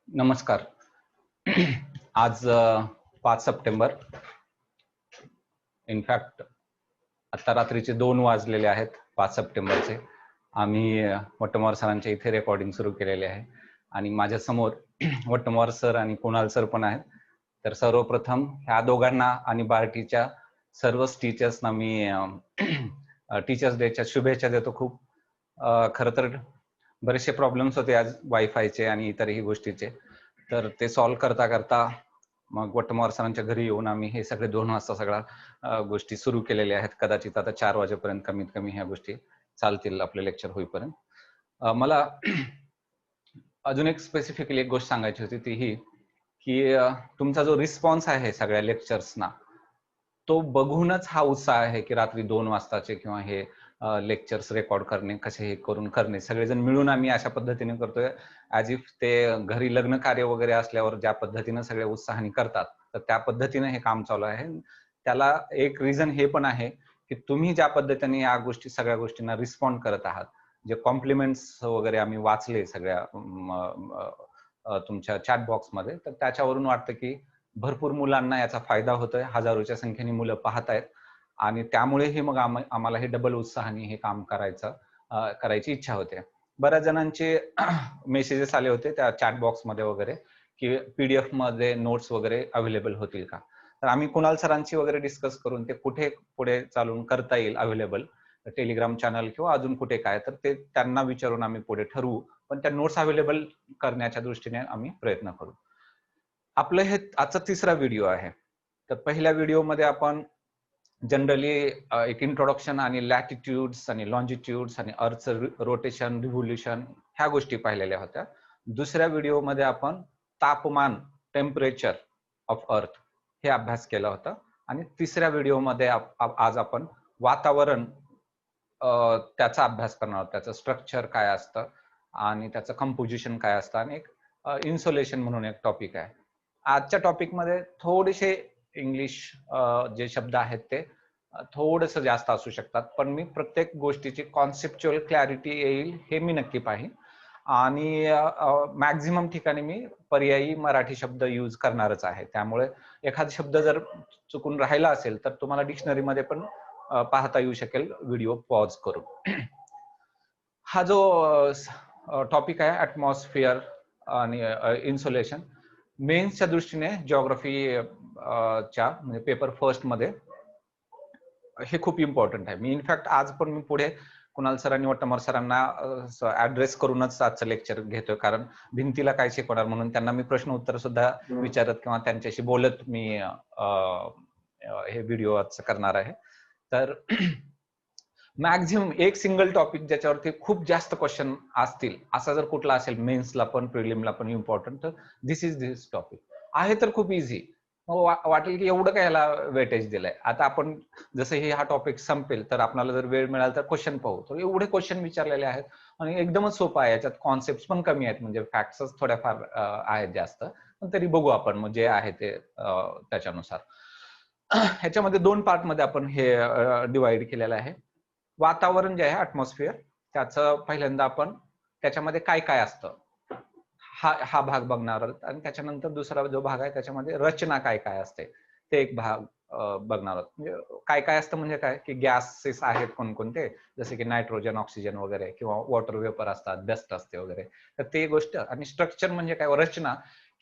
नमस्कार. आज 5 September. In fact आता रात्रीचे 2 वाजलेले आहेत 5 सप्टेंबरचे. आम्ही वट्टमवार सरांच्या इथे रेकॉर्डिंग सुरू केलेले आहे आणि माझ्या समोर वट्टमवार सर आणि कुणाल सर पण आहेत. तर सर्वप्रथम ह्या दोघांना आणि बार्टीच्या सर्वच टीचर्सना मी टीचर्स डेच्या शुभेच्छा देतो. खूप खरं तर बरेचसे प्रॉब्लेम्स होते आज वायफायचे आणि इतरही गोष्टीचे, तर ते सॉल्व्ह करता करता मग वट्टमवार सरांच्या घरी येऊन आम्ही हे सगळे 2 वाजता सगळ्या गोष्टी सुरू केलेल्या आहेत. कदाचित आता 4 वाजेपर्यंत कमीत कमी ह्या गोष्टी चालतील आपले लेक्चर होईपर्यंत. मला अजून एक स्पेसिफिकली एक गोष्ट सांगायची होती, ती ही की तुमचा जो रिस्पॉन्स आहे सगळ्या लेक्चर्सना, तो बघूनच हा उत्साह आहे की रात्री 2 वाजताचे किंवा हे लेक्चर्स रेकॉर्ड करणे, कसे हे करून करणे, सगळेजण मिळून आम्ही अशा पद्धतीने करतोय ॲज इफ ते घरी लग्न कार्य वगैरे असल्यावर ज्या पद्धतीने सगळे उत्साहाने करतात, तर त्या पद्धतीने हे काम चालू आहे. त्याला एक रिझन हे पण आहे की तुम्ही ज्या पद्धतीने या गोष्टी सगळ्या गोष्टींना रिस्पॉन्ड करत आहात. जे कॉम्प्लिमेंट्स वगैरे आम्ही वाचले सगळ्या तुमच्या चॅट बॉक्समध्ये, तर त्याच्यावरून वाटतं की भरपूर मुलांना याचा फायदा होतोय. हजारोच्या संख्येने मुलं पाहत आहेत आणि त्यामुळेही मग आम्हाला हे डबल उत्साहाने हे काम करायची इच्छा होते. बऱ्याच जणांचे मेसेजेस आले होते त्या चॅट बॉक्समध्ये वगैरे की PDF मध्ये नोट्स वगैरे अवेलेबल होतील का. तर आम्ही कुणाल सरांची वगैरे डिस्कस करून ते कुठे पुढे चालून करता येईल अवेलेबल, टेलिग्राम चॅनल किंवा अजून कुठे काय, तर ते त्यांना विचारून आम्ही पुढे ठरवू. पण त्या नोट्स अवेलेबल करण्याच्या दृष्टीने आम्ही प्रयत्न करू. आपलं हे आजचा 3रा व्हिडिओ आहे. तर पहिल्या व्हिडिओमध्ये आपण जनरली एक इंट्रोडक्शन आणि लॅटिट्यूड्स आणि लॉन्जिट्यूड्स आणि अर्थचं रोटेशन, रिव्होल्यूशन ह्या गोष्टी पाहिलेल्या होत्या. दुसऱ्या व्हिडिओमध्ये आपण तापमान, टेम्परेचर ऑफ अर्थ हे अभ्यास केला होता आणि तिसऱ्या व्हिडिओमध्ये आज आपण वातावरण त्याचा अभ्यास करणार आहोत. त्याचं स्ट्रक्चर काय असतं आणि त्याचं कंपोजिशन काय असतं आणि एक इन्सुलेशन म्हणून एक टॉपिक आहे. आजच्या टॉपिकमध्ये थोडेसे इंग्लिश जे शब्द आहेत ते थोडंसं जास्त असू शकतात, पण मी प्रत्येक गोष्टीची कॉन्सेप्च्युअल क्लॅरिटी येईल हे मी नक्की पाहीन आणि मॅक्झिमम ठिकाणी मी पर्यायी मराठी शब्द यूज करणारच आहे. त्यामुळे एखादा शब्द जर चुकून राहिला असेल तर तुम्हाला डिक्शनरीमध्ये पण पाहता येऊ शकेल व्हिडिओ पॉज करून. हा जो टॉपिक आहे ॲटमॉस्फिअर आणि इन्सुलेशन, मेन्सच्या दृष्टीने जिओग्राफीच्या म्हणजे पेपर फर्स्टमध्ये हे खूप इम्पॉर्टंट आहे. मी इनफॅक्ट आज पण मी पुढे कुणाल सर आणि वट्टमवार सरांना ऍड्रेस करूनच आजचं लेक्चर घेतोय, कारण भिंतीला काय शिकवणार म्हणून त्यांना मी प्रश्न उत्तर सुद्धा विचारत किंवा त्यांच्याशी बोलत मी हे व्हिडिओ आज करणार आहे. तर मॅक्झिमम एक सिंगल टॉपिक ज्याच्यावरती खूप जास्त क्वेश्चन असतील असा जर कुठला असेल मेन्सला पण प्रिलिमला पण इम्पॉर्टंट, तर दिस टॉपिक आहे. तर खूप इझी वाटेल की एवढं काय याला वेटेज दिलंय. आता आपण जसं हा टॉपिक संपेल तर आपल्याला जर वेळ मिळाला तर क्वेश्चन पाहू. तर एवढे क्वेश्चन विचारलेले आहेत आणि एकदमच सोपं आहे. याच्यात कॉन्सेप्ट पण कमी आहेत, म्हणजे फॅक्ट्सच थोड्याफार आहेत जास्त, पण तरी बघू आपण मग जे आहे ते त्याच्यानुसार. ह्याच्यामध्ये 2 पार्टमध्ये आपण हे डिवाइड केलेलं आहे. वातावरण जे आहे ॲटमॉस्फिअर, त्याचं पहिल्यांदा आपण त्याच्यामध्ये काय काय असतं हा भाग बघणार आहोत आणि त्याच्यानंतर दुसरा जो भाग आहे त्याच्यामध्ये रचना काय काय असते ते एक भाग बघणार आहोत. म्हणजे काय काय असतं म्हणजे काय की गॅसेस आहेत कोणकोणते, जसे की नायट्रोजन, ऑक्सिजन वगैरे, किंवा वॉटर वेपर असतात, डस्ट असते वगैरे, तर ते गोष्ट. आणि स्ट्रक्चर म्हणजे काय, रचना,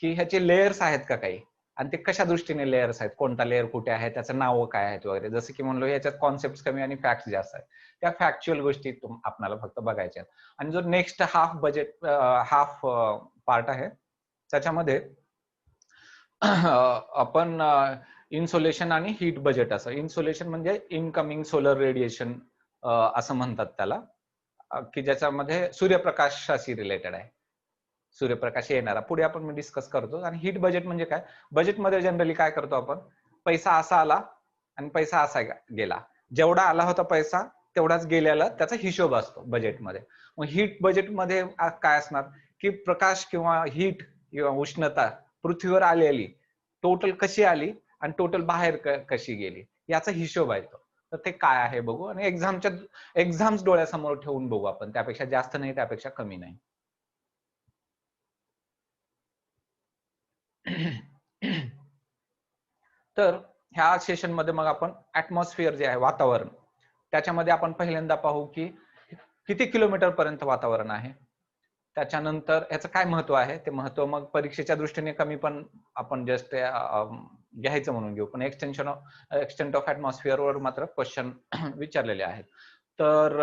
की ह्याचे लेयर्स आहेत का काही आणि ते कशा दृष्टीने लेयर्स आहेत, कोणता लेयर कुठे आहे, त्याचं नाव काय आहेत वगैरे. जसं की म्हणलो याच्यात कॉन्सेप्ट कमी आणि फॅक्ट्स जास्त आहेत, त्या फॅक्च्युअल गोष्टी आपल्याला फक्त बघायच्या आहेत. आणि जो नेक्स्ट हाफ पार्ट आहे त्याच्यामध्ये आपण इन्सुलेशन आणि हीट बजेट असं. इन्सुलेशन म्हणजे इनकमिंग सोलर रेडिएशन असं म्हणतात त्याला, की ज्याच्यामध्ये सूर्यप्रकाशाशी रिलेटेड आहे, सूर्यप्रकाश येणारा. पुढे आपण मी डिस्कस करतो. आणि हीट बजेट म्हणजे काय, बजेटमध्ये जनरली काय करतो आपण, पैसा असा आला आणि पैसा असा गेला, जेवढा आला होता पैसा तेवढाच गेलेला त्याचा हिशोब असतो बजेटमध्ये. मग हीट बजेटमध्ये काय असणार की प्रकाश किंवा हीट किंवा उष्णता पृथ्वीवर आलेली टोटल कशी आली आणि टोटल बाहेर कशी गेली याचा हिशोब आहे तो. तर ते काय आहे बघू, आणि एक्झाम्स डोळ्यासमोर ठेवून बघू आपण, त्यापेक्षा जास्त नाही त्यापेक्षा कमी नाही. तर ह्या सेशन मध्ये मग आपण ऍटमॉस्फिअर जे आहे वातावरण, त्याच्यामध्ये आपण पहिल्यांदा पाहू की किती किलोमीटर पर्यंत वातावरण आहे. त्याच्यानंतर याचं काय महत्व आहे, ते महत्व मग परीक्षेच्या दृष्टीने कमी पण आपण जस्ट घ्यायचं म्हणून घेऊ, पण एक्सटेंट ऑफ ऍटमॉस्फिअर वर मात्र क्वेश्चन विचारलेले आहेत. तर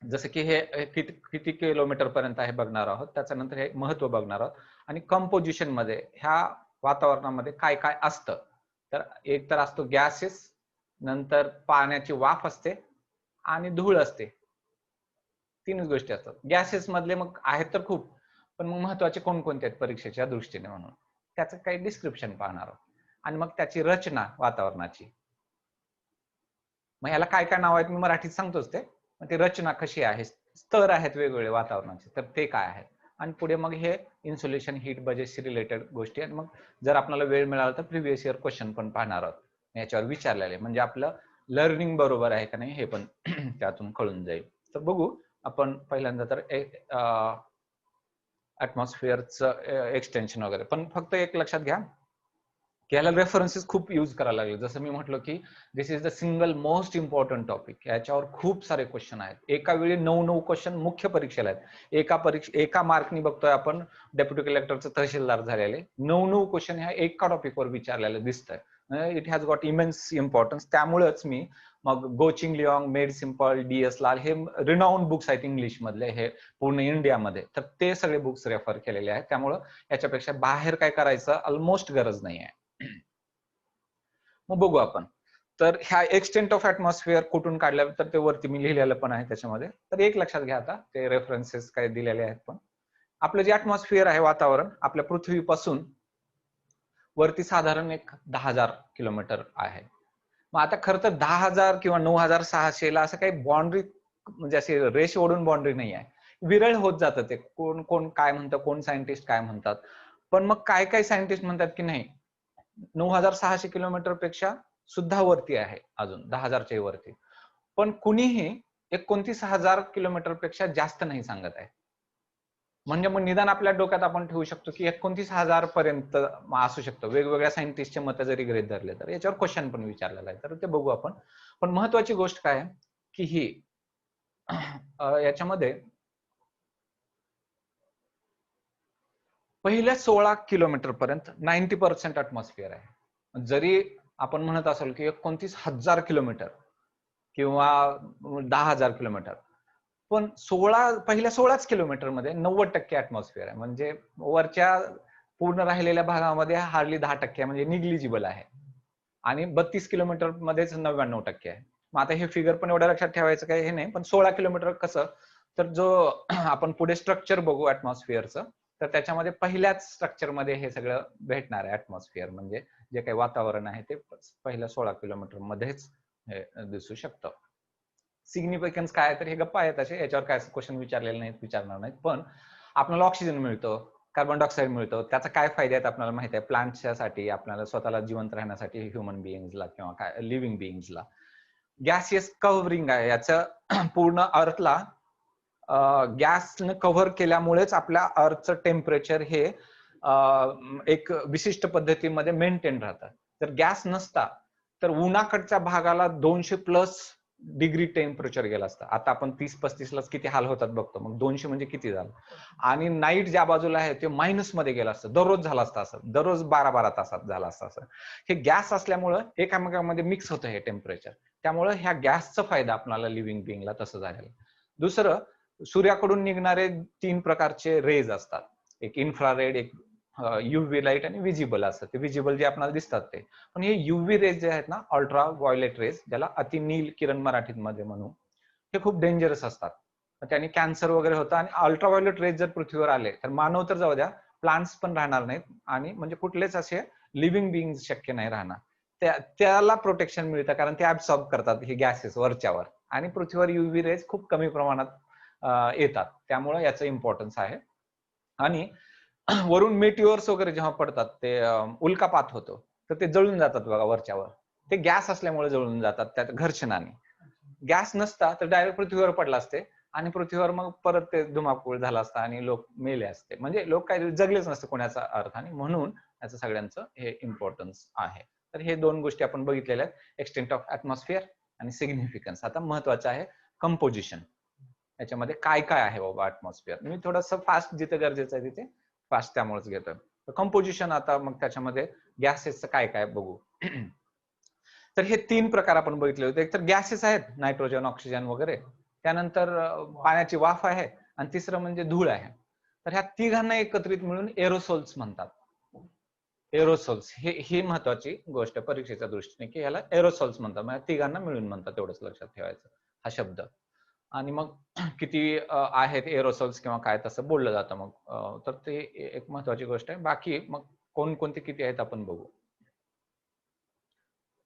जसं की हे किती किलोमीटर पर्यंत आहे बघणार आहोत, त्याच्यानंतर हे महत्व बघणार आहोत आणि कंपोजिशन मध्ये ह्या वातावरणामध्ये काय काय असतं. तर एक तर असतो गॅसेस, नंतर पाण्याची वाफ असते आणि धूळ असते. तीनच गोष्टी असतात. गॅसेस मधले मग आहेत तर खूप, पण मग महत्वाचे कोणकोणते आहेत परीक्षेच्या दृष्टीने म्हणून त्याचं काही डिस्क्रिप्शन पाहणार आहोत. आणि मग त्याची रचना वातावरणाची, मग याला काय काय नाव आहेत मी मराठीत सांगतोच ते, मग ती रचना कशी आहे, स्तर आहेत वेगवेगळे वातावरणाचे, तर ते काय आहेत. आणि पुढे मग हे इन्सुलेशन, हीट, बजेटशी रिलेटेड गोष्टी आहेत. मग जर आपल्याला वेळ मिळाला तर प्रिव्हियस इयर क्वेश्चन पण पाहणार आहोत याच्यावर विचारलेले, म्हणजे आपलं लर्निंग बरोबर आहे का नाही हे पण त्यातून कळून जाईल. तर बघू आपण पहिल्यांदा तर ऍटमॉस्फिअरचं एक्सटेन्शन वगैरे, पण फक्त एक लक्षात घ्या की याला रेफरन्सेस खूप यूज करायला लागले. जसं मी म्हटलं की this is the single most important topic. याच्यावर खूप सारे क्वेश्चन आहेत. एका वेळी 9 क्वेश्चन मुख्य परीक्षेला आहेत. एका मार्कनी बघतोय आपण डेप्युटी कलेक्टरचं तहसीलदार झालेले 9 क्वेश्चन ह्या एका टॉपिकवर विचारलेलं दिसतंय. It has got immense importance. त्यामुळेच मी मग गोचिंग लिऑंग, मेड सिम्पल, DS लाल हे रिनाउंड बुक्स आहेत इंग्लिश मधले, हे पूर्ण इंडियामध्ये, तर ते सगळे बुक्स रेफर केलेले आहेत. त्यामुळं याच्यापेक्षा बाहेर काय करायचं ऑलमोस्ट गरज नाही आहे. मग बघू आपण. तर ह्या एक्सटेंट ऑफ ऍटमॉस्फिअर कुठून काढल्या, तर ते वरती मी लिहिलेलं पण आहे त्याच्यामध्ये. तर एक लक्षात घ्या, आता ते रेफरन्सेस काय दिलेले आहेत. पण आपलं जे ऍटमॉस्फिअर आहे वातावरण आपल्या पृथ्वीपासून वरती साधारण एक 10,000 किलोमीटर आहे. मग आता खरं तर 10,000 किंवा 9,600 ला असं काही बाउंड्री, म्हणजे अशी रेष ओढून बाउंड्री नाही आहे. विरळ होत जातं ते. कोण कोण काय म्हणतं, कोण सायंटिस्ट काय म्हणतात. पण मग काय काय सायंटिस्ट म्हणतात की नाही 9,600 किलोमीटर पेक्षा सुद्धा वरती आहे, अजून 10,000च्या वरती. पण कुणीही 29,000 किलोमीटर पेक्षा जास्त नाही सांगत आहे. म्हणजे मग निदान आपल्या डोक्यात आपण ठेवू शकतो की 29,000 पर्यंत असू शकतो. वेगवेगळ्या सायंटिस्टचे मत जरी गृहीत धरले तर याच्यावर क्वेश्चन पण विचारलेला आहे, तर ते बघू आपण. पण महत्वाची गोष्ट काय की ही याच्यामध्ये पहिल्या 16 किलोमीटर पर्यंत 90% ऍटमॉस्फिअर आहे. जरी आपण म्हणत असाल की 29,000 किलोमीटर किंवा 10,000 किलोमीटर, पण पहिल्या 16च किलोमीटर मध्ये 90% ऍटमॉस्फिअर आहे. म्हणजे वरच्या पूर्ण राहिलेल्या भागामध्ये हार्डली 10% म्हणजे निग्लिजिबल आहे. आणि 32 किलोमीटर मध्येच 99% आहे. मग आता हे फिगर पण एवढ्या लक्षात ठेवायचं काही हे नाही, पण 16 किलोमीटर कसं, तर जो आपण पुढे स्ट्रक्चर बघू ऍटमॉस्फिअरचं, तर त्याच्यामध्ये पहिल्याच स्ट्रक्चर मध्ये हे सगळं भेटणार आहे. ऍटमॉस्फिअर म्हणजे जे काही वातावरण आहे ते पहिल्या 16 किलोमीटर मध्येच हे दिसू शकतं. सिग्निफिकन्स काय, तर हे गप्पा आहेत असे, याच्यावर काय क्वेश्चन विचारलेले नाहीत, विचारणार नाहीत. पण आपल्याला ऑक्सिजन मिळतो, कार्बन डायऑक्साईड मिळतो, त्याचा काय फायदे आहेत आपल्याला माहिती आहे. प्लांटसाठी, आपल्याला स्वतःला जिवंत राहण्यासाठी, ह्युमन बिईंग्सला किंवा काय लिव्हिंग बिईंग्सला. गॅसियस कव्हरिंग आहे याचं पूर्ण अर्थला, गॅसने कव्हर केल्यामुळेच आपल्या अर्थचं टेम्परेचर हे एक विशिष्ट पद्धतीमध्ये मेंटेन राहतं. जर गॅस नसता तर उन्हाकडच्या भागाला 200+ डिग्री टेम्परेचर गेलं असतं. आता आपण 30-35 लाच किती हाल होतात बघतो, मग 200 म्हणजे किती झालं. आणि नाईट ज्या बाजूला आहे ते मायनस मध्ये गेलं असतं, दररोज झालं असतं असं, दररोज 12-12 तासात झालं असतं असं. हे गॅस असल्यामुळं एकामेकांमध्ये मिक्स होतं हे टेम्परेचर. त्यामुळं ह्या गॅसचा फायदा आपल्याला लिव्हिंग बिंगला तसं झालेलं. दुसरं, सूर्याकडून निघणारे 3 प्रकारचे रेज असतात. एक इन्फ्रारेड, एक युव्ही लाईट आणि विजिबल असतात. ते विजिबल जे आपल्याला दिसतात ते. पण हे युव्ही रेज जे आहेत ना, अल्ट्रा व्हायोलेट रेज, ज्याला अतिनील किरण मराठीत मध्ये म्हणू, हे खूप डेंजरस असतात. त्याने कॅन्सर वगैरे होतं. आणि अल्ट्राव्हायोलेट रेज जर पृथ्वीवर आले तर मानव तर जाऊ द्या, प्लांट्स पण राहणार नाहीत आणि म्हणजे कुठलेच असे लिव्हिंग बिंग शक्य नाही राहणार. त्याला प्रोटेक्शन मिळतं कारण ते ऍब्सॉर्ब करतात हे गॅसेस वरच्यावर, आणि पृथ्वीवर युव्ही रेज खूप कमी प्रमाणात येतात. त्यामुळे याचं इम्पॉर्टन्स आहे. आणि वरून मेटिओर्स वगैरे जेव्हा पडतात, ते उल्कापात होतो, तर ते जळून जातात बघा वरच्यावर. ते गॅस असल्यामुळे जळून जातात, त्या घर्षणाने. गॅस नसता तर डायरेक्ट पृथ्वीवर पडला असते, आणि पृथ्वीवर मग परत ते धुमाकूळ झाला असता आणि लोक मेले असते, म्हणजे लोक काही जगलेच नसते कोणाचा अर्थ, आणि म्हणून याचं सगळ्यांचं हे इम्पॉर्टन्स आहे. तर हे दोन गोष्टी आपण बघितलेल्या आहेत, एक्सटेंट ऑफ ऍटमॉस्फिअर आणि सिग्निफिकन्स. आता महत्वाचं आहे कंपोजिशन. याच्यामध्ये काय काय आहे बाबा ऍटमॉस्फिअर. मी थोडंसं फास्ट जिथे गरजेचं आहे तिथे फास्ट त्यामुळेच घेतोय. कंपोजिशन आता मग त्याच्यामध्ये गॅसेसचं काय काय बघू. तर हे 3 प्रकार आपण बघितले होते. एक तर गॅसेस आहेत, नायट्रोजन, ऑक्सिजन वगैरे. त्यानंतर पाण्याची वाफ आहे आणि तिसरं म्हणजे धूळ आहे. तर ह्या तिघांना एकत्रित मिळून एरोसोल्स म्हणतात. एरोसोल्स ही महत्वाची गोष्ट परीक्षेच्या दृष्टीने, की याला एरोसोल्स म्हणतात, म्हणजे तिघांना मिळून म्हणतात, तेवढंच लक्षात ठेवायचं हा शब्द. आणि मग किती आहेत एरोसोल्स किंवा काय तसं बोललं जातं मग, तर ते एक महत्वाची गोष्ट आहे. बाकी मग कोणकोणते किती आहेत आपण बघू.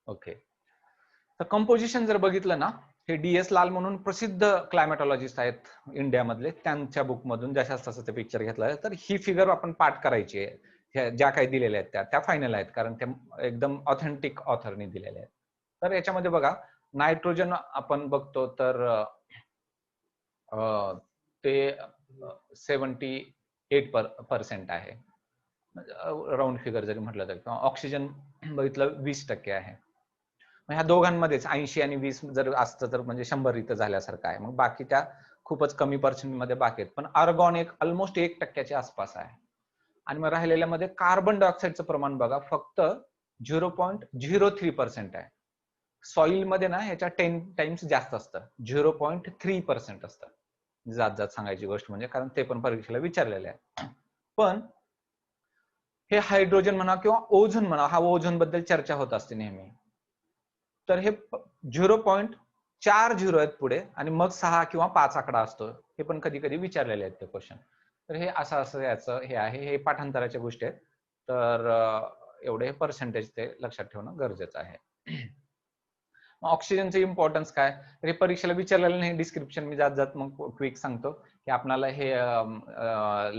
ओके, तर कंपोजिशन जर बघितलं ना, हे DS लाल म्हणून प्रसिद्ध क्लायमेटॉलॉजिस्ट आहेत इंडियामधले, त्यांच्या बुक मधून जशाच तसं ते पिक्चर घेतलं. तर ही फिगर आपण पाठ करायची आहे, ज्या काही दिलेल्या आहेत त्या फायनल आहेत, कारण त्या एकदम ऑथेंटिक ऑथरनी दिलेल्या आहेत. तर याच्यामध्ये बघा, नायट्रोजन आपण बघतो तर ते 78% आहे, राऊंड फिगर जरी म्हटलं तरी. ऑक्सिजन बघितलं 20% आहे. ह्या दोघांमध्येच 80 आणि 20 जर असतं तर म्हणजे 100 इथं झाल्यासारखं आहे. मग बाकी त्या खूपच कमी पर्सेंट मध्ये बाकी आहेत. पण आर्गॉन एक ऑलमोस्ट 1%च्या आसपास आहे. आणि मग राहिलेल्यामध्ये कार्बन डायऑक्साईडचं प्रमाण बघा, फक्त 0.03% आहे. सॉइल मध्ये ना ह्याच्या 10 टाइम्स जास्त असतं, 0.3% असतं. जात जात सांगायची गोष्ट म्हणजे, कारण ते पण परीक्षेला विचारलेले आहे. पण हे हायड्रोजन म्हणा किंवा ओझोन म्हणा, हा ओझोन बद्दल चर्चा होत असते नेहमी. तर हे 0.40 आहेत पुढे, आणि मग 6 किंवा 5 आकडा असतो. हे पण कधी कधी विचारलेले आहेत ते क्वेश्चन. तर हे असं याचं हे आहे, हे पाठांतराच्या गोष्टी आहेत. तर एवढे पर्सेंटेज ते लक्षात ठेवणं गरजेचं आहे. ऑक्सिजनचे इम्पॉर्टन्स काय, तर हे परीक्षेला विचारलेलं नाही. डिस्क्रिप्शन मी जात जात मग क्विक सांगतो की आपल्याला हे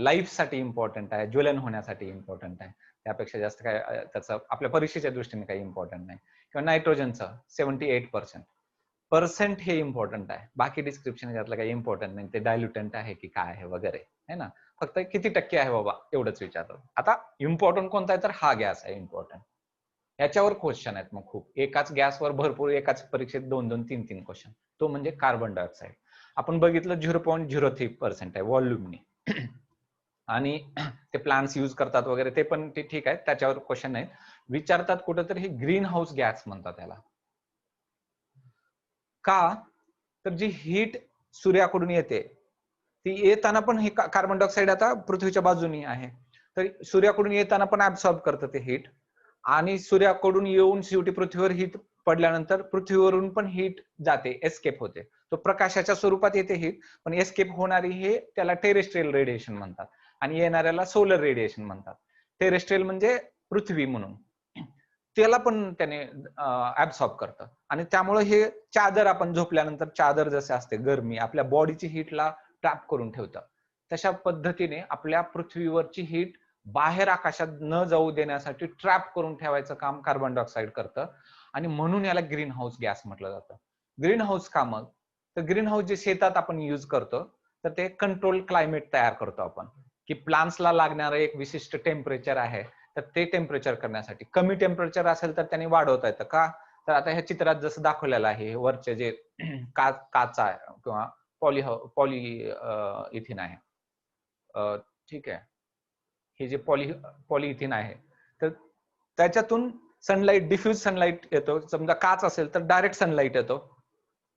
लाईफ साठी इम्पॉर्टंट आहे, ज्वलन होण्यासाठी इम्पॉर्टंट आहे. त्यापेक्षा जास्त काय त्याचं आपल्या परीक्षेच्या दृष्टीने काही इम्पॉर्टंट नाही. किंवा नायट्रोजनचं 78% हे इम्पॉर्टंट आहे. बाकी डिस्क्रिप्शन यातलं काही इम्पॉर्टंट नाही, ते डायल्युटंट आहे की काय आहे वगैरे, है ना. फक्त किती टक्के आहे बाबा एवढंच विचारलं. आता इम्पॉर्टंट कोणता आहे, तर हा गॅस आहे इम्पॉर्टंट. याच्यावर क्वेश्चन आहेत मग खूप. एकाच गॅसवर भरपूर, एकाच परीक्षेत 2-2, 3-3 क्वेश्चन. तो म्हणजे कार्बन डायऑक्साईड. आपण बघितलं 0.03% आहे व्हॉल्यूमनी. आणि ते प्लांट्स यूज करतात वगैरे, ते पण ते ठीक आहे, त्याच्यावर क्वेश्चन नाही. विचारतात कुठं तर हे ग्रीन हाऊस गॅस म्हणतात त्याला. का, तर जी हीट सूर्याकडून येते ती येताना पण हे कार्बन डायऑक्साईड आता पृथ्वीच्या बाजूनी आहे, तर सूर्याकडून येताना पण ऍब्सॉर्ब करतं ते हीट, आणि सूर्याकडून येऊन शेवटी पृथ्वीवर हीट पडल्यानंतर पृथ्वीवरून पण हीट जाते, एस्केप होते. तो प्रकाशाच्या स्वरूपात येते हीट, पण एस्केप होणारी हे त्याला टेरेस्ट्रियल रेडिएशन म्हणतात, आणि येणाऱ्याला सोलर रेडिएशन म्हणतात. टेरेस्ट्रियल म्हणजे पृथ्वी म्हणून, त्याला पण त्याने ऍब्सॉर्ब करतं. आणि त्यामुळे हे चादर, आपण झोपल्यानंतर चादर जसे असते, गरमी आपल्या बॉडीची हीटला ट्रॅप करून ठेवतं, तशा पद्धतीने आपल्या पृथ्वीवरची हीट बाहेर आकाशात न जाऊ देण्यासाठी ट्रॅप करून ठेवायचं काम कार्बन डायऑक्साईड करतं. आणि म्हणून याला ग्रीन हाऊस गॅस म्हटलं जातं. ग्रीन हाऊस का मग, तर ग्रीन हाऊस जे शेतात आपण यूज करतो, तर ते कंट्रोल क्लायमेट तयार करतो आपण, की प्लांट्सला लागणारं एक विशिष्ट टेम्परेचर आहे, तर ते टेम्परेचर करण्यासाठी. कमी टेम्परेचर असेल तर त्यांनी वाढवता येतं का, तर आता ह्या चित्रात जसं दाखवलेलं आहे, वरचे जे काचा किंवा पॉली इथिन आहे, ठीक आहे, हे जे पॉलिइथिन आहे, तर त्याच्यातून सनलाईट, डिफ्यूज सनलाईट येतो. समजा काच असेल तर डायरेक्ट सनलाईट येतो,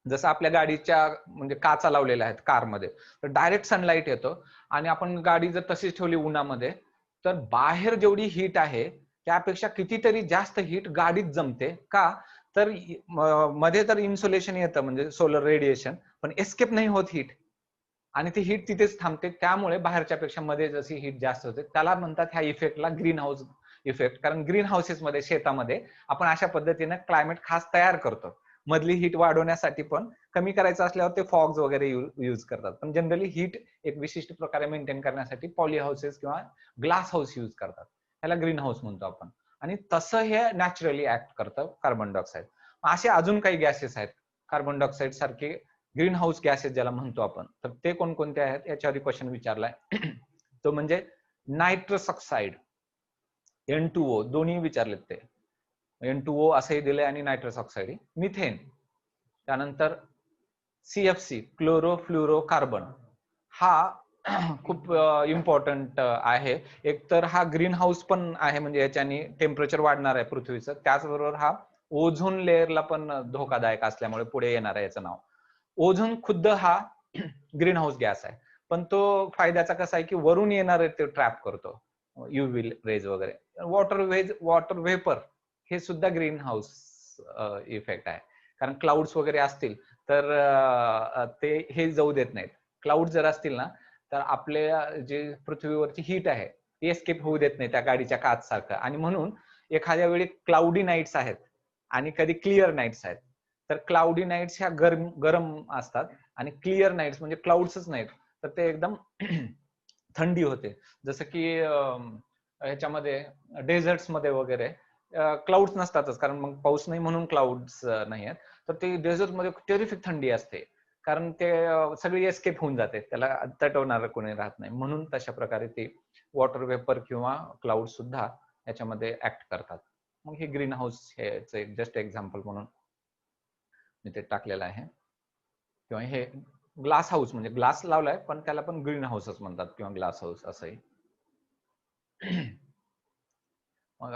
जसं आपल्या गाडीच्या म्हणजे काचा लावलेल्या आहेत कारमध्ये, तर डायरेक्ट सनलाईट येतो. आणि आपण गाडी जर तशीच ठेवली उन्हामध्ये, तर बाहेर जेवढी हीट आहे त्यापेक्षा कितीतरी जास्त हीट गाडीत जमते. का, तर मध्ये तर इन्सुलेशन येतं म्हणजे सोलर रेडिएशन, पण एस्केप नाही होत हीट, आणि ती हीट तिथेच थांबते. त्यामुळे बाहेरच्या पेक्षा मध्ये जशी हीट जास्त होते, त्याला म्हणतात ह्या इफेक्टला ग्रीन हाऊस इफेक्ट. कारण ग्रीन हाऊसेस मध्ये, शेतामध्ये आपण अशा पद्धतीने क्लायमेट खास तयार करतो. मधली हीट वाढवण्यासाठी पण, कमी करायचं असल्यावर ते फॉग्स वगैरे यूज करतात, पण जनरली हीट एक विशिष्ट प्रकारे मेंटेन करण्यासाठी पॉली हाऊसेस किंवा ग्लास हाऊस यूज करतात. त्याला ग्रीन हाऊस म्हणतो आपण. आणि तसं हे नॅचरली ऍक्ट करतं कार्बन डायऑक्साईड. असे अजून काही गॅसेस आहेत कार्बन डायऑक्साईड सारखे, ग्रीन हाऊस गॅसेस ज्याला म्हणतो आपण, तर ते कोणकोणते आहेत याच्यावर क्वेश्चन विचारलाय. तो म्हणजे नायट्रस ऑक्साईड, N2O दोन्ही विचारलेत ते. N2O असंही दिलंय आणि नायट्रस ऑक्साईड, मिथेन, त्यानंतर CFC क्लोरोफ्लोरोकार्बन, हा खूप इम्पॉर्टंट आहे. एक तर हा ग्रीन हाऊस पण आहे, म्हणजे याच्याने टेम्परेचर वाढणार आहे पृथ्वीचं, त्याचबरोबर हा ओझोन लेअरला पण धोकादायक असल्यामुळे पुढे येणार आहे याचं नाव. ओझोन खुद्द हा ग्रीन हाऊस गॅस आहे, पण तो फायद्याचा कसा आहे की वरून येणारे ते ट्रॅप करतो युव्ही रेज वगैरे. वॉटर वेपर हे सुद्धा ग्रीन हाऊस इफेक्ट आहे, कारण क्लाउड्स वगैरे असतील तर ते हे जाऊ देत नाहीत. क्लाउड जर असतील ना तर आपल्या जे पृथ्वीवरची हीट आहे ती एस्केप होऊ देत नाही त्या गाडीच्या काच सारखं, आणि म्हणून एखाद्या वेळी क्लाउडी नाईट्स आहेत आणि कधी क्लिअर नाईट्स आहेत. तर क्लाउडी नाईट्स ह्या गरम असतात आणि क्लिअर नाईट्स म्हणजे क्लाउड्सच नाहीत तर ते एकदम थंडी होते. जसं की ह्याच्यामध्ये डेझर्ट्स मध्ये वगैरे क्लाउड्स नसतातच, कारण मग पाऊस नाही म्हणून क्लाउड्स नाही आहेत. तर ते डेझर्ट मध्ये टेरिफिक थंडी असते, कारण ते सगळी एस्केप होऊन जाते, त्याला तटवणार कोणी राहत नाही. म्हणून तशा प्रकारे ते वॉटर वेपर किंवा क्लाउड सुद्धा याच्यामध्ये ऍक्ट करतात. मग हे ग्रीन हाऊस हे जस्ट एक्झाम्पल म्हणून मी ते टाकलेलं आहे. किंवा हे ग्लास हाऊस, म्हणजे ग्लास लावलाय पण त्याला पण ग्रीन हाऊसच म्हणतात किंवा ग्लास हाऊस असंही. मग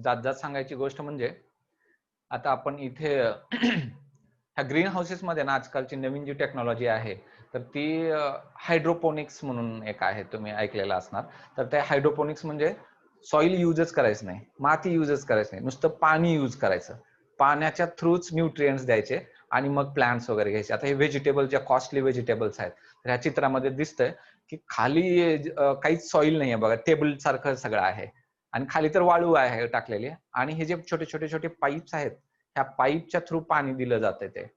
जात जात सांगायची गोष्ट म्हणजे आता आपण इथे ह्या ग्रीन हाऊसेस मध्ये ना आजकालची नवीन जी टेक्नॉलॉजी आहे तर ती हायड्रोपोनिक्स म्हणून एक आहे, तुम्ही ऐकलेलं असणार. तर त्या हायड्रोपोनिक्स म्हणजे सॉइल युजच करायचं नाही, माती युजच करायचं नाही, नुसतं पाणी युज करायचं. पाण्याच्या थ्रूच न्यूट्रिएंट्स द्यायचे आणि मग प्लांट्स वगैरे घ्यायचे. आता हे व्हेजिटेबल, ज्या कॉस्टली व्हेजिटेबल्स आहेत, तर ह्या चित्रामध्ये दिसतंय की खाली काहीच सॉइल नाही आहे बघा, टेबल सारखं सगळं आहे आणि खाली तर वाळू आहे टाकलेली, आणि हे जे छोटे छोटे छोटे पाईप्स आहेत ह्या पाईपच्या थ्रू पाणी दिलं जाते. ते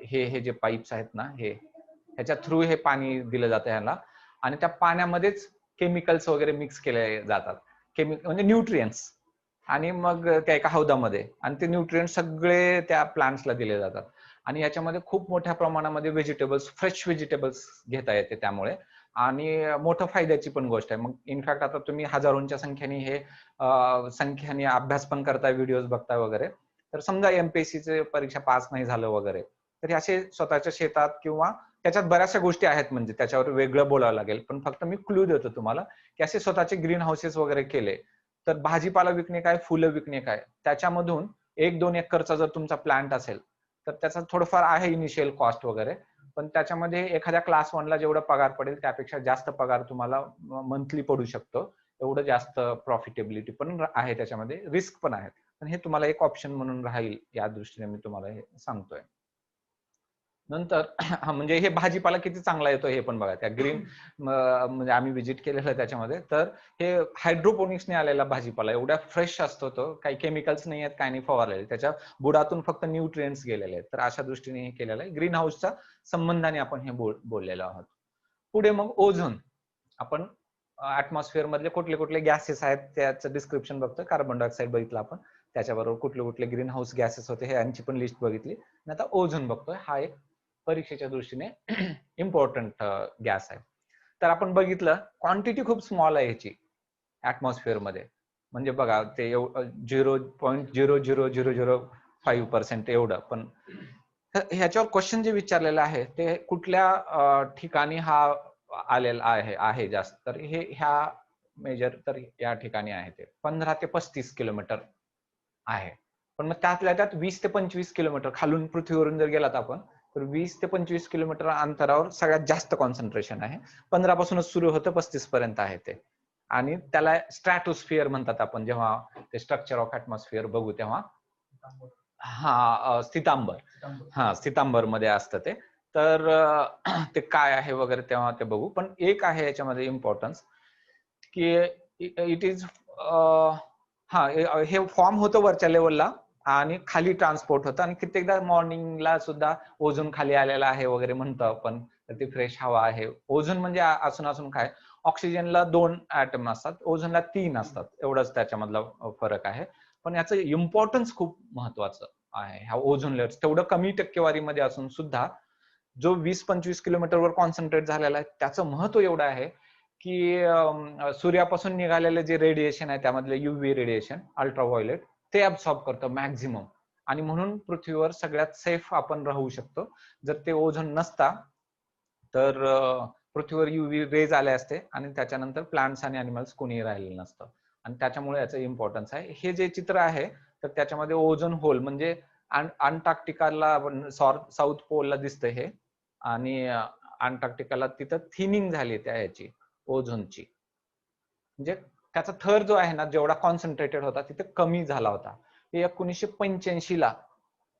हे जे पाईप्स आहेत ना हे ह्याच्या थ्रू हे पाणी दिलं जातं ह्याला, आणि त्या पाण्यामध्येच केमिकल्स वगैरे मिक्स केले जातात, म्हणजे न्यूट्रिएंट्स, आणि मग त्या एका हौदामध्ये, आणि ते न्यूट्रिएंट्स सगळे त्या प्लांट्सला दिले जातात. आणि याच्यामध्ये खूप मोठ्या प्रमाणामध्ये व्हेजिटेबल्स, फ्रेश व्हेजिटेबल्स घेता येते त्यामुळे, आणि मोठं फायद्याची पण गोष्ट आहे. मग इनफॅक्ट आता तुम्ही हजारोंच्या संख्येने हे संख्येने अभ्यास पण करताय, व्हिडिओज बघताय वगैरे, तर समजा एमपीएससीचे परीक्षा पास नाही झालं वगैरे, तर असे स्वतःच्या शेतात किंवा त्याच्यात बऱ्याचशा गोष्टी आहेत, म्हणजे त्याच्यावर वेगळं बोलावं लागेल, पण फक्त मी क्लू देतो तुम्हाला की असे स्वतःचे ग्रीन हाऊसेस वगैरे केले तर भाजीपाला विकणे काय, फुलं विकणे काय, त्याच्यामधून 1-2 एकरचा जर तुमचा प्लांट असेल तर त्याचा थोडंफार आहे इनिशियल कॉस्ट वगैरे, पण त्याच्यामध्ये एखाद्या क्लास 1 ला जेवढा पगार पडेल त्यापेक्षा जास्त पगार तुम्हाला मंथली पडू शकतो. एवढं जास्त प्रॉफिटेबिलिटी पण आहे त्याच्यामध्ये, रिस्क पण आहे, पण हे तुम्हाला एक ऑप्शन म्हणून राहील या दृष्टीने मी तुम्हाला हे सांगतोय. नंतर म्हणजे हे भाजीपाला किती चांगला येतो हे पण बघा, त्या ग्रीन म्हणजे आम्ही व्हिजिट केलेलं आहे त्याच्यामध्ये, तर हे हायड्रोपोनिक्सने आलेला भाजीपाला एवढा फ्रेश असतो, तो काही केमिकल्स नाही आहेत, काही नाही फवारलेले, त्याच्या बुडातून फक्त न्यूट्रिएंट्स गेलेले आहेत. तर अशा दृष्टीने हे केलेलं आहे, ग्रीन हाऊसच्या संबंधाने आपण हे बोललेलो आहोत. पुढे मग ओझोन, आपण ऍटमॉस्फिअर मधले कुठले कुठले गॅसेस आहेत त्याचं डिस्क्रिप्शन बघतोय. कार्बन डायऑक्साईड बघितलं आपण, त्याच्याबरोबर कुठले कुठले ग्रीन हाऊस गॅसेस होते हे यांची पण लिस्ट बघितली. आता ओझोन बघतोय, हा एक परीक्षेच्या दृष्टीने इम्पॉर्टंट गॅस आहे. तर आपण बघितलं क्वांटिटी खूप स्मॉल आहे ह्याची ऍटमॉस्फिअर मध्ये, म्हणजे बघा ते 0.00005% एवढं. पण ह्याच्यावर क्वेश्चन जे विचारलेलं आहे ते कुठल्या ठिकाणी हा आलेला आहे जास्त, तर हे ह्या मेजर तर या ठिकाणी आहे ते 15 ते 35 किलोमीटर आहे. पण मग त्यातल्या त्यात 20 ते 25 किलोमीटर खालून पृथ्वीवरून जर गेलात आपण तर 20 ते 25 किलोमीटर अंतरावर सगळ्यात जास्त कॉन्सन्ट्रेशन आहे. 15 पासूनच सुरू होतं, 35 पर्यंत आहे ते, आणि त्याला स्ट्रॅटोस्फिअर म्हणतात आपण जेव्हा ते स्ट्रक्चर ऑफ ऍटमॉस्फिअर बघू तेव्हा. हा स्थितांबर, हा स्थितांबर मध्ये असतं ते. तर ते काय आहे वगैरे तेव्हा ते बघू. पण एक आहे याच्यामध्ये इम्पॉर्टन्स की इट इज हा हे फॉर्म होतं वरच्या लेवलला आणि खाली ट्रान्सपोर्ट होतं, आणि कित्येकदा मॉर्निंगला सुद्धा ओझोन खाली आलेला आहे वगैरे म्हणतो आपण, तर ती फ्रेश हवा आहे. ओझोन म्हणजे असून काय, ऑक्सिजनला 2 ऍटम असतात, ओझोनला 3 असतात, एवढंच त्याच्यामधला फरक आहे. पण याचं इम्पॉर्टन्स खूप महत्वाचं आहे ह्या ओझोन लेअर, तेवढं कमी टक्केवारीमध्ये असून सुद्धा जो 20-25 किलोमीटरवर कॉन्सन्ट्रेट झालेला आहे त्याचं महत्व एवढं आहे की सूर्यापासून निघालेलं जे रेडिएशन आहे त्यामधले युव्ही रेडिएशन अल्ट्राव्हायोलेट ते ऍब्सॉर्ब करतं मॅक्झिमम, आणि म्हणून पृथ्वीवर सगळ्यात सेफ आपण राहू शकतो. जर ते ओझोन नसता तर पृथ्वीवर युव्ही रेज आले असते आणि त्याच्यानंतर प्लांट्स आणि अॅनिमल्स कोणीही राहिलेलं नसतं, आणि त्याच्यामुळे याचं इम्पॉर्टन्स आहे. हे जे चित्र आहे तर त्याच्यामध्ये ओझोन होल म्हणजे अंटार्क्टिकाला साऊथ पोलला दिसतं हे, आणि अंटार्क्टिकाला तिथं थिनिंग झाली त्या याची ओझोनची, म्हणजे त्याचा थर जो आहे ना जेवढा कॉन्सन्ट्रेटेड होता तिथे कमी झाला होता. हे 1985 ला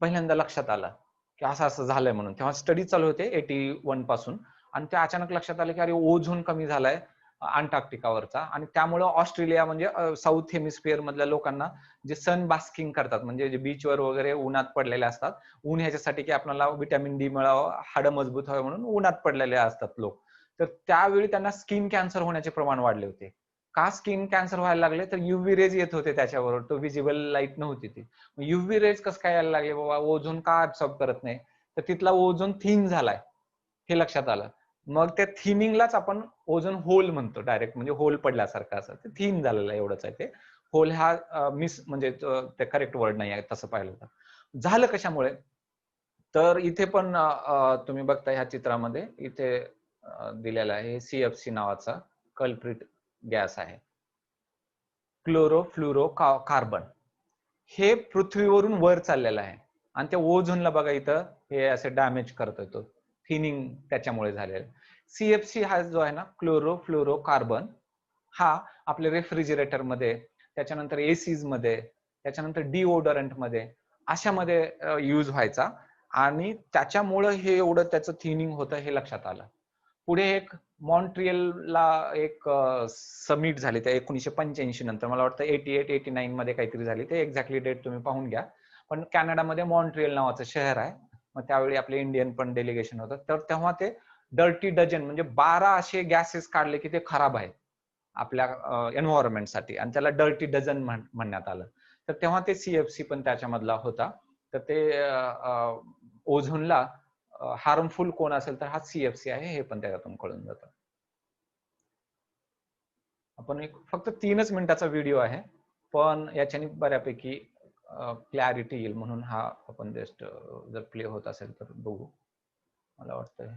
पहिल्यांदा लक्षात आलं की असं असं झालंय म्हणून. तेव्हा स्टडी चालू होते 81 पासून, आणि ते अचानक लक्षात आलं की अरे ओझोन कमी झालाय अंटार्क्टिकावरचा, आणि त्यामुळं ऑस्ट्रेलिया म्हणजे साऊथ हेमिस्फिअर मधल्या लोकांना जे सन बास्किंग करतात म्हणजे जे बीचवर वगैरे उन्हात पडलेले असतात, ऊन ह्याच्यासाठी की आपल्याला विटॅमिन डी मिळावं, हाडं मजबूत व्हावे म्हणून उन्हात पडलेले असतात लोक, तर त्यावेळी त्यांना स्किन कॅन्सर होण्याचे प्रमाण वाढले होते. का स्किन कॅन्सर व्हायला लागले तर युव्ही रेज येत होते त्याच्यावर, तो विजिबल लाईट नव्हती ती. युव्ही रेज कसं काय यायला लागले बाबा, ओझोन का ऍब्सॉर्ब करत नाही, तर तिथला ओझोन थिन झालाय हे लक्षात आलं. मग त्या थिनिंगलाच आपण ओझोन होल म्हणतो डायरेक्ट, म्हणजे होल पडल्यासारखं असं ते थिन झालेलं आहे एवढंच आहे ते. होल हा मिस म्हणजे ते करेक्ट वर्ड नाही आहे तसं पाहिलं तर. झालं कशामुळे, तर इथे पण तुम्ही बघता ह्या चित्रामध्ये इथे दिलेला आहे CFC नावाचा कल्प्रिट गॅस आहे, क्लोरोफ्लोरो कार्बन. हे पृथ्वीवरून वर चाललेलं आहे आणि त्या ओझोनला बघा इथं हे असे डॅमेज करतोय, तो थिनिंग त्याच्यामुळे झालेलं. CFC हा जो आहे ना क्लोरोफ्लोरो कार्बन, हा आपल्या रेफ्रिजरेटर मध्ये, त्याच्यानंतर एसीज मध्ये, त्याच्यानंतर डिओडरंट मध्ये अशामध्ये यूज व्हायचा, आणि त्याच्यामुळं हे एवढं त्याचं थिनिंग होतं हे लक्षात आलं. पुढे एक मॉन्ट्रियलला एक समिट झाली त्या 1985 नंतर, मला वाटतं 88-89 मध्ये काहीतरी झाली, ते एक्झॅक्टली डेट तुम्ही पाहून घ्या. पण कॅनडामध्ये मॉन्ट्रियल नावाचं शहर आहे, मग त्यावेळी आपले इंडियन पण डेलिगेशन होतं, तर तेव्हा ते डर्टी डझन म्हणजे 12 असे गॅसेस काढले की ते खराब आहेत आपल्या एन्व्हायरमेंटसाठी, आणि त्याला डर्टी डझन म्हणण्यात आलं. तर तेव्हा ते CFC पण त्याच्यामधला होता. तर ते ओझोनला हार्मफुल कोण असेल तर हा CFC आहे हे पण त्याच्यातून कळून जातं. आपण एक फक्त 3च मिनिटाचा व्हिडिओ आहे, पण याच्याने बऱ्यापैकी क्लॅरिटी येईल म्हणून हा आपण जस्ट जर प्ले होत असेल तर बघू. मला वाटतंय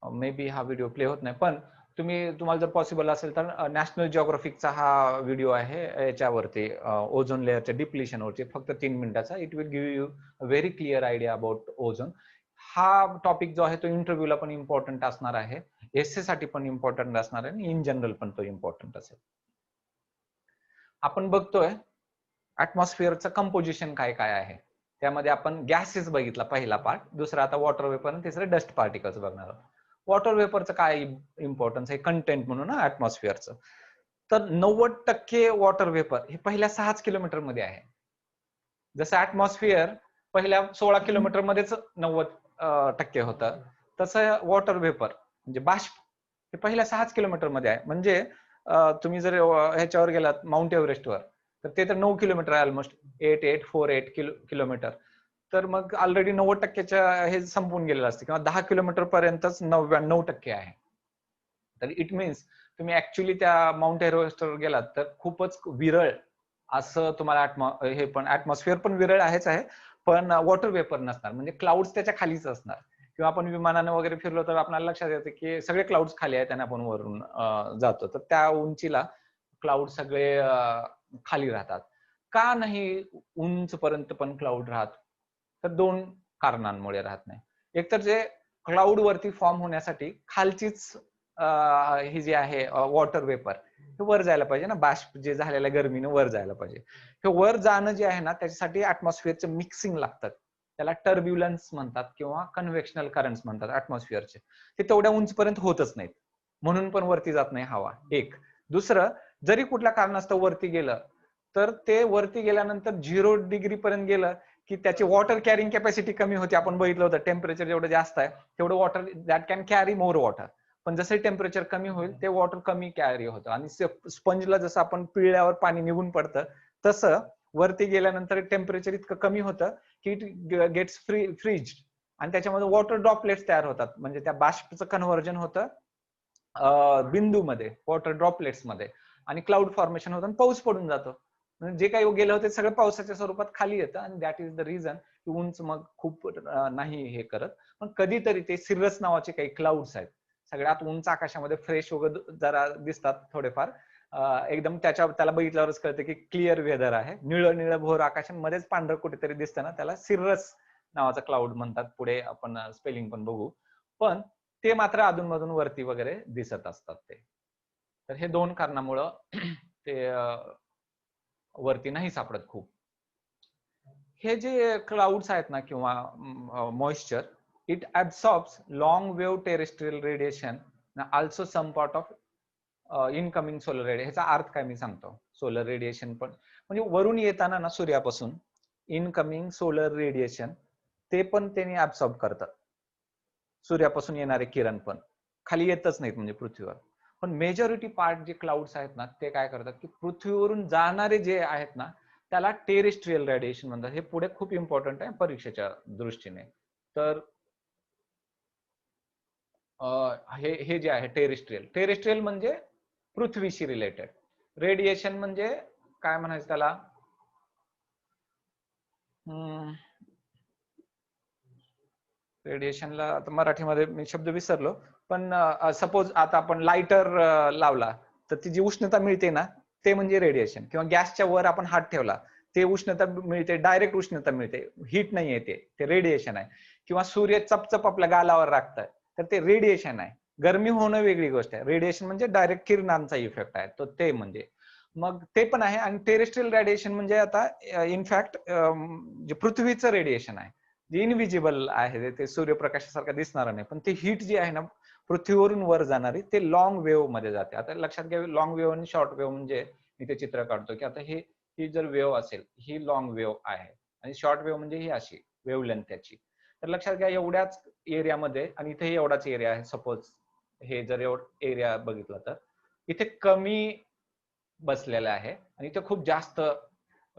मे बी हा व्हिडिओ प्ले होत नाही, पण तुम्हाला जर पॉसिबल असेल तर नॅशनल जिओग्राफिकचा हा व्हिडिओ आहे याच्यावरती ओझोन लेअरच्या डिप्लिशन वरती, फक्त 3 मिनिटाचा. It will give you a very clear idea about ozone. हा टॉपिक जो आहे तो इंटरव्ह्यूला पण इम्पॉर्टंट असणार आहे, एस्से साठी पण इम्पॉर्टंट असणार आहे, आणि इन जनरल पण तो इम्पॉर्टंट असेल. आपण बघतोय ऍटमॉस्फिअरचं कंपोजिशन काय काय आहे. त्यामध्ये आपण गॅसेस बघितला पहिला पार्ट, दुसरा आता वॉटर वेपर, आणि तिसरं डस्ट पार्टिकल्स बघणार आहोत. वॉटर वेपरचं काय इम्पॉर्टन्स आहे कंटेंट म्हणून ऍटमॉस्फिअरचं, तर 90% वॉटर वेपर हे पहिल्या 6 किलोमीटर मध्ये आहे. जसं ऍटमॉस्फिअर पहिल्या 16 किलोमीटर मध्येच 90% होतं, तसं वॉटर वेपर म्हणजे बाष्प हे पहिल्या 6 किलोमीटर मध्ये आहे. म्हणजे तुम्ही जर ह्याच्यावर गेलात माउंट एव्हरेस्टवर, तर ते तर 9 किलोमीटर आहे, ऑलमोस्ट 8848 किलोमीटर. तर मग ऑलरेडी 90%च्या हे संपून गेलेलं असते, किंवा 10 किलोमीटर पर्यंतच 99% आहे. तर इट मीन्स तुम्ही ऍक्च्युली त्या माउंट एव्हरेस्टवर गेलात तर खूपच विरळ असं तुम्हाला हे पण ऍटमॉस्फिअर पण विरळ आहेच आहे, पण वॉटर वेपर नसणार, म्हणजे क्लाउड्स त्याच्या खालीच असणार. किंवा आपण विमानानं वगैरे फिरलो तर आपल्याला लक्षात येतं की सगळे क्लाउड्स खाली आहेत आणि आपण वरून जातो, तर त्या उंचीला क्लाउड सगळे खाली राहतात. का नाही उंच पर्यंत पण क्लाउड राहत, तर 2 कारणांमुळे राहत नाही. एक तर जे क्लाउड वरती फॉर्म होण्यासाठी खालचीच ही जी आहे वॉटर वेपर हे वर जायला पाहिजे ना, बाष्प जे झालेल्या गरमीनं वर जायला पाहिजे. हे वर जाणं जे आहे ना त्याच्यासाठी ऍटमॉस्फिअरचं मिक्सिंग लागतात, त्याला टर्ब्युलन्स म्हणतात किंवा कन्व्हेक्शनल करंट्स म्हणतात ऍटमॉस्फिअरचे. ते तेवढ्या उंचपर्यंत होतच नाहीत, म्हणून पण वरती जात नाही हवा. एक. दुसरं, जरी कुठल्या कारणास्तव वरती गेलं तर ते वरती गेल्यानंतर 0 डिग्री पर्यंत गेलं की त्याची वॉटर कॅरिंग कॅपॅसिटी कमी होते. आपण बघितलं होतं टेम्परेचर जेवढं जास्त आहे तेवढं water that can carry more water, पण जसं टेम्परेचर कमी होईल ते वॉटर कमी कॅरी होतं, आणि स्पंजला जसं आपण पिळल्यावर पाणी निघून पडतं तसं वरती गेल्यानंतर टेम्परेचर इतकं कमी होतं की इट गेट्स फ्रीज आणि त्याच्यामध्ये वॉटर ड्रॉपलेट्स तयार होतात. म्हणजे त्या बाष्पचं कन्व्हर्जन होतं बिंदूमध्ये, वॉटर ड्रॉपलेट्स मध्ये, आणि क्लाउड फॉर्मेशन होतं आणि पाऊस पडून जातो. म्हणजे जे काही गेलं होते सगळं पावसाच्या स्वरूपात खाली येतं आणि दॅट इज द रिझन की उंच मग खूप नाही हे करत. पण कधीतरी ते सिरस नावाचे काही क्लाउड्स आहेत, सगळ्यात उंच आकाशामध्ये फ्रेश वगैरे जरा दिसतात थोडेफार, एकदम त्याला बघितल्यावरच कळतं की क्लिअर वेदर आहे, निळं निळं भोर आकाशामध्येच पांढरं कुठेतरी दिसतं ना, त्याला सिरस नावाचा क्लाउड म्हणतात. पुढे आपण स्पेलिंग पण बघू. पण ते मात्र अधूनमधून वरती वगैरे दिसत असतात ते. तर हे दोन कारणामुळं ते वरती नाही सापडत खूप. हे जे क्लाउड्स आहेत ना किंवा moisture, it absorbs long wave terrestrial radiation also some part of incoming solar radiation. ह्याचा अर्थ काय मी सांगतो. सोलर रेडिएशन पण म्हणजे वरून येताना ना सूर्यापासून इनकमिंग सोलर रेडिएशन ते पण त्यांनी ऍब्सॉर्ब करतात. सूर्यापासून येणारे किरण पण खाली येतच नाहीत म्हणजे पृथ्वीवर. पण मेजॉरिटी पार्ट जे क्लाउड्स आहेत ना ते काय करतात की पृथ्वीवरून जाणारे जे आहेत ना त्याला टेरेस्ट्रियल रेडिएशन म्हणतात. हे पुढे खूप इम्पॉर्टंट आहे परीक्षेच्या दृष्टीने. तर हे जे आहे टेरेस्ट्रियल म्हणजे पृथ्वीशी रिलेटेड, रेडिएशन म्हणजे काय म्हणायचं त्याला, रेडिएशनला आता मराठीमध्ये मी शब्द विसरलो, पण सपोज आता आपण लाइटर लावला तर ती जी उष्णता मिळते ना ते म्हणजे रेडिएशन. किंवा गॅसच्या वर आपण हात ठेवला ते उष्णता मिळते, डायरेक्ट उष्णता मिळते, हीट नाही येते, ते रेडिएशन आहे. किंवा सूर्य चपचप आपल्या गालावर राखताय तर ते रेडिएशन आहे. गरमी होणं वेगळी गोष्ट आहे, रेडिएशन म्हणजे डायरेक्ट किरणांचा इफेक्ट आहे तो, ते म्हणजे मग ते पण आहे. आणि टेरेस्ट्रियल रेडिएशन म्हणजे आता इनफॅक्ट जे पृथ्वीचं रेडिएशन आहे जे इनविजिबल आहे, ते सूर्यप्रकाशासारखं दिसणार नाही, पण ते हीट जी आहे ना पृथ्वीवरून वर जाणारी ते लॉंग वेव्ह मध्ये जाते. आता लक्षात घ्या, लॉंग वेव्ह आणि शॉर्ट वेव्ह म्हणजे मी ते चित्र काढतो की आता ही जर वेव्ह असेल ही लॉंग वेव्ह आहे आणि शॉर्ट वेव्ह म्हणजे ही अशी वेव्ह लेंथ त्याची. तर लक्षात घ्या एवढ्याच एरियामध्ये, आणि इथे एवढाच एरिया आहे सपोज, हे जर एवढा एरिया बघितला तर इथे कमी बसलेला आहे आणि इथे खूप जास्त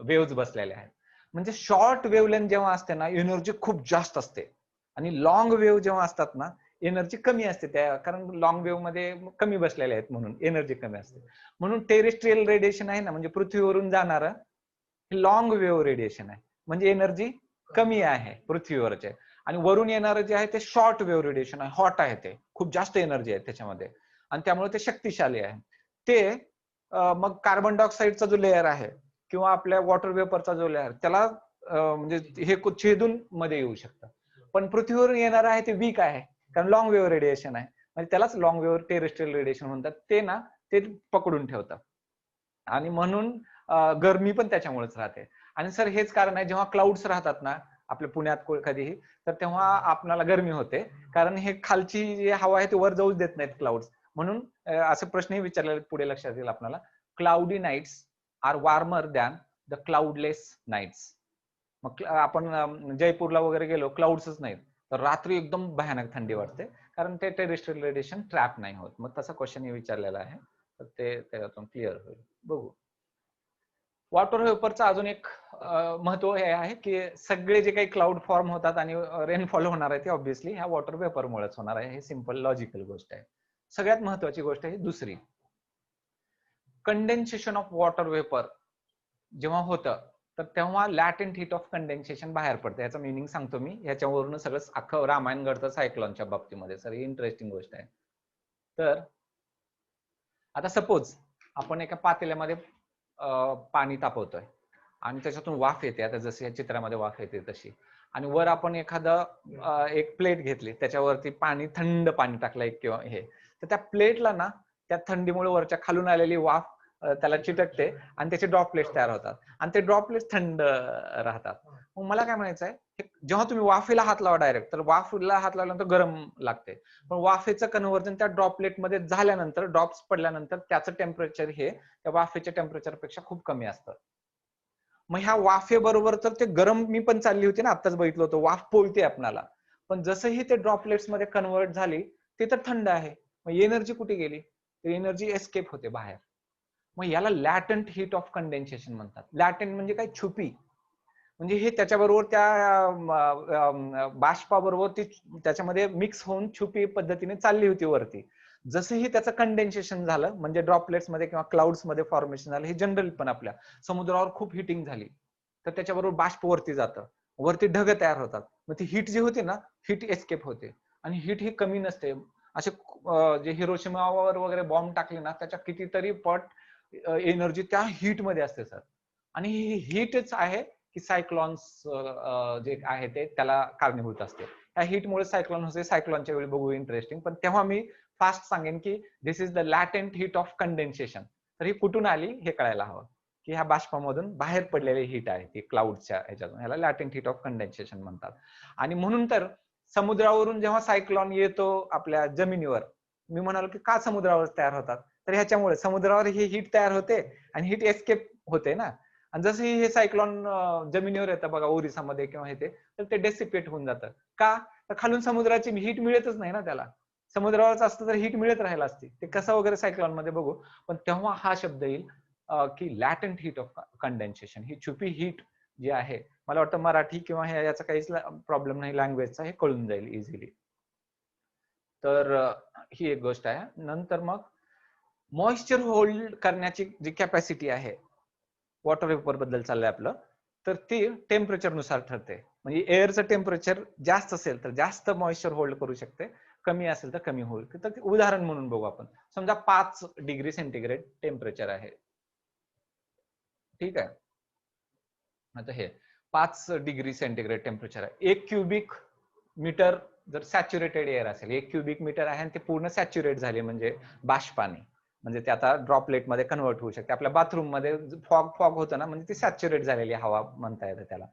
वेव्हज बसलेल्या आहेत. म्हणजे शॉर्ट वेव्हलेंथ जेव्हा असते ना एनर्जी खूप जास्त असते आणि लॉंग वेव्ह जेव्हा असतात ना एनर्जी कमी असते, त्या कारण लॉंग वेव्ह मध्ये कमी बसलेले आहेत म्हणून एनर्जी कमी असते. म्हणून टेरेस्ट्रियल रेडिएशन आहे ना म्हणजे पृथ्वीवरून जाणारं हे लॉंग वेव्ह रेडिएशन आहे, म्हणजे एनर्जी कमी आहे पृथ्वीवरचे. आणि वरून येणारं जे आहे ते शॉर्ट वेव्ह रेडिएशन आहे, हॉट आहे, ते खूप जास्त एनर्जी आहे त्याच्यामध्ये आणि त्यामुळे ते शक्तिशाली आहे. ते मग कार्बन डायऑक्साईडचा जो लेअर आहे किंवा आपल्या वॉटर वेपरचा जो लेअर त्याला म्हणजे हे छेदून मध्ये येऊ शकतं. पण पृथ्वीवरून येणार आहे ते वीक आहे कारण लॉंग वेव्ह रेडिएशन आहे, म्हणजे त्यालाच लॉंग वेव्ह टेरेस्ट्रियल रेडिएशन म्हणतात. ते ना ते पकडून ठेवतात आणि म्हणून गरमी पण त्याच्यामुळेच राहते. आणि सर हेच कारण आहे जेव्हा क्लाउड्स राहतात ना आपल्या पुण्यात कधीही, तर तेव्हा आपल्याला गरमी होते कारण हे खालची जी हवा आहे ती वर जाऊच देत नाहीत क्लाउड्स. म्हणून असे प्रश्नही विचारलेले पुढे लक्षात येईल आपल्याला. Cloudy nights are warmer than the cloudless nights. मग आपण जयपूरला वगैरे गेलो क्लाउड्सच नाहीत तर रात्री एकदम भयानक थंडी वाटते कारण ते टेरेस्ट्रियल रेडिएशन ट्रॅप नाही होत. मग तसा क्वेश्चन विचारलेला आहे तर ते त्याच्यातून क्लिअर होईल. बघू. वॉटर वेपरचं अजून एक महत्व हे आहे की सगळे जे काही क्लाउड फॉर्म होतात आणि रेनफॉल होणार आहे ते ऑब्व्हियसली ह्या वॉटर वेपरमुळेच होणार आहे. हे सिंपल लॉजिकल गोष्ट आहे. सगळ्यात महत्वाची गोष्ट आहे दुसरी, कंडेन्सेशन ऑफ वॉटर वेपर जेव्हा होतं तर तेव्हा लॅटेंट हीट ऑफ कंडेन्सेशन बाहेर पडतं. याचं मिनिंग सांगतो मी, याच्यावरून सगळं अख्खं रामायण घडतं सायक्लॉनच्या बाबतीमध्ये. सर इंटरेस्टिंग गोष्ट आहे. तर आता सपोज आपण एका पातेल्यामध्ये पाणी तापवतोय आणि त्याच्यातून वाफ येते, आता जशी या चित्रामध्ये वाफ येते तशी, आणि वर आपण एखादं एक प्लेट घेतली त्याच्यावरती पाणी, थंड पाणी टाकलं एक किंवा हे, तर त्या प्लेटला ना त्या थंडीमुळे वरच्या खालून आलेली वाफ त्याला चिटकते आणि त्याचे ड्रॉपलेट्स तयार होतात आणि ते ड्रॉपलेट्स थंड राहतात. मग मला काय म्हणायचं आहे, जेव्हा तुम्ही वाफेला हात लावा डायरेक्ट तर वाफेला हात लावल्यानंतर गरम लागते, पण वाफेचं कन्व्हर्जन त्या ड्रॉपलेट मध्ये झाल्यानंतर, ड्रॉप्स पडल्यानंतर त्याचं टेम्परेचर हे त्या वाफेच्या टेम्परेचर पेक्षा खूप कमी असतं. मग ह्या वाफेबरोबर तर ते गरम मी पण चालली होती ना, आत्ताच बघितलं होतं वाफ पोळते आपल्याला, पण जसंही ते ड्रॉपलेट्स मध्ये कन्वर्ट झाली ते तर थंड आहे, मग एनर्जी कुठे गेली? एनर्जी एस्केप होते बाहेर. मग याला लॅटंट हीट ऑफ कंडेन्सेशन म्हणतात. लॅटंट म्हणजे काय, छुपी. म्हणजे हे त्याच्याबरोबर त्या बाष्पाबरोबर ती त्याच्यामध्ये मिक्स होऊन छुपी पद्धतीने चालली होती वरती. जसंही त्याचं कंडेन्सेशन झालं, म्हणजे ड्रॉपलेट्स मध्ये किंवा क्लाउड्स मध्ये फॉर्मेशन झालं, हे जनरल पण आपल्या समुद्रावर खूप हिटिंग झाली तर त्याच्याबरोबर बाष्प वरती जातं, वरती ढग तयार होतात. मग ती हीट जी होती ना, हीट एस्केप होते. आणि हीट ही कमी नसते. असे जे हिरोशिमावर वगैरे बॉम्ब टाकले ना, त्याच्या कितीतरी पट एनर्जी त्या हीट मध्ये असते सर. आणि ही हीटच आहे की सायक्लॉन्स जे आहे ते त्याला कारणीभूत असते. त्या हीटमुळे सायक्लॉन होते. सायक्लॉनच्या वेळी बघू इंटरेस्टिंग. पण तेव्हा मी फास्ट सांगेन की this is the latent heat of condensation. तर ही कुठून आली हे कळायला हवं की ह्या बाष्पामधून बाहेर पडलेली हीट आहे ती क्लाउडच्या ह्याच्यातून. ह्याला लॅटेंट हीट ऑफ कंडेन्सेशन म्हणतात. आणि म्हणून तर समुद्रावरून जेव्हा सायक्लॉन येतो आपल्या जमिनीवर, मी म्हणालो की का समुद्रावर तयार होतात, तर ह्याच्यामुळे समुद्रावर ही हीट तयार होते आणि हीट एस्केप होते ना. आणि जसं हे सायक्लॉन जमिनीवर येतं बघा ओरिसामध्ये किंवा हे तर ते डेसिपेट होऊन जातं. का, तर खालून समुद्राची हीट मिळतच नाही ना त्याला. समुद्रावरच असतं तर हीट मिळत राहिला असती. ते कसं वगैरे सायक्लॉन मध्ये बघू. पण तेव्हा हा शब्द येईल की लॅटंट हीट ऑफ कंडेन्सेशन. ही छुपी हीट जी आहे, मला वाटतं मराठी किंवा याचा काहीच प्रॉब्लेम नाही लँग्वेजचा, हे कळून जाईल इझिली. तर ही एक गोष्ट आहे. नंतर मग मॉइश्चर होल्ड करण्याची जी कॅपॅसिटी आहे, वॉटर वेपर बद्दल चाललंय आपलं, तर ती टेम्परेचर नुसार ठरते. म्हणजे एअरचं टेम्परेचर जास्त असेल तर जास्त मॉइश्चर होल्ड करू शकते, कमी असेल तर कमी होईल. तर उदाहरण म्हणून बघू आपण. समजा 5 डिग्री सेंटीग्रेड टेम्परेचर आहे, ठीक आहे. आता हे 5 डिग्री सेंटीग्रेड टेम्परेचर आहे. 1 क्युबिक मीटर जर सॅच्युरेटेड एअर असेल, 1 क्युबिक मीटर आहे आणि ते पूर्ण सॅच्युरेट झाले म्हणजे बाष्पाने, म्हणजे ते आता ड्रॉपलेट मध्ये कन्वर्ट होऊ शकते. आपल्या बाथरूम मध्ये फॉग फॉग होतं ना, म्हणजे ती सॅच्युरेट झालेली हवा म्हणता येते त्याला.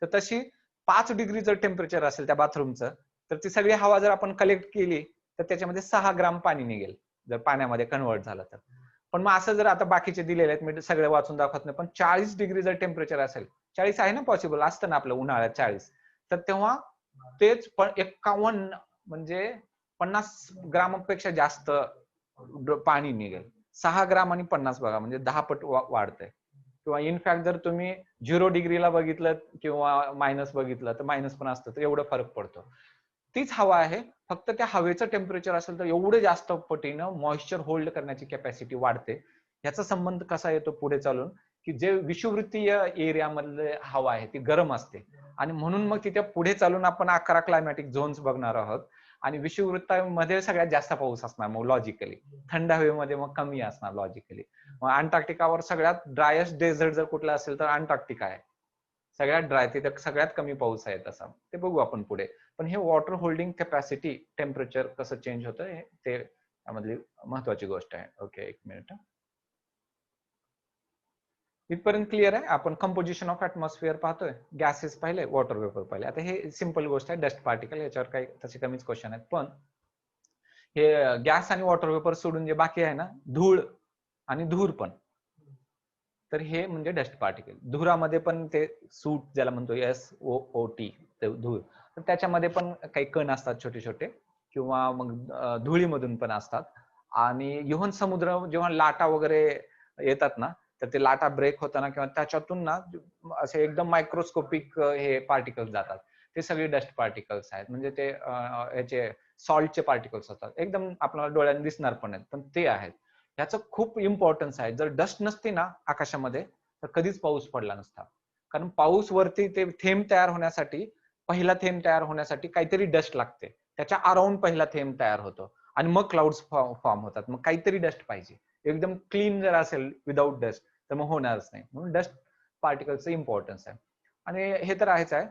तर तशी 5 डिग्री जर टेम्परेचर असेल त्या बाथरूमचं, तर ती सगळी हवा जर आपण कलेक्ट केली तर त्याच्यामध्ये 6 ग्राम पाणी निघेल, जर पाण्यामध्ये कन्वर्ट झालं तर. पण मग असं जर आता बाकीचे दिलेले आहेत, मी सगळे वाचून दाखवत नाही, पण 40 डिग्री जर टेम्परेचर असेल, 40 आहे ना पॉसिबल, असतं ना आपलं उन्हाळ्यात 40, तर तेव्हा तेच 51 म्हणजे 50 ग्रामपेक्षा जास्त पाणी निघेल. 6 ग्राम आणि 50 बघा, म्हणजे 10 पट वाढतंय. किंवा इनफॅक्ट जर तुम्ही 0 डिग्रीला बघितलं किंवा मायनस बघितलं तर मायनस पण असतं, तर एवढं फरक पडतो. तीच हवा आहे, फक्त त्या हवेचं टेम्परेचर असेल तर एवढे जास्त पटीनं मॉइश्चर होल्ड करण्याची कॅपॅसिटी वाढते. याचा संबंध कसा येतो पुढे चालून, की जे विषुवृत्तीय एरियामधले हवा आहे ती गरम असते आणि म्हणून मग तिथे पुढे चालून आपण 11 क्लायमॅटिक झोन्स बघणार आहोत. आणि विषुववृत्तामध्ये सगळ्यात जास्त पाऊस असणार मग लॉजिकली, थंड हवेमध्ये मग कमी असणार लॉजिकली. मग अंटार्क्टिकावर सगळ्यात ड्रायस्ट डेझर्ट जर कुठला असेल तर अंटार्क्टिका आहे, सगळ्यात ड्राय, तिथे सगळ्यात कमी पाऊस आहे तसा. ते बघू आपण पुढे. पण हे वॉटर होल्डिंग कॅपॅसिटी टेम्परेचर कसं चेंज होतं ते त्यामधली महत्वाची गोष्ट आहे. ओके, एक मिनिट. इथपर्यंत क्लिअर आहे. आपण कंपोजिशन ऑफ ऍटमॉस्फिअर पाहतोय, गॅसेस पाहिले, वॉटर वेपर पाहिले. आता हे सिंपल गोष्ट आहे, डस्ट पार्टिकल, याच्यावर काही तसे कमीच क्वेश्चन आहेत. पण हे गॅस आणि वॉटर वेपर सोडून जे बाकी आहे ना, धूळ आणि धूर पण, तर हे म्हणजे डस्ट पार्टिकल. धुरामध्ये पण ते सूट ज्याला म्हणतो SOOT, धूर, तर त्याच्यामध्ये पण काही कण असतात छोटे छोटे, किंवा मग धुळीमधून पण असतात. आणि इव्हन समुद्र जेव्हा लाटा वगैरे येतात ना, तर ते लाटा ब्रेक होताना किंवा त्याच्यातून ना असे एकदम मायक्रोस्कोपिक हे पार्टिकल्स जातात, ते सगळे डस्ट पार्टिकल्स आहेत. म्हणजे ते याचे सॉल्टचे पार्टिकल्स असतात, एकदम आपल्याला डोळ्यांनी दिसणार पण आहेत, पण ते आहेत. ह्याचं खूप इम्पॉर्टन्स आहे. जर डस्ट नसती ना आकाशामध्ये तर कधीच पाऊस पडला नसता. कारण पाऊस वरती ते थेंब तयार होण्यासाठी, पहिला थेंब तयार होण्यासाठी काहीतरी डस्ट लागते, त्याच्या अराउंड पहिला थेंब तयार होतो आणि मग क्लाउड्स फॉर्म होतात. मग काहीतरी डस्ट पाहिजे. एकदम क्लीन जर असेल विदाउट डस्ट तर मग होणारच नाही. म्हणून डस्ट पार्टिकलचं इम्पॉर्टन्स आहे. आणि हे तर आहेच आहे,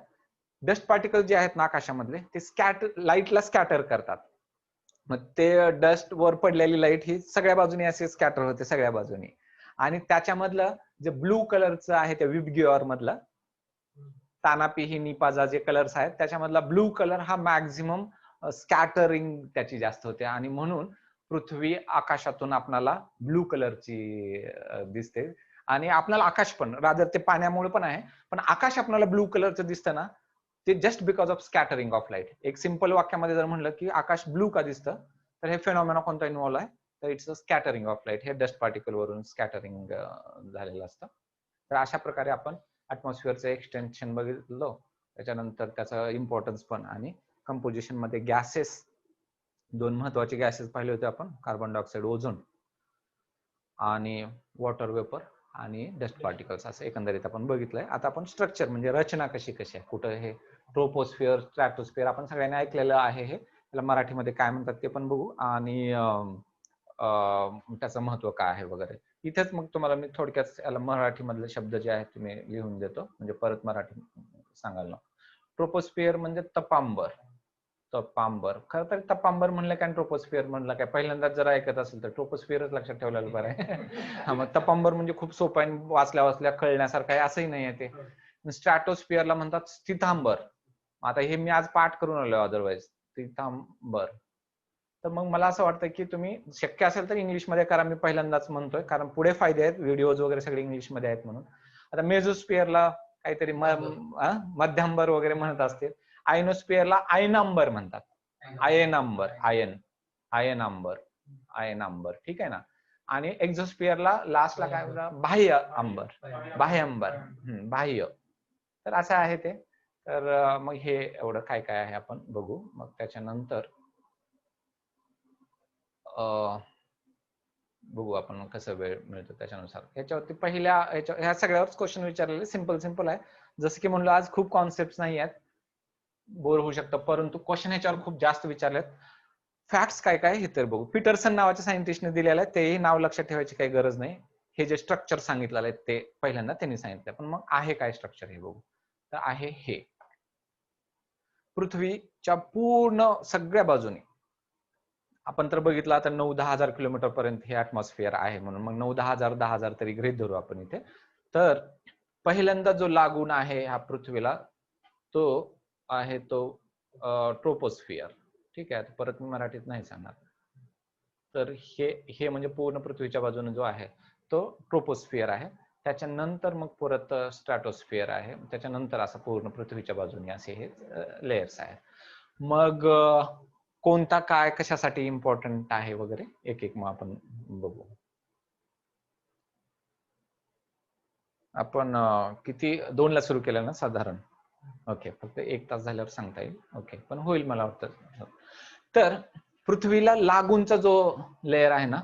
डस्ट पार्टिकल जे आहेत ना आकाशामधले, ते लाईटला स्कॅटर करतात. मग ते डस्ट वर पडलेली लाईट ही सगळ्या बाजूनी असे स्कॅटर होते सगळ्या बाजूनी. आणि त्याच्यामधलं जे ब्लू कलरचं आहे त्या विबग्योर मधलं, तानापी ही निपाजा जे कलर्स आहेत त्याच्यामधला ब्लू कलर हा मॅक्झिमम स्कॅटरिंग त्याची जास्त होते, आणि म्हणून पृथ्वी आकाशातून आपल्याला ब्लू कलरची दिसते. आणि आपल्याला आकाश पण रादर ते पाण्यामुळे पण आहे, पण आकाश आपल्याला ब्लू कलरचं दिसतं ना, ते just because of scattering of light. एक सिंपल वाक्यामध्ये जर म्हणलं की आकाश ब्लू का दिसतं, तर हे फेनॉमेना कोणता इन्व्हॉल्व आहे, तर it's a scattering of light. हे डस्ट पार्टिकल वरून स्कॅटरिंग झालेलं असतं. तर अशा प्रकारे आपण ऍटमॉस्फिअरचं एक्सटेन्शन बघितलं, त्याच्यानंतर त्याचा इम्पॉर्टन्स पण, आणि कंपोजिशन मध्ये गॅसेस, 2 महत्वाचे गॅसेस पाहिले होते आपण, कार्बन डायऑक्साईड, ओझोन, आणि वॉटर वेपर आणि डस्ट पार्टिकल्स, असं एकंदरीत आपण बघितलंय. आता आपण स्ट्रक्चर म्हणजे रचना कशी कशी आहे, कुठं हे ट्रोपोस्फिअर, स्ट्रॅटोस्फिअर आपण सगळ्यांनी ऐकलेलं आहे, हे त्याला मराठीमध्ये काय म्हणतात ते पण बघू, आणि त्याचं महत्व काय आहे वगैरे. इथेच मग तुम्हाला मी थोडक्यात याला मराठीमधले शब्द जे आहेत तुम्ही लिहून देतो, म्हणजे परत मराठी सांगाल ना. ट्रोपोस्फिअर म्हणजे तपांबर. तपांबर, खरं तर तपांबर म्हणलं काय ट्रोपोस्फिअर म्हणलं काय, पहिल्यांदाच जर ऐकत असेल तर ट्रोपोस्फिअरच लक्षात ठेवलेलं बरं आहे. हा, मग तपांबर म्हणजे खूप सोपं आहे, वाचल्या वाचल्या कळण्यासारखं आहे असंही नाही आहे ते. स्ट्रॅटोस्फिअरला म्हणतात स्थितांबर. आता हे मी आज पाठ करून आलो, अदरवाईज स्थितांबर. तर मग मला असं वाटतं की तुम्ही शक्य असेल तर इंग्लिशमध्ये करा, मी पहिल्यांदाच म्हणतोय कारण पुढे फायदे आहेत, व्हिडिओज वगैरे सगळे इंग्लिशमध्ये आहेत म्हणून. आता मेझोस्फिअरला काहीतरी मध्यांबर वगैरे म्हणत असतील. आयनोस्फिअरला आयनांबर म्हणतात, आयनांबर, आयनांबर, आयनांबर, ठीक आहे ना. आणि एक्झोस्फिअरला लास्टला काय म्हणतात, बाह्य अंबर, बाह्यंबर, बाह्य. तर असं आहे ते. तर मग हे एवढं काय काय आहे आपण बघू. मग त्याच्यानंतर बघू आपण कसं वेळ मिळतो त्याच्यानुसार. ह्याच्यावरती पहिल्या ह्या सगळ्यावरच क्वेश्चन विचारलेले सिंपल आहे. जसं की म्हणलं आज खूप कॉन्सेप्ट नाही आहेत, बोर होऊ शकतं, परंतु क्वेश्चन ह्याच्यावर खूप जास्त विचारलेत. फॅक्ट्स काय काय हे तर बघू. पीटरसन नावाच्या सायंटिस्टने दिलेलं आहे, तेही नाव लक्षात ठेवायची काही गरज नाही. हे जे स्ट्रक्चर सांगितलेलं आहे ते पहिल्यांदा त्यांनी सांगितलं, पण मग आहे काय स्ट्रक्चर हे बघू. तर आहे हे पृथ्वीच्या पूर्ण सगळ्या बाजूने आपण तर बघितलं आता 9-10 हजार किलोमीटर पर्यंत हे ऍटमॉस्फिअर आहे, म्हणून मग 9-10 हजार तरी गृहीत धरू आपण इथे. तर पहिल्यांदा जो लागून आहे ह्या पृथ्वीला तो आहे तो ट्रोपोस्फिअर. ठीक आहे, परत मी मराठीत नाही सांगणार. तर हे म्हणजे पूर्ण पृथ्वीच्या बाजूने जो आहे तो ट्रोपोस्फिअर आहे. त्याच्यानंतर मग परत स्ट्रॅटोस्फिअर आहे, त्याच्यानंतर असं पूर्ण पृथ्वीच्या बाजूने असे हे लेयर्स आहेत. मग कोणता काय कशासाठी इम्पॉर्टंट आहे वगैरे एक एक मग आपण बघू. आपण किती 2ला सुरू केलं ना साधारण. ओके, फक्त 1 तास झाल्यावर सांगता येईल. ओके, पण होईल मला वाटतं. तर पृथ्वीला लागूनचा जो लेयर आहे ना,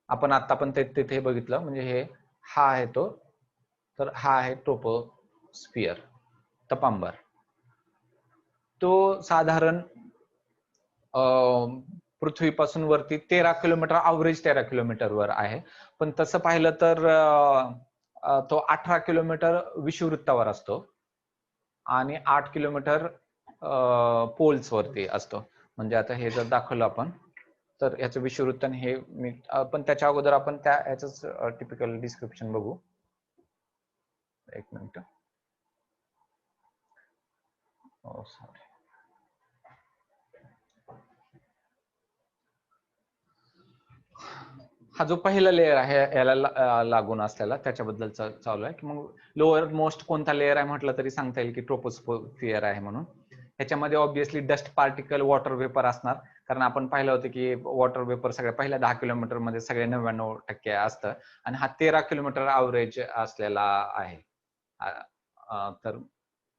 आपण आता पण तिथे बघितलं, म्हणजे हा आहे तो. तर हा आहे ट्रोपोस्फिअर, तपांबर. तो साधारण पृथ्वीपासून वरती 13 किलोमीटर, अवरेज 13 किलोमीटर वर आहे. पण तसं पाहिलं तर तो 18 किलोमीटर विषुववृत्तावर असतो आणि 8 किलोमीटर पोल्स वरती असतो. म्हणजे आता हे जर दाखवलं आपण तर याचं विषुववृत्त हे मी पण त्याच्या अगोदर आपण त्या याच टिपिकल डिस्क्रिप्शन बघू. एक मिनिट. सॉरी. हा जो पहिला लेअर आहे याला लागून असलेला त्याच्याबद्दल चालू आहे की मग लोअर मोस्ट कोणता लेअर आहे म्हटलं तरी सांगता येईल की ट्रोपोस्फिअर आहे म्हणून. ह्याच्यामध्ये obviously dust particle, water vapour असणार, कारण आपण पाहिलं होतं की वॉटर वेपर सगळ्या पहिल्या 10 किलोमीटर मध्ये सगळे 99% असतं आणि हा 13 किलोमीटर अवरेज असलेला आहे. तर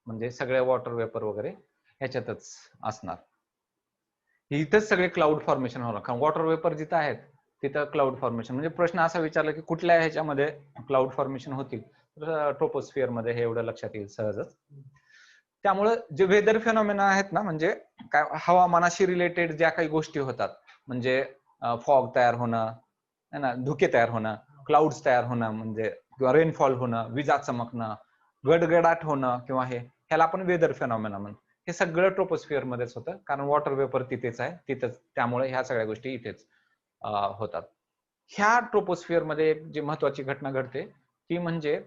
म्हणजे सगळे वॉटर वेपर वगैरे ह्याच्यातच असणार. इथंच सगळे क्लाउड फॉर्मेशन होणार, कारण वॉटर वेपर जिथं आहेत तिथं क्लाउड फॉर्मेशन. म्हणजे प्रश्न असा विचारला की कुठल्या ह्याच्यामध्ये क्लाउड फॉर्मेशन होतील, तर ट्रोपोस्फिअर मध्ये हे एवढं लक्षात येईल सहजच. त्यामुळे जे वेदर फेनॉमेना आहेत ना, म्हणजे काय हवामानाशी रिलेटेड ज्या काही गोष्टी होतात, म्हणजे फॉग तयार होणं है ना, धुके तयार होणं, क्लाउड्स तयार होणं, म्हणजे किंवा रेनफॉल होणं, विजा चमकणं, गडगडाट होणं, किंवा ह्याला आपण वेदर फेनॉमेना म्हणतो. हे सगळं ट्रोपोस्फिअर मध्येच होतं, कारण वॉटर वेपर तिथेच आहे, तिथेच, त्यामुळे ह्या सगळ्या गोष्टी इथेच होतात. ह्या ट्रोपोस्फिअर मध्ये एक जी महत्वाची घटना घडते ती म्हणजे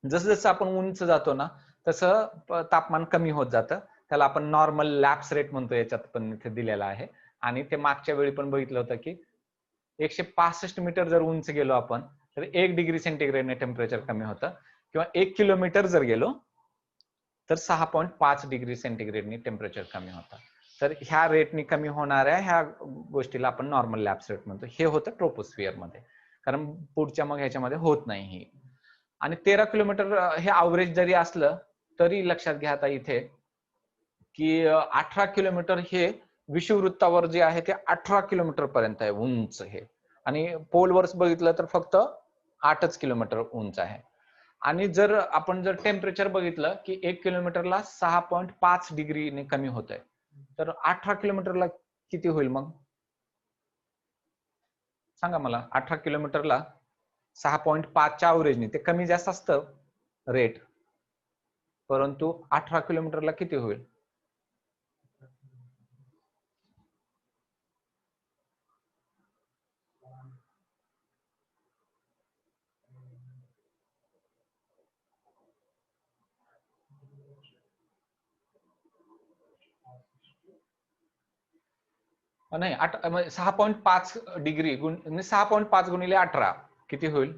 जसं जसं आपण उंच जातो ना तसं तापमान कमी होत जातं. त्याला आपण नॉर्मल लॅप्स रेट म्हणतो, याच्यात पण इथे दिलेला आहे. आणि ते मागच्या वेळी पण बघितलं होतं की 165 मीटर जर उंच गेलो आपण तर 1 डिग्री सेंटीग्रेडने टेम्परेचर कमी होतं, किंवा 1 किलोमीटर जर गेलो तर 6.5 डिग्री सेंटीग्रेडने टेम्परेचर कमी होतं. तर ह्या रेटनी कमी होणाऱ्या ह्या गोष्टीला आपण नॉर्मल लॅप्स रेट म्हणतो. हे होतं ट्रोपोस्फिअर मध्ये, कारण पुढच्या मग ह्याच्यामध्ये होत नाही हे. आणि 13 किलोमीटर हे अवरेज जरी असलं तरी लक्षात घ्या आता इथे की 18 किलोमीटर हे विषुववृत्तावर जे आहे ते 18 किलोमीटर पर्यंत आहे उंच हे, आणि पोलवर बघितलं तर फक्त 8च किलोमीटर उंच आहे. आणि जर आपण जर टेम्परेचर बघितलं की 1 किलोमीटरला 6.5 डिग्रीने कमी होत आहे, तर 18 किलोमीटरला किती होईल मग सांगा मला. 18 किलोमीटरला 6.5च्या अवरेजने ते कमी जास्त असतं रेट, परंतु 18 किलोमीटरला किती होईल? नाही 6.5 डिग्री म्हणजे 6.5 गुणिले 18 किती होईल?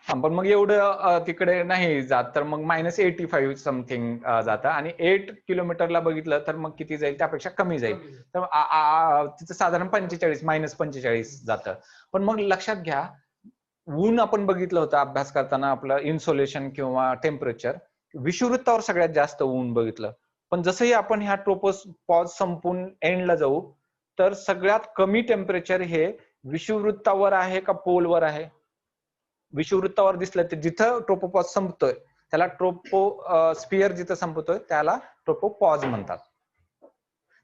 पण मग एवढं तिकडे नाही जात, तर मग -85 समथिंग जातं. आणि 8 किलोमीटरला बघितलं तर मग किती जाईल? त्यापेक्षा कमी जाईल. तर तिचं साधारण 45 -45 जातं. पण मग लक्षात घ्या, ऊन आपण बघितलं होतं अभ्यास करताना, आपलं इन्सोलेशन किंवा टेम्परेचर विषुववृत्तावर सगळ्यात जास्त ऊन बघितलं. पण जसंही आपण ह्या ट्रोपोपॉज संपून एंडला जाऊ, तर सगळ्यात कमी टेम्परेचर हे विषुववृत्तावर आहे का पोलवर आहे? विषुववृत्तावर दिसलं तर जिथं ट्रोपोपॉज संपतोय त्याला स्पियर जिथं संपतोय त्याला ट्रोपोपॉज म्हणतात.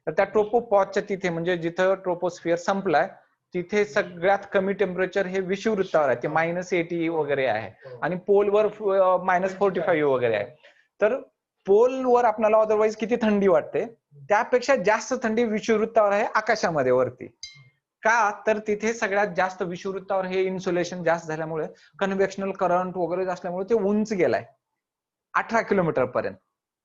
तर त्या ट्रोपोपॉजच्या तिथे म्हणजे जिथं ट्रोपोस्फिअर संपलाय तिथे सगळ्यात कमी टेम्परेचर हे विषुववृत्तावर आहे, ते -80 वगैरे आहे, आणि पोलवर -45 वगैरे आहे. तर पोलवर आपल्याला अदरवाईज किती थंडी वाटते त्यापेक्षा जास्त थंडी विषुववृत्तावर आहे, आकाशामध्ये वरती. का तर तिथे सगळ्यात जास्त विषुववृत्तावर हे इन्सुलेशन जास्त झाल्यामुळे, कन्व्हेक्शनल करंट वगैरे असल्यामुळे ते उंच गेलाय 18 किलोमीटर पर्यंत,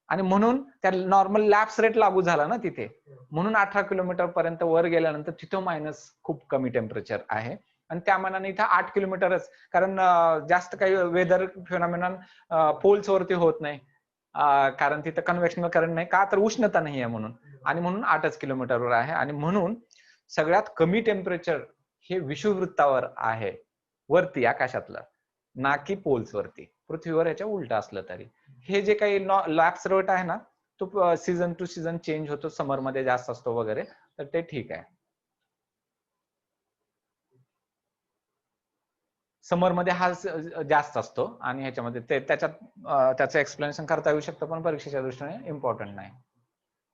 आणि म्हणून त्या नॉर्मल लॅप्स रेट लागू झाला ना तिथे, म्हणून 18 किलोमीटर पर्यंत वर गेल्यानंतर तिथं मायनस खूप कमी टेम्परेचर आहे. आणि त्या मानाने इथं 8 किलोमीटरच, कारण जास्त काही वेदर फिनॉमिनॉन पोल्स वरती होत नाही, कारण तिथं कन्व्हेक्शनल करंट नाही, का तर उष्णता नाही आहे म्हणून, आणि म्हणून 8च किलोमीटरवर आहे. आणि म्हणून सगळ्यात कमी टेम्परेचर हे विषुववृत्तावर आहे, वरती आकाशातलं, ना की पोल्स वरती. पृथ्वीवर याच्या उलट असलं तरी हे जे काही लॅप्स रेट आहे ना, तो सीझन टू सीझन चेंज होतो, समर मध्ये जास्त असतो वगैरे, तर ते ठीक आहे. समर मध्ये हा जास्त असतो, आणि ह्याच्यामध्ये त्याचं एक्सप्लेनेशन करता येऊ शकतं, पण परीक्षेच्या दृष्टीने इम्पॉर्टंट नाही.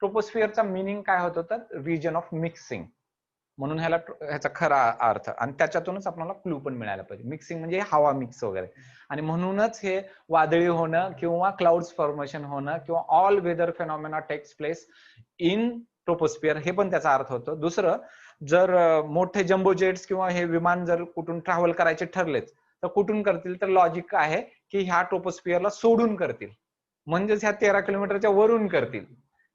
ट्रोपोस्फिअरचा मिनिंग काय होतो तर रिजन ऑफ मिक्सिंग, म्हणून ह्याचा खरा अर्थ, आणि त्याच्यातूनच आपल्याला क्लू पण मिळायला पाहिजे. मिक्सिंग म्हणजे हवा मिक्स वगैरे, आणि म्हणूनच हे वादळी होणं किंवा क्लाउड्स फॉर्मेशन होणं किंवा all weather phenomena takes place in troposphere, हे पण त्याचा अर्थ होतो. दुसरं, जर मोठे जम्बो जेट्स किंवा हे विमान जर कुठून ट्रॅव्हल करायचे ठरलेच तर कुठून करतील, तर लॉजिक आहे की ह्या ट्रोपोस्फिअरला सोडून करतील, म्हणजेच ह्या 13 किलोमीटरच्या वरून करतील.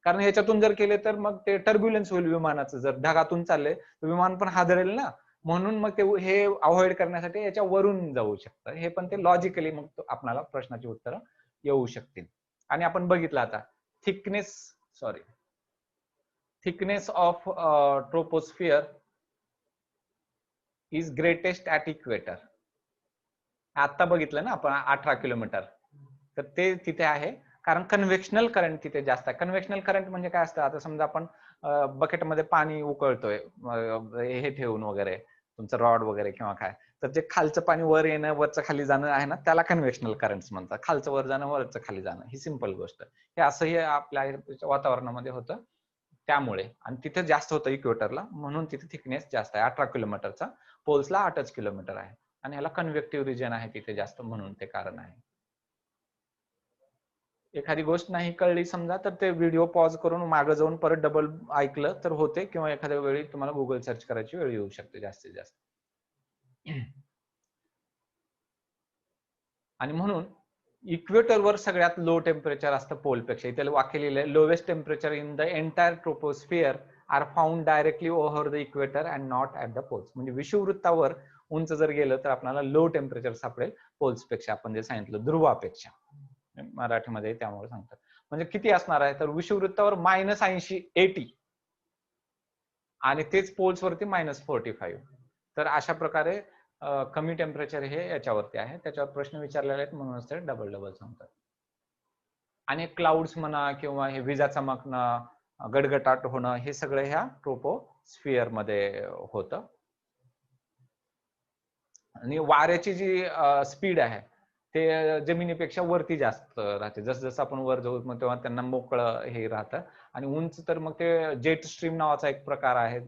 कारण याच्यातून जर केले तर मग ते टर्ब्युलन्स होईल विमानाचं, जर ढगातून चालले तर विमान पण हादरेल ना, म्हणून मग ते हे अवॉइड करण्यासाठी याच्या वरून जाऊ शकतं. हे पण ते लॉजिकली मग आपल्याला प्रश्नाची उत्तरं येऊ शकतील. आणि आपण बघितलं आता thickness of troposphere is greatest at equator. आता बघितलं ना आपण 18 किलोमीटर, तर ते तिथे आहे कारण कन्व्हेक्शनल करंट तिथे जास्त आहे. कन्व्हेक्शनल करंट म्हणजे काय असतं, आता समजा आपण बकेटमध्ये पाणी उकळतोय हे ठेवून वगैरे, तुमचं रॉड वगैरे किंवा काय, तर जे खालचं पाणी वर येणं वरचं खाली जाणं आहे ना, त्याला कन्व्हेक्शनल करंट म्हणतात. खालचं वर जाणं वरचं खाली जाणं ही सिंपल गोष्ट. हे असंही आपल्या वातावरणामध्ये होतं त्यामुळे, आणि तिथे जास्त होतं इक्वेटरला, म्हणून तिथे थिकनेस जास्त आहे 18 किलोमीटरचा. पोल्सला 8च किलोमीटर आहे, आणि ह्याला कन्व्हेक्टिव्ह रिजन आहे तिथे जास्त, म्हणून ते कारण आहे. एखादी गोष्ट नाही कळली समजा, तर ते व्हिडिओ पॉज करून मागे जाऊन परत डबल ऐकलं तर होते, किंवा एखाद्या वेळी तुम्हाला गुगल सर्च करायची वेळ येऊ शकते जास्तीत जास्त. आणि म्हणून इक्वेटरवर सगळ्यात लो टेम्परेचर असतं पोलपेक्षा. इथे वाक्य लिहिलंय, lowest temperature in the entire troposphere are found directly over the equator and not at the poles. म्हणजे विषुववृत्तावर उंच जर गेलं तर आपल्याला लो टेम्परेचर सापडेल पोल्स पेक्षा, आपण जे सांगितलं ध्रुवापेक्षा, मराठीमध्ये त्यामुळे सांगतात. म्हणजे किती असणार आहे तर विषुववृत्तावर -80 80 आणि तेच पोल्स वरती -45. तर अशा प्रकारे कमी टेम्परेचर हे याच्यावरती आहे, त्याच्यावर प्रश्न विचारलेले आहेत म्हणूनच ते डबल सांगतात. आणि क्लाउड्स म्हणा किंवा हे विजा चमकणं, गडगडाट होणं हे सगळं ह्या ट्रोपोस्फिअर मध्ये होतं. आणि वाऱ्याची जी स्पीड आहे ते जमिनीपेक्षा वरती जास्त राहते. जसं जसं आपण वर जाऊ मग तेव्हा त्यांना मोकळं हे राहतं. आणि उंच तर मग ते जेट स्ट्रीम नावाचा एक प्रकार आहे.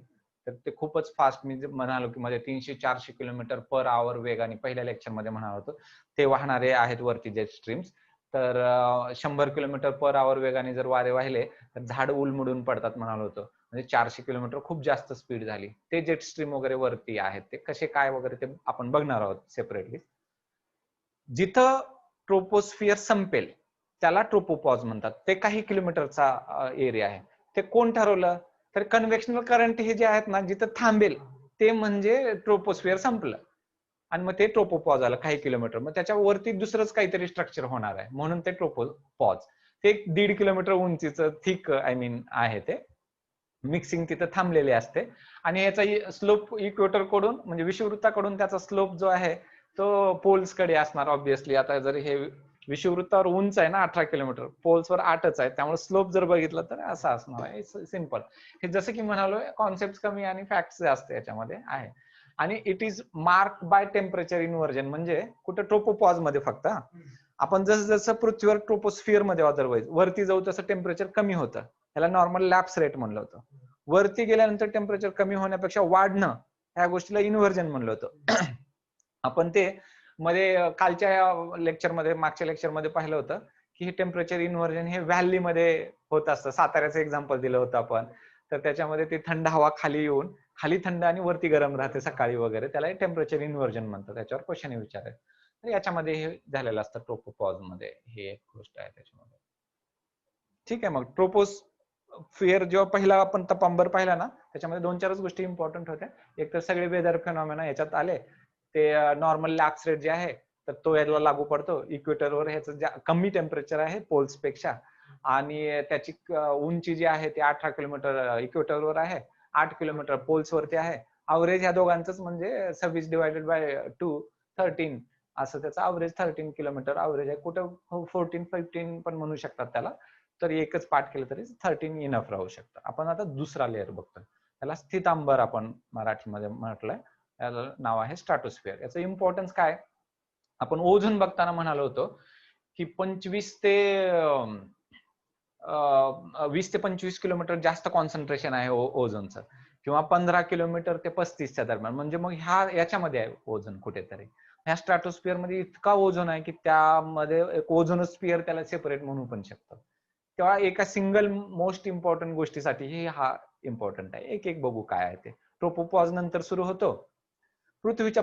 तर ते खूपच फास्ट, मी म्हणालो की मध्ये 300-400 किलोमीटर पर आवर वेगाने पहिल्या लेक्चर मध्ये म्हणालो होतो ते वाहणारे आहेत वरती जेट स्ट्रीम्स. तर 100 किलोमीटर पर आवर वेगाने जर वारे वाहिले तर झाड उलमडून पडतात म्हणालो होतो. म्हणजे 400 किलोमीटर खूप जास्त स्पीड झाली. ते जेट स्ट्रीम वगैरे वरती आहेत, ते कसे काय वगैरे ते आपण बघणार आहोत सेपरेटली. जिथं ट्रोपोस्फिअर संपेल त्याला ट्रोपोपॉज म्हणतात. ते काही किलोमीटरचा एरिया आहे. ते कोण ठरवलं तर कन्व्हेक्शनल करंट हे जे आहेत ना जिथं थांबेल ते म्हणजे ट्रोपोस्फिअर संपलं आणि मग ते ट्रोपोपॉज आलं काही किलोमीटर. मग त्याच्यावरती दुसरंच काहीतरी स्ट्रक्चर होणार आहे म्हणून ते ट्रोपोपॉज. ते 1.5 किलोमीटर उंचीचं थिक आहे ते मिक्सिंग तिथं थांबलेले असते. आणि याचा स्लोप इक्वेटर कडून म्हणजे विषुववृत्ताकडून त्याचा स्लोप जो आहे तो पोल्स कडे असणार ऑब्व्हियसली. आता जर हे विषुववृत्तावर उंच आहे ना 18 किलोमीटर, पोल्सवर 8च आहे, त्यामुळे स्लोप जर बघितलं तर असा असणार आहे. सिंपल. हे जसं की म्हणालोय कॉन्सेप्ट कमी आणि फॅक्ट्स जास्त याच्यामध्ये आहे. आणि it is mark by temperature inversion, म्हणजे कुठे ट्रोपोपॉज मध्ये फक्त आपण जसं जसं पृथ्वीवर ट्रोपोस्फिअर मध्ये अदरवाईज वरती जाऊ तसं टेम्परेचर कमी होतं. त्याला नॉर्मल लॅप्स रेट म्हणलं होतं. वरती गेल्यानंतर टेम्परेचर कमी होण्यापेक्षा वाढणं ह्या गोष्टीला इन्व्हर्जन म्हणलं होतं. आपण ते मध्ये कालच्या लेक्चरमध्ये मागच्या लेक्चरमध्ये पाहिलं होतं की हे टेम्परेचर इन्व्हर्जन हे व्हॅलीमध्ये होत असतं. साताऱ्याचं एक्झाम्पल दिलं होतं आपण. तर त्याच्यामध्ये ती थंड हवा खाली येऊन खाली थंड आणि वरती गरम राहते सकाळी वगैरे, त्याला टेम्परेचर इन्व्हर्जन म्हणतात. त्याच्यावर क्वेश्चन विचारेल. तर याच्यामध्ये हे झालेलं असतं ट्रोपोपॉज मध्ये, हे एक गोष्ट आहे त्याच्यामध्ये. ठीक आहे. मग ट्रोपोस्फिअर जेव्हा पहिला आपण तपांबर पाहिला ना त्याच्यामध्ये 2-4च गोष्टी इम्पॉर्टंट होत्या. एक तर सगळे वेदर फेनॉमेना याच्यात आले. ते नॉर्मल लॅप्स रेट जे आहे तर तो याला लागू पडतो. इक्वेटरवर ह्याचं कमी टेम्परेचर आहे पोल्स पेक्षा आणि त्याची उंची जी आहे ती 18 किलोमीटर इक्वेटरवर आहे, 8 किलोमीटर पोल्स वरती आहे. अवरेज ह्या दोघांचंच म्हणजे 26 डिवायडेड बाय 2 13 असं त्याचं अवरेज 13 किलोमीटर अवरेज आहे. कुठं 14-15 पण म्हणू शकतात त्याला. तर एकच पाठ केलं तरी 13 इनफ राहू शकतं. आपण आता दुसरा लेअर बघतोय. त्याला स्थितांबर आपण मराठीमध्ये म्हटलंय. त्याला नाव आहे स्ट्रॅटोस्फिअर. याचं इम्पॉर्टन्स काय, आपण ओझोन बघताना म्हणालो होतो की 25 ते 20 ते 25 किलोमीटर जास्त कॉन्सन्ट्रेशन आहे ओझोनचं, किंवा 15 किलोमीटर ते 35च्या दरम्यान. म्हणजे मग याच्यामध्ये आहे ओझोन कुठेतरी. ह्या स्ट्रॅटोस्फिअर मध्ये इतका ओझोन आहे की त्यामध्ये एक ओझोनोस्फिअर त्याला सेपरेट म्हणू पण शकतं. तेव्हा एका सिंगल मोस्ट इम्पॉर्टंट गोष्टीसाठी हा इम्पॉर्टंट आहे. एक एक बघू काय आहे ते. ट्रोपोपॉज नंतर सुरू होतो. पृथ्वीच्या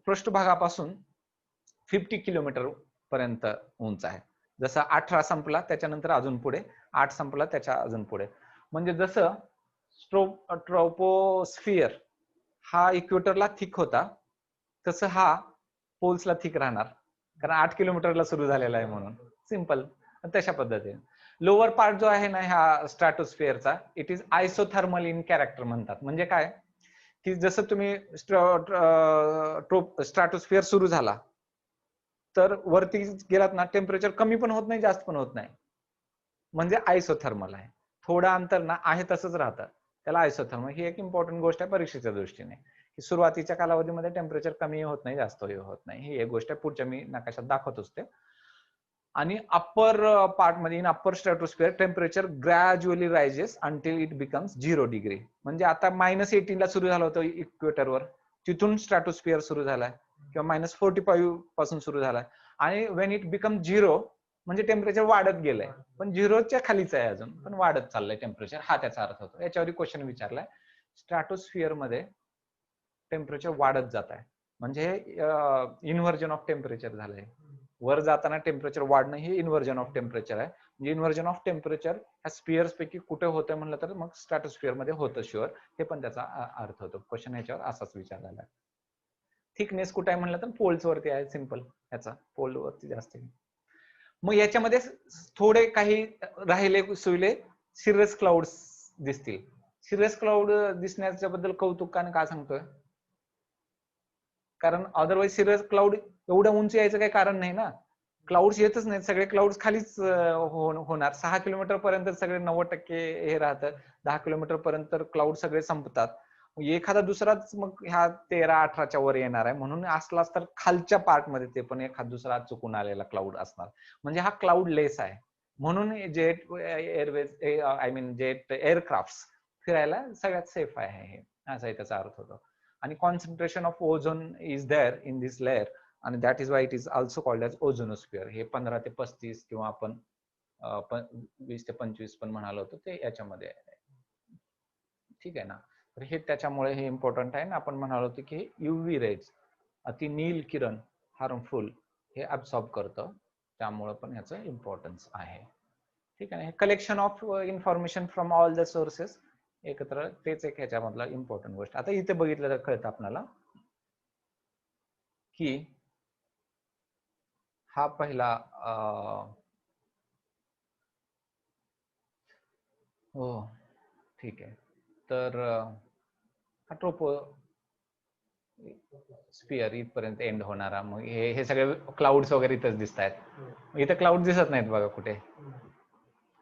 पृष्ठभागापासून 50 किलोमीटर पर्यंत उंच आहे. जसं 18 संपला त्याच्यानंतर अजून पुढे, 8 संपला त्याच्या अजून पुढे. म्हणजे जसं ट्रोपोस्फिअर हा इक्वेटरला थिक होता तसं हा पोल्सला थिक राहणार, कारण 8 किलोमीटरला सुरू झालेला आहे म्हणून. सिंपल. तशा पद्धतीने लोअर पार्ट जो आहे ना ह्या स्ट्रॅटोस्फिअरचा, it is isothermal in character म्हणतात. म्हणजे काय की जसं तुम्ही स्ट्रॅटोस्फिअर सुरू झाला तर वरती गेलात ना टेम्परेचर कमी पण होत नाही जास्त पण होत नाही, म्हणजे आयसोथर्मल आहे. थोडं अंतर ना आहे तसंच राहतं, त्याला आयसोथर्मल. ही एक इम्पॉर्टंट गोष्ट आहे परीक्षेच्या दृष्टीने, की सुरुवातीच्या कालावधीमध्ये टेम्परेचर कमी होत नाही जास्त होत नाही. ही एक गोष्ट पुढच्या मी नकाशात दाखवतोच ते. आणि अप्पर पार्ट मध्ये in upper stratosphere temperature gradually rises until it becomes 0 degree. म्हणजे आता -18 ला सुरू झालं होतं इक्वेटरवर, तिथून स्ट्रॅटोस्फिअर सुरू झालाय, किंवा -45 पासून सुरू झालाय. आणि वेन इट बिकम 0 म्हणजे टेम्परेचर वाढत गेलंय, पण 0च्या खालीच आहे अजून, पण वाढत चाललंय टेम्परेचर, हा त्याचा अर्थ होतो. याच्यावर क्वेश्चन विचारलाय. स्ट्रॅटोस्फिअर मध्ये टेम्परेचर वाढत जात आहे म्हणजे इन्व्हर्जन ऑफ टेम्परेचर झालंय. वर जाताना टेम्परेचर वाढणं हे इन्व्हर्जन ऑफ टेम्परेचर आहे. म्हणजे इन्व्हर्जन ऑफ टेम्परेचर ह्या स्पिअर्स पैकी कुठे होतं म्हणलं तर मग स्ट्रॅटोस्फिअर मध्ये होतं शुअर. हे पण त्याचा अर्थ होतो. क्वेश्चन याच्यावर असाच विचारलेला आहे. थिकनेस कुठे आहे म्हणलं तर पोल्स वरती आहे. सिंपल. ह्याचा पोल वरती जास्त आहे. मग याच्यामध्ये थोडे काही राहिले सुहिले सिरस क्लाउड्स दिसतील. सिरस क्लाउड दिसण्याच्या बद्दल कौतुक का सांगतोय? कारण अदरवाईज सिरस क्लाउड एवढ्या उंच यायचं काही कारण नाही ना. क्लाउड्स येतच नाहीत, सगळे क्लाउड्स खालीच होणार. 6 किलोमीटर पर्यंत सगळे 90% हे राहतं, 10 किलोमीटर पर्यंत क्लाउड सगळे संपतात. एखादा दुसराच मग ह्या 13-18च्या वर येणार आहे, म्हणून असलाच तर खालच्या पार्ट मध्ये ते पण एखादा दुसरा चुकून आलेला क्लाउड असणार. म्हणजे हा क्लाउड लेस आहे. म्हणून jet airways I mean jet aircraft फिरायला सगळ्यात सेफ आहे हे, असाही त्याचा अर्थ होतो. आणि concentration of ozone is there in this layer आणि that is why it is also called as ozonosphere. हे 15 ते 35 किंवा आपण 20 ते 25 पण म्हणालो होतो ते याच्यामध्ये आहे. ठीक आहे ना. तर हे त्याच्यामुळे हे इम्पॉर्टंट आहे ना. आपण म्हणालो होतो की युव्ही रेज अति नील किरण हार्मफुल हे ऍब्सॉर्ब करतं, त्यामुळे पण याचं इम्पॉर्टन्स आहे. ठीक आहे ना. हे collection of information from all the sources एकत्र, तेच एक ह्याच्यामधला इम्पॉर्टंट गोष्ट. आता इथे बघितलं तर कळतं आपल्याला की हा पहिला हो ठीक आहे. तर हा ट्रोपो स्पियर इथपर्यंत एंड होणारा, मग हे सगळे क्लाउड्स वगैरे इथंच दिसत आहेत. इथे क्लाउड दिसत नाहीत बघा कुठे,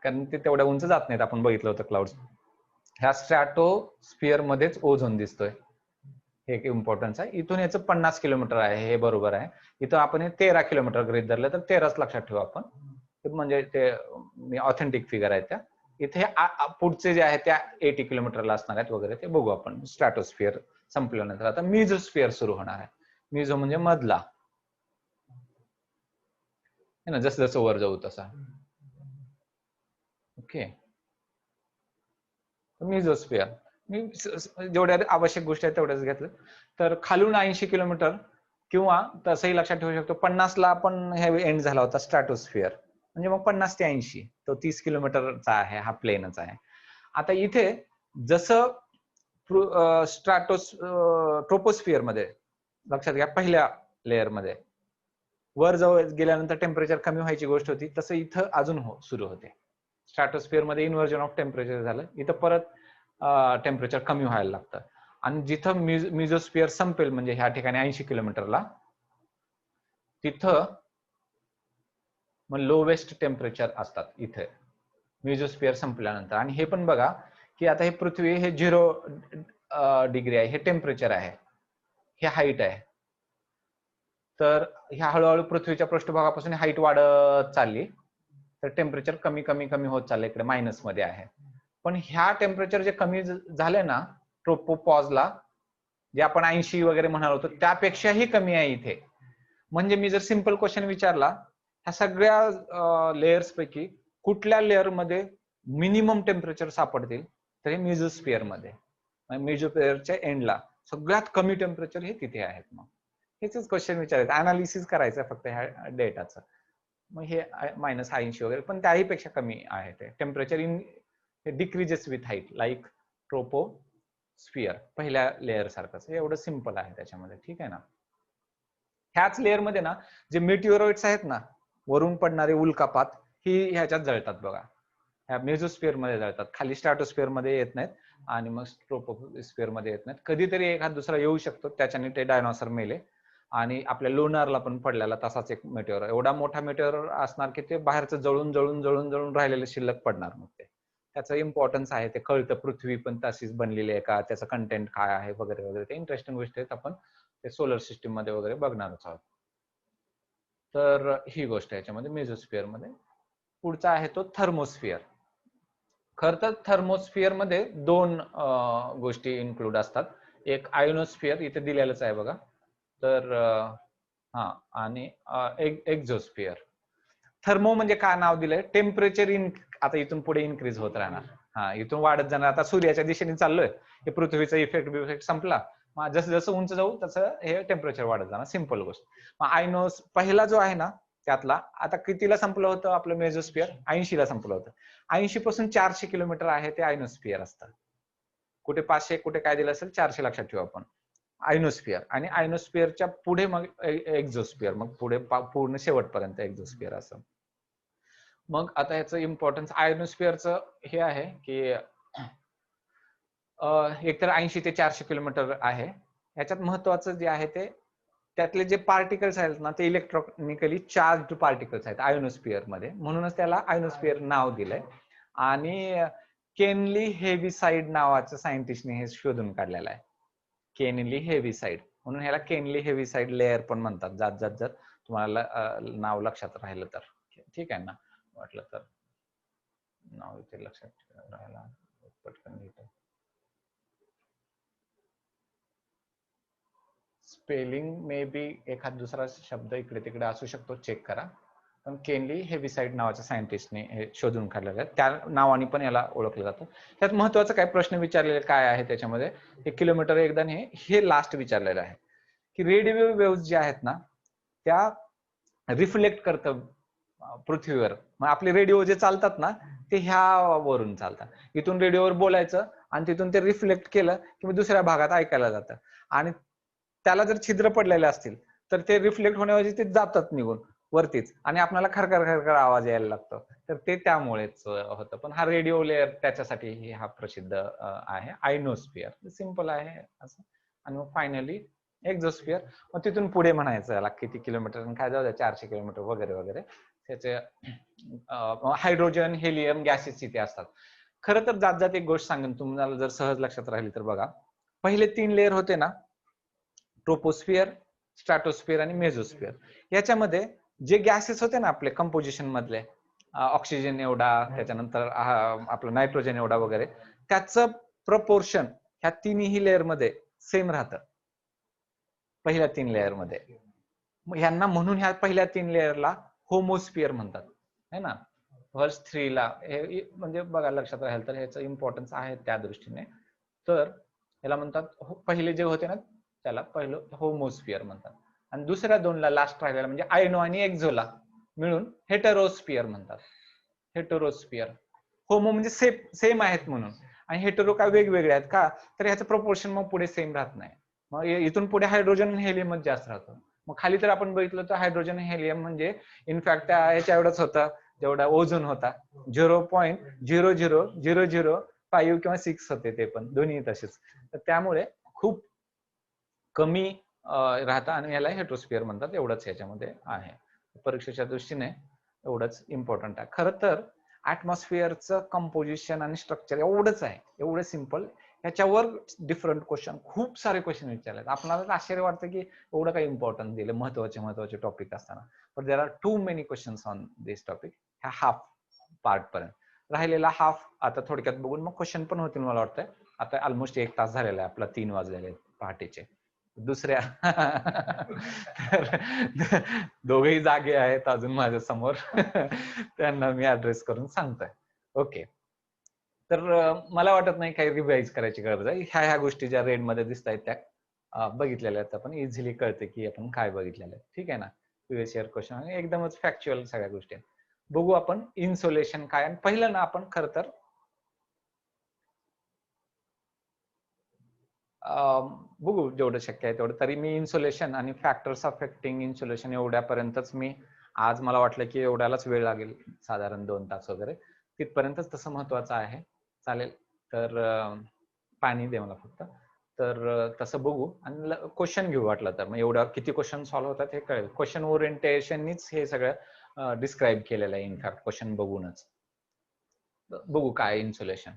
कारण ते तेवढ्या उंच जात नाहीत. आपण बघितलं होतं क्लाउड्स. ह्या स्ट्रॅटोस्फियर मध्येच ओझोन दिसतोय, हे एक इम्पॉर्टन्स आहे. इथून याचं 50 किलोमीटर आहे, हे बरोबर आहे. इथं आपण हे 13 किलोमीटर गृहीत धरलं तर 13च लक्षात ठेवू आपण, म्हणजे ते ऑथेंटिक फिगर आहे त्या. इथे पुढचे जे आहे त्या 80 किलोमीटरला असणार आहेत वगैरे, ते बघू आपण स्ट्रॅटोस्फियर संपल्यानंतर. आता मिझोस्फियर सुरू होणार आहे. मिझो म्हणजे मधला, है ना, जसं जसं वर जाऊ तसा. ओके. मिझोस्फियर मी जेवढ्या आवश्यक गोष्टी आहेत तेवढ्याच घेतलं. तर खालून 80 किलोमीटर किंवा तसंही लक्षात ठेवू शकतो 50ला आपण हे एंड झाला होता स्ट्रॅटोस्फियर, म्हणजे मग 50 ते 80 तो 30 किलोमीटरचा आहे, हा प्लेनच आहे. आता इथे जसं ट्रोपोस्फियर मध्ये लक्षात घ्या, पहिल्या लेअर मध्ये वर जवळ गेल्यानंतर टेम्परेचर कमी व्हायची गोष्ट होती, तसं इथं अजून सुरू होते. स्ट्रॅटोस्फियर मध्ये इन्व्हर्जन ऑफ टेम्परेचर झालं, इथं परत टेम्परेचर कमी व्हायला लागतं. आणि जिथं मिझोस्फियर संपेल म्हणजे ह्या ठिकाणी 80 किलोमीटरला, तिथं मग लोवेस्ट टेम्परेचर असतात इथे मिझोस्फियर संपल्यानंतर. आणि हे पण बघा की आता हे पृथ्वी हे 0 डिग्री आहे, हे टेम्परेचर आहे, हे हाईट आहे. तर ह्या हळूहळू पृथ्वीच्या पृष्ठभागापासून हाईट वाढत चालली, तर टेम्परेचर कमी कमी कमी होत चाललंय, इकडे मायनस मध्ये आहे. पण ह्या टेम्परेचर जे कमी झाले ना ट्रोपोपॉजला, जे आपण 80 वगैरे म्हणालो होतो त्यापेक्षाही कमी आहे इथे. म्हणजे मी जर सिंपल क्वेश्चन विचारला, ह्या सगळ्या लेयर्स पैकी कुठल्या लेअर मध्ये मिनिमम टेम्परेचर सापडतील, तर हे मिझोस्फियर मध्ये, मिझोस्फियरच्या एंडला सगळ्यात कमी टेम्परेचर हे तिथे आहेत. मग हेच क्वेश्चन विचारायचं, अनालिसिस करायचं फक्त ह्या डेटाचं. मग हे -80 वगैरे, पण त्याही पेक्षा कमी आहे ते temperature in decreases with height like troposphere, पहिल्या लेअर सारखंच. एवढं सिंपल आहे त्याच्यामध्ये. ठीक आहे ना. ह्याच लेअर मध्ये ना जे मेटिओरॉइड्स आहेत ना, वरून पडणारे उल्कापात, ही ह्याच्यात जळतात बघा, ह्या मेझोस्फियर मध्ये जळतात, खाली स्ट्रॅटोस्फियर मध्ये येत नाहीत आणि मग ट्रोपोस्फियर मध्ये येत नाहीत. कधीतरी एखाद दुसरा येऊ शकतो, त्याच्याने ते डायनॉसॉर मेले. आणि आपल्या लोणारला पण पडलेला तसाच एक मेटिओर, एवढा मोठा मेटिओर असणार की ते बाहेरचं जळून जळून जळून जळून राहिलेले शिल्लक पडणार. मग ते त्याचं इम्पॉर्टन्स आहे, ते कळतं पृथ्वी पण तशीच बनलेली आहे का, त्याचं कंटेंट काय आहे वगैरे वगैरे. ते इंटरेस्टिंग गोष्टी आहेत, आपण ते सोलर सिस्टीम मध्ये वगैरे बघणारच आहोत. तर ही गोष्ट याच्यामध्ये मेझोस्फियर मध्ये. पुढचा आहे तो थर्मोस्फियर. खर तर थर्मोस्फियर मध्ये दोन गोष्टी इन्क्लूड असतात. एक आयोनोस्फियर इथे दिलेलंच आहे बघा, तर हा, आणि एक्झोस्फियर. थर्मो म्हणजे काय नाव दिलंय, टेम्परेचर आता इथून पुढे इन्क्रीज होत राहणार, हा इथून वाढत जाणार. आता सूर्याच्या दिशेने चाललोय, हे पृथ्वीचा इफेक्ट संपला, मग जसं जसं उंच जाऊ तसं हे टेम्परेचर वाढत जाणार. सिंपल गोष्ट. मग आयनोस पहिला जो आहे ना त्यातला, आता कितीला संपलं होतं आपलं मेझोस्फियर, 80ला संपलं होतं. 80 पासून 400 किलोमीटर आहे ते आयनोस्फियर असतं. कुठे 500 कुठे काय दिलं असेल, 400 लक्षात ठेवू आपण. आयनोस्फियर. आणि आयनोस्फियरच्या पुढे मग एक्झोस्फियर, मग पुढे पूर्ण शेवटपर्यंत एक्झोस्फियर असं. मग आता ह्याचं इम्पॉर्टन्स आयोनोस्फिअरचं हे आहे की एकतर 80 ते 400 किलोमीटर आहे. ह्याच्यात महत्वाचं जे आहे ते त्यातले जे पार्टिकल्स आहेत ना ते इलेक्ट्रॉनिकली चार्ज्ड पार्टिकल्स आहेत आयोनोस्फिअर मध्ये, म्हणूनच त्याला आयोनोस्फिअर नाव दिलंय. आणि केनली हेविसाइड नावाच्या सायंटिस्टने हे शोधून काढलेलं आहे, केनली हेविसाइड. म्हणून ह्याला केनली हेविसाइड लेअर पण म्हणतात, जर तुम्हाला नाव लक्षात राहिलं तर. ठीक आहे ना, वाटलं तर नाव इथे लक्षात राहायला पटकन लिहितो. स्पेलिंग मे बी एखाद दुसरा शब्द इकडे तिकडे असू शकतो, चेक करा. पण केनली हेविसाइड नावाच्या सायंटिस्टने हे शोधून काढलेलं आहे, त्या नावाने पण याला ओळखलं जातं. त्यात महत्वाचं काय प्रश्न विचारलेले काय आहे त्याच्यामध्ये, हे किलोमीटर एकदा हे लास्ट विचारलेलं आहे की रेडिओ वेव्ह जे आहेत ना त्या रिफ्लेक्ट करतं पृथ्वीवर. मग आपले रेडिओ जे चालतात ना ते ह्यावरून चालतात. इथून रेडिओवर बोलायचं आणि तिथून ते रिफ्लेक्ट केलं की मग दुसऱ्या भागात ऐकायला जातं. आणि त्याला जर छिद्र पडलेले असतील तर ते रिफ्लेक्ट होण्याऐवजी ते जातात निघून वरतीच आणि आपल्याला खरखर खरखर आवाज यायला लागतो. तर ते त्यामुळेच होतं. पण हा रेडिओ लेअर त्याच्यासाठी हा प्रसिद्ध आहे. आयनोस्फिअर सिंपल आहे असं. आणि मग फायनली एक्झोस्फिअर. मग तिथून पुढे म्हणायचं याला किती किलोमीटर काय जाऊ द्या, 400 किलोमीटर वगैरे वगैरे. त्याचे हायड्रोजन हेलियम गॅसेस इथे असतात. खरं तर जात जात एक गोष्ट सांगेन तुम्हाला, जर सहज लक्षात राहिली तर बघा. पहिले 3 लेअर होते ना, ट्रोपोस्फिअर, स्ट्रॅटोस्फिअर आणि मेझोस्फिअर. याच्यामध्ये जे गॅसेस होते ना आपले कंपोजिशन मधले, ऑक्सिजन एवढा, त्याच्यानंतर आपलं नायट्रोजन एवढा वगैरे, त्याचं प्रपोर्शन ह्या तिन्ही लेअर मध्ये सेम राहतं पहिल्या 3 लेअर मध्ये. ह्यांना म्हणून ह्या पहिल्या 3 लेअरला होमोस्फिअर म्हणतात है ना. फर्स्ट 3 ला हे म्हणजे बघा लक्षात राहील तर ह्याचं इम्पॉर्टन्स आहे त्या दृष्टीने. तर याला म्हणतात पहिले जे होते ना त्याला पहिलं होमोस्फिअर म्हणतात. आणि दुसऱ्या 2 ला लास्ट राहिलेला म्हणजे आयनो आणि एक्झोला मिळून हेटेरोस्फिअर म्हणतात. हेटेरोस्फिअर. होमो म्हणजे सेम आहेत म्हणून, आणि हेटेरो काय वेगवेगळे आहेत का, तर ह्याचं प्रपोर्शन मग पुढे सेम राहत नाही. मग इथून पुढे हायड्रोजन हेलियमच जास्त राहतं. मग खाली तर आपण बघितलं तर हायड्रोजन हेलियम म्हणजे इनफॅक्ट त्या ह्याच्या एवढंच होतं जेवढा ओझोन होता, 0.00005 किंवा 6 होते ते पण दोन्ही तसेच. तर त्यामुळे खूप कमी राहतं आणि याला हेटेरोस्फिअर म्हणतात. एवढंच याच्यामध्ये आहे. परीक्षेच्या दृष्टीने एवढंच इम्पॉर्टंट आहे. खरं तर ऍटमॉस्फिअरचं कंपोजिशन आणि स्ट्रक्चर एवढंच आहे, एवढं सिम्पल. याच्यावर डिफरंट क्वेश्चन, खूप सारे क्वेश्चन विचारले. आपल्याला आश्चर्य वाटतं की एवढं काही इम्पॉर्टन्स दिलं महत्वाचे टॉपिक असताना. पण there are too many questions on this topic ह्या हाफ पार्ट पर्यंत. राहिलेला हाफ आता थोडक्यात बघून मग क्वेश्चन पण होतील मला वाटतं. आता ऑलमोस्ट 1 तास झालेला आहे आपला, 3 वाजलेले आहेत पहाटेचे. दुसऱ्या दोघेही जागे आहेत अजून माझ्या समोर, त्यांना मी ऍड्रेस करून सांगतोय. ओके. तर मला वाटत नाही काही रिवाइज करायची गरज आहे. ह्या गोष्टी ज्या रेड मध्ये दिसत आहेत त्या बघितलेल्या आहेत आपण, इझिली कळते की आपण काय बघितलेलं आहे. ठीक आहे ना. प्रिव्हियस इयर क्वेश्चन आणि एकदमच फॅक्च्युअल सगळ्या गोष्टी. बघू आपण इन्सोलेशन काय. आणि पहिलं ना आपण खरं तर बघू जेवढं शक्य आहे तेवढं. तरी मी इन्सोलेशन आणि फॅक्टर्स अफेक्टिंग इन्सोलेशन एवढ्यापर्यंतच मी, आज मला वाटलं की एवढ्यालाच वेळ लागेल साधारण 2 तास वगैरे, तिथपर्यंतच तसं महत्वाचं आहे. चालेल तर पाणी दे मला फक्त. तर तसं बघू आणि क्वेश्चन घेऊ वाटलं तर. मग एवढ्यावर किती क्वेश्चन सॉल्व्ह होतात हे कळेल. क्वेश्चन ओरिएंटेशननीच हे सगळं डिस्क्राईब केलेलं आहे इनफॅक्ट क्वेश्चन बघूनच. बघू काय इन्सोलेशन.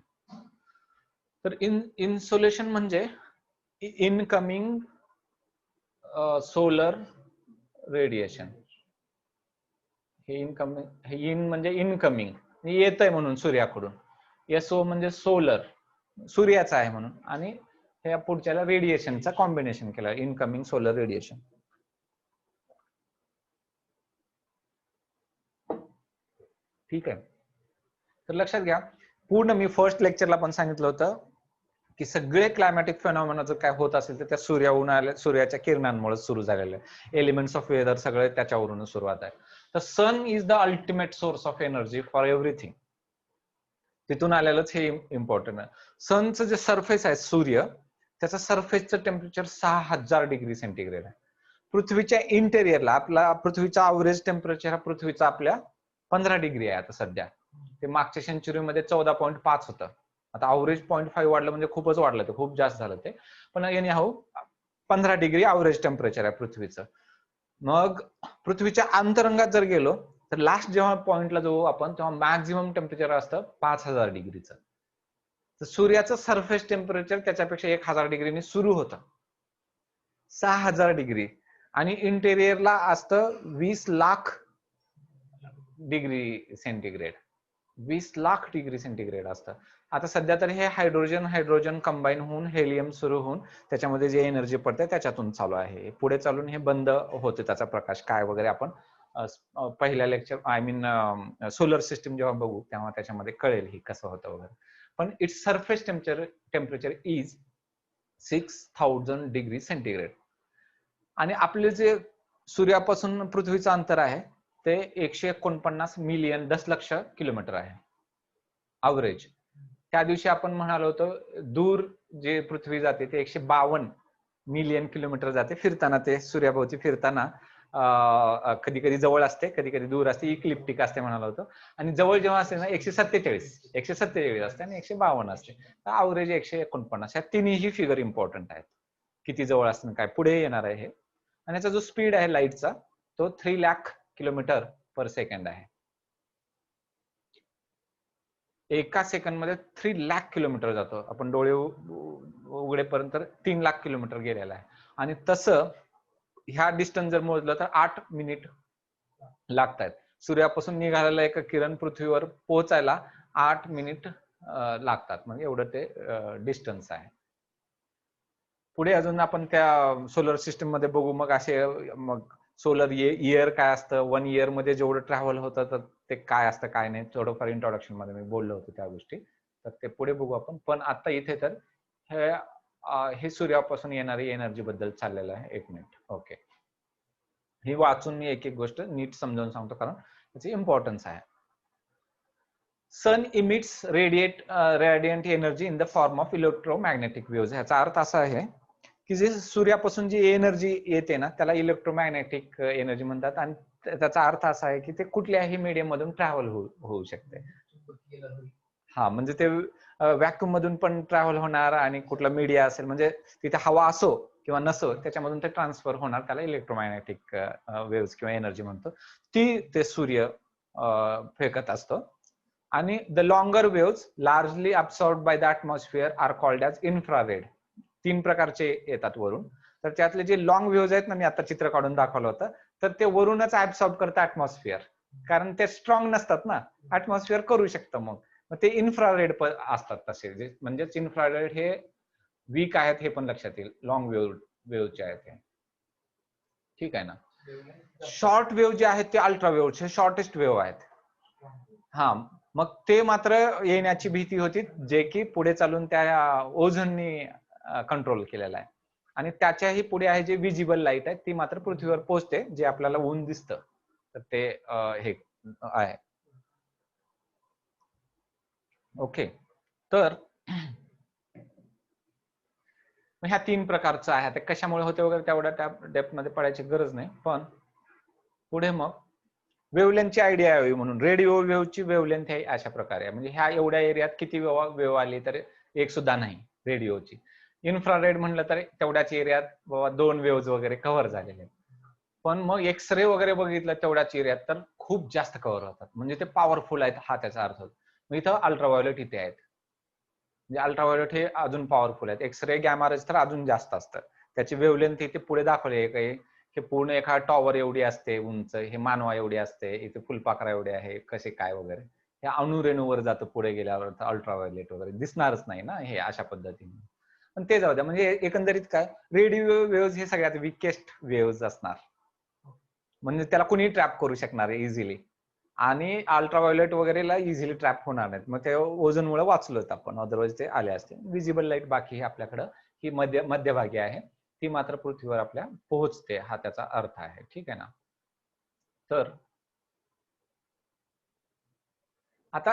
तर इन्सोलेशन म्हणजे इनकमिंग सोलर रेडिएशन. हे इनकमिंग, हे इन म्हणजे इनकमिंग येत आहे म्हणून सूर्याकडून. एसओ म्हणजे सोलर, सूर्याचा आहे म्हणून, आणि ह्या पुढच्याला रेडिएशनचा कॉम्बिनेशन केलं, इनकमिंग सोलर रेडिएशन. ठीक आहे. तर लक्षात घ्या, पूर्ण मी फर्स्ट लेक्चरला पण सांगितलं होतं की सगळे क्लायमॅटिक फेनॉमेना जर काय होत असेल तर त्या सूर्याच्या किरणांमुळे सुरू झालेलं आहे. एलिमेंट्स ऑफ वेदर सगळे त्याच्यावरून सुरुवात आहे. तर sun is the ultimate source of energy for everything. तिथून आलेलंच हे इम्पॉर्टंट आहे. सनचं जे सरफेस आहे सूर्य, त्याचं सरफेसचं टेम्परेचर 6000 डिग्री सेंटीग्रेड आहे. पृथ्वीच्या इंटेरियरला आपला पृथ्वीचा अवरेज टेम्परेचर हा पृथ्वीचा आपल्या 15 डिग्री आहे आता सध्या. ते मागच्या सेंचुरीमध्ये 14.5 होतं. आता अवरेज 0.5 वाढलं म्हणजे खूपच वाढलं, ते खूप जास्त झालं ते. पण any how 15 degree average temperature आहे पृथ्वीचं. मग पृथ्वीच्या अंतरंगात जर गेलो तर लास्ट जेव्हा पॉइंटला जाऊ आपण तेव्हा मॅक्झिमम टेम्परेचर असतं 5000 डिग्रीचं. तर सूर्याचं सरफेस टेम्परेचर त्याच्यापेक्षा 1000 डिग्रीने सुरू होतं, 6000 डिग्री, आणि इंटेरियरला असतं 20 lakh degree centigrade. 20 lakh degree centigrade असतं. आता सध्या तर हे हायड्रोजन कंबाईन होऊन हेलियम सुरू होऊन त्याच्यामध्ये जे एनर्जी पडते त्याच्यातून चालू आहे. पुढे चालून हे बंद होते, त्याचा प्रकाश काय वगैरे आपण पहिल्या लेक्चर सोलर सिस्टीम जेव्हा बघू तेव्हा त्याच्यामध्ये कळेल ही कसं होतं वगैरे. पण its surface temperature is 6000 degree centigrade. आणि आपले जे सूर्यापासून पृथ्वीचं अंतर आहे ते 149 मिलियन दशलक्ष किलोमीटर आहे अवरेज. त्या दिवशी आपण म्हणालो होतो दूर जे पृथ्वी जाते ते 152 मिलियन किलोमीटर जाते फिरताना, ते सूर्याभोवती फिरताना. कधी कधी जवळ असते, कधी कधी दूर असते, इक्लिप्टिक असते म्हणालो होतो. आणि जवळ जेव्हा असते ना 147 असते आणि 152 असते. तर अवरेज 149. ह्या तिन्ही फिगर इम्पॉर्टंट आहेत, किती जवळ असतं काय. पुढे येणार आहे हे. आणि याचा जो स्पीड आहे लाईटचा तो 3 लाख किलोमीटर पर सेकंड आहे. एका सेकंड मध्ये 3 लाख किलोमीटर जातो. आपण डोळे उघडेपर्यंत 3 लाख किलोमीटर गेलेला आहे. आणि तसं ह्या डिस्टन्स जर मोजलं तर 8 मिनिट लागतात. सूर्यापासून निघालेला एक किरण पृथ्वीवर पोहोचायला 8 मिनिट लागतात. म्हणजे एवढं ते डिस्टन्स आहे. पुढे अजून आपण त्या सोलर सिस्टम मध्ये बघू. मग असे मग सोलर इयर काय असतं, 1 इयर मध्ये जेवढं ट्रॅव्हल होतं तर ते काय असतं काय नाही, थोडंफार इंट्रोडक्शन मध्ये मी बोललो होतो त्या गोष्टी. तर ते पुढे बघू आपण. पण आता इथे तर हे सूर्यापासून येणारी एनर्जी बद्दल चाललेलं आहे. 1 मिनिट. ओके, ही वाचून मी एक एक गोष्ट नीट समजावून सांगतो कारण त्याची इम्पॉर्टन्स आहे. Sun emits radiant energy in the form of electromagnetic waves. ह्याचा अर्थ असा आहे की जे सूर्यापासून जी एनर्जी येते ना त्याला इलेक्ट्रोमॅग्नेटिक एनर्जी म्हणतात. आणि त्याचा अर्थ असा आहे की ते कुठल्याही मीडियम मधून ट्रॅव्हल होऊ शकते. हा, म्हणजे ते व्हॅक्यूम मधून पण ट्रॅव्हल होणार आणि कुठला मीडिया असेल म्हणजे तिथे हवा असो किंवा नसो त्याच्यामधून ते ट्रान्सफर होणार. त्याला इलेक्ट्रोमॅग्नेटिक वेव्हज किंवा एनर्जी म्हणतो. ती ते सूर्य फेकत असतो. आणि the longer waves largely absorbed by the atmosphere are called as infrared. 3 प्रकारचे येतात वरून. तर त्यातले जे लॉंग वेव्हज आहेत ना, मी आता चित्र काढून दाखवलं होतं, तर ते वरूनच ऍब्सॉर्ब करतं ऍटमॉस्फिअर, कारण ते स्ट्रॉंग नसतात ना. ऍटमॉस्फिअर करू शकतं. मग ते इन्फ्रारेड असतात तसे. म्हणजेच इन्फ्रारेड हे वीक आहेत हे पण लक्षात येईल. लॉंग वेव्हचे आहेत हे. ठीक आहे ना. शॉर्ट वेव्ह जे आहेत ते अल्ट्रा वेव्हचे शॉर्टेस्ट वेव्ह आहेत. हा, मग ते मात्र येण्याची भीती होती, जे की पुढे चालून त्या ओझोननी कंट्रोल केलेला आहे. आणि त्याच्याही पुढे आहे जे विजिबल लाईट आहे, ती मात्र पृथ्वीवर पोहोचते, जे आपल्याला ऊन दिसतं. तर ते हे आहे. ओके, तर ह्या 3 प्रकारचं आहे. ते कशामुळे होते वगैरे तेवढ्या त्या डेप्थ मध्ये पडायची गरज नाही. पण पुढे मग वेव्हलेंथची आयडिया यावी म्हणून रेडिओ वेव्हची वेव्हलेंथ आहे अशा प्रकारे. म्हणजे ह्या एवढ्या एरियात किती वेव्ह आली तर एक सुद्धा नाही रेडिओची. इन्फ्रारेड म्हणलं तर तेवढ्याच एरियात बाबा 2 वेव्हज वगैरे कव्हर झालेले आहेत. पण मग एक्सरे वगैरे बघितलं तेवढ्याच एरियात तर खूप जास्त कव्हर होतात. म्हणजे ते पॉवरफुल आहेत हा त्याचा अर्थ. मग इथं अल्ट्राव्हायोलेट इथे आहेत. म्हणजे अल्ट्राव्हायोलेट हे अजून पॉवरफुल आहेत. एक्सरे गॅमा रेज तर अजून जास्त असतात. त्याची वेव्हलेंथ इथे पुढे दाखवली आहे. हे पूर्ण एका टॉवर एवढी असते उंच, हे मानवा एवढी असते, इथे फुलपाखरा एवढे आहे, कसे काय वगैरे. हे अणुरेणूवर जातं पुढे गेल्यावर अल्ट्राव्हायोलेट वगैरे दिसणारच नाही ना हे अशा पद्धतीने. पण ते जाऊ द्या. म्हणजे एकंदरीत काय रेडिओ वेव्हज हे सगळ्यात विकेस्ट वेव्हज असणार. म्हणजे त्याला कुणी ट्रॅप करू शकणार आहे इझिली. आणि अल्ट्राव्हायोलेट वगैरेला इझिली ट्रॅप होणार नाहीत. मग ते ओझोनमुळे वाचलोत आपण, अदरवाईज ते आले असते. विजिबल लाईट बाकी आपल्याकडं ही मध्यभागी आहे, ती मात्र पृथ्वीवर आपल्या पोहोचते, हा त्याचा अर्थ आहे. ठीक आहे ना. तर आता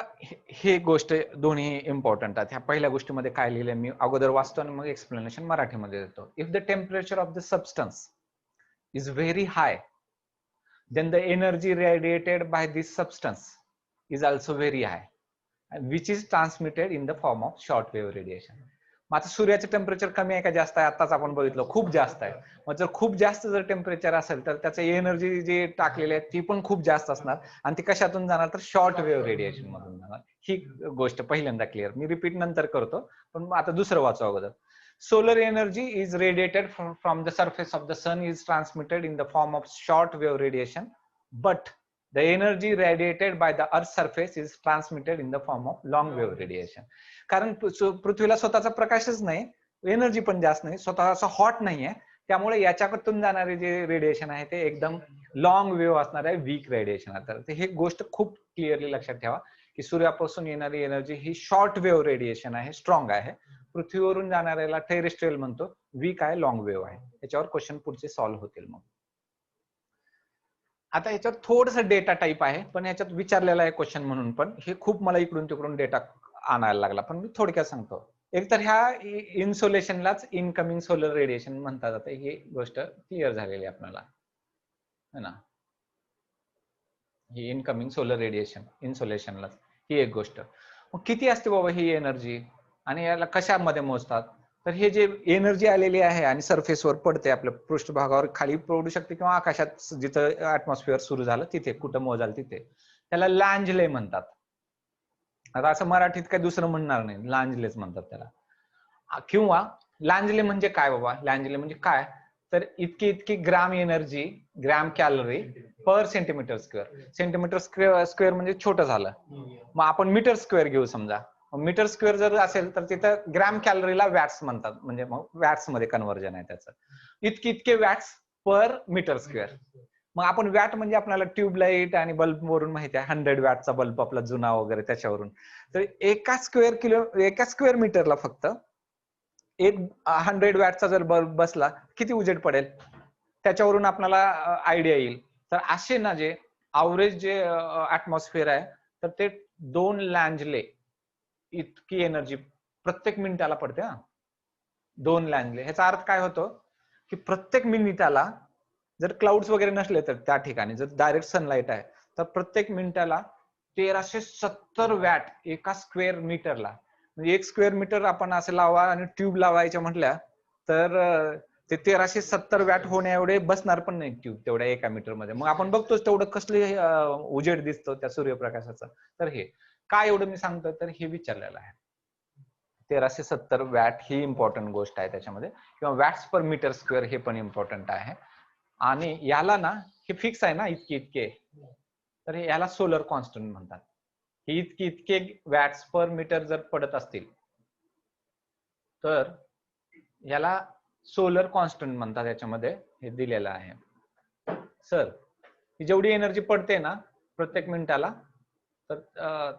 हे गोष्ट दोन्ही इम्पॉर्टंट आहेत. ह्या पहिल्या गोष्टीमध्ये काय लिहिलंय मी अगोदर वाचतो आणि मग एक्सप्लेनेशन मराठीमध्ये देतो. If the temperature of the substance is very high then the energy radiated by this substance is also very high, which is transmitted in the form of short wave radiation. मग आता सूर्याचं temperature कमी आहे का जास्त आहे? आताच आपण बघितलं खूप जास्त आहे. मग जर खूप जास्त जर टेम्परेचर असेल तर त्याचं एनर्जी जी टाकलेली आहे ती पण खूप जास्त असणार आणि ती कशातून जाणार तर शॉर्ट वेव्ह रेडिएशन मधून जाणार. ही गोष्ट पहिल्यांदा क्लिअर. मी रिपीट नंतर करतो पण आता दुसरं वाचू अगोदर. Solar energy is radiated from the surface of the sun is transmitted in the form of short wave radiation, but the energy radiated by the earth's surface is transmitted in the form of long wave radiation. कारण पृथ्वीला स्वतःचा प्रकाशच नाही, energy पण जास्त नाही, स्वतःचा hot नाहीये, त्यामुळे याच्याकडून जाणारे जे रेडिएशन आहे ते एकदम लॉंग वेव्ह असणार आहे, वीक रेडिएशन. तर हे गोष्ट खूप क्लिअरली लक्षात ठेवा की सूर्यापासून येणारी एनर्जी ही शॉर्ट वेव्ह रेडिएशन आहे, स्ट्रॉंग आहे. पृथ्वीवरून जाणाऱ्याला टेरेस्ट्रियल म्हणतो, वीक आहे, लॉंग वेव्ह आहे. याच्यावर क्वेश्चन पुढचे सॉल्व्ह होतील. मग आता याच्यावर थोडस डेटा टाईप आहे पण याच्यात विचारलेला आहे क्वेश्चन म्हणून पण हे खूप मला इकडून तिकडून डेटा आणायला लागला पण मी थोडक्यात सांगतो. एक तर ह्या इन्सोलेशनलाच इनकमिंग सोलर रेडिएशन म्हणतात जाते, ही गोष्ट क्लिअर झालेली आपल्याला है ना. ही इनकमिंग सोलर रेडिएशन इन्सोलेशनलाच ही एक गोष्ट. मग किती असते बाबा ही एनर्जी आणि याला कशामध्ये मोजतात? तर हे जे एनर्जी आलेली आहे आणि सरफेसवर पडते आपल्या पृष्ठभागावर खाली पडू शकते किंवा आकाशात जिथं ऍटमॉस्फिअर सुरू झालं तिथे कुठं मोजाल तिथे, त्याला लांजले म्हणतात. आता असं मराठीत काही दुसरं म्हणणार नाही, लांजलेच म्हणतात त्याला. किंवा लांजले म्हणजे काय बाबा? लांजले म्हणजे काय तर इतकी gram energy, gram calorie per centimetre square. Centimetre square म्हणजे छोटं झालं, मग आपण मीटर स्क्वेअर घेऊ समजा. मीटर स्क्वेअर जर असेल तर तिथं ग्रॅम कॅलरीला वॅट्स म्हणतात, म्हणजे मग वॅट्स मध्ये कन्व्हर्जन आहे त्याचं. इतके वॅट्स पर मीटर स्क्वेअर. मग आपण वॅट म्हणजे आपल्याला ट्यूबलाईट आणि बल्ब वरून माहिती आहे, 100 वॅटचा बल्ब आपला जुना वगैरे त्याच्यावरून. तर एका स्क्वेअर मीटरला फक्त एक 100 वॅटचा जर बल्ब बसला किती उजेड पडेल त्याच्यावरून आपल्याला आयडिया येईल. तर असे ना जे अवरेज जे ऍटमॉस्फिअर आहे तर ते 2 लांजले इतकी एनर्जी प्रत्येक मिनिटाला पडते. 2 लांजले. ह्याचा अर्थ काय होतो की प्रत्येक मिनिटाला जर क्लाउड्स वगैरे नसले तर त्या ठिकाणी जर डायरेक्ट सनलाइट आहे तर प्रत्येक मिनिटाला 1370 वॅट एका स्क्वेअर मीटरला. म्हणजे एक स्क्वेअर मीटर आपण असं लावा आणि ट्यूब लावायच्या म्हटल्या तर ते 1370 वॅट होण्या एवढे बसणार पण नाही ट्यूब तेवढ्या एका मीटर मध्ये. मग आपण बघतोच तेवढं कसले उजेड दिसतो त्या सूर्यप्रकाशाचा. तर हे काय एवढं मी सांगतो तर हे विचारलेलं आहे. 1370 वॅट ही इम्पॉर्टंट गोष्ट आहे त्याच्यामध्ये, किंवा वॅट्स पर मीटर स्क्वेअर हे पण इम्पॉर्टंट आहे. आणि याला ना हे फिक्स आहे ना इतके, तर याला सोलर कॉन्स्टंट म्हणतात. हे इतके वॅट्स पर मीटर जर पडत असतील तर याला सोलर कॉन्स्टंट म्हणतात. याच्यामध्ये हे दिलेलं आहे. सर जेवढी एनर्जी पडते ना प्रत्येक मिनिटाला तर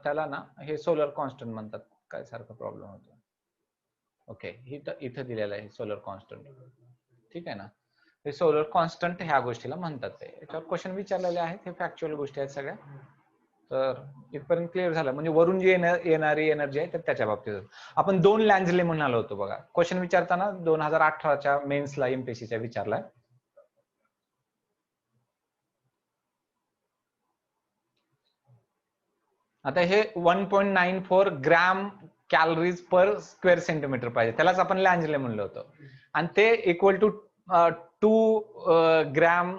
त्याला ना हे सोलर कॉन्स्टंट म्हणतात. काय सारखा प्रॉब्लेम होतो. ओके, इथं दिलेलं आहे सोलर कॉन्स्टंट. ठीक आहे ना. हे सोलर कॉन्स्टंट ह्या गोष्टीला म्हणतात. ते याच्यावर क्वेश्चन विचारलेले आहेत, हे फॅक्च्युअल गोष्टी आहेत सगळ्या. तर इथपर्यंत क्लिअर झालं. म्हणजे वरून जी येणारी एनर्जी आहे तर त्याच्या बाबतीत आपण 2 लॅंजले म्हणालो होतो बघा. क्वेश्चन विचारताना 2018च्या मेन्सला एमपीएससीच्या विचारलाय. आता हे 1.94 gram calories per square centimetre पाहिजे, त्यालाच आपण लॅंजले म्हणलो होतो. आणि ते इक्वल टू 2 ग्रॅम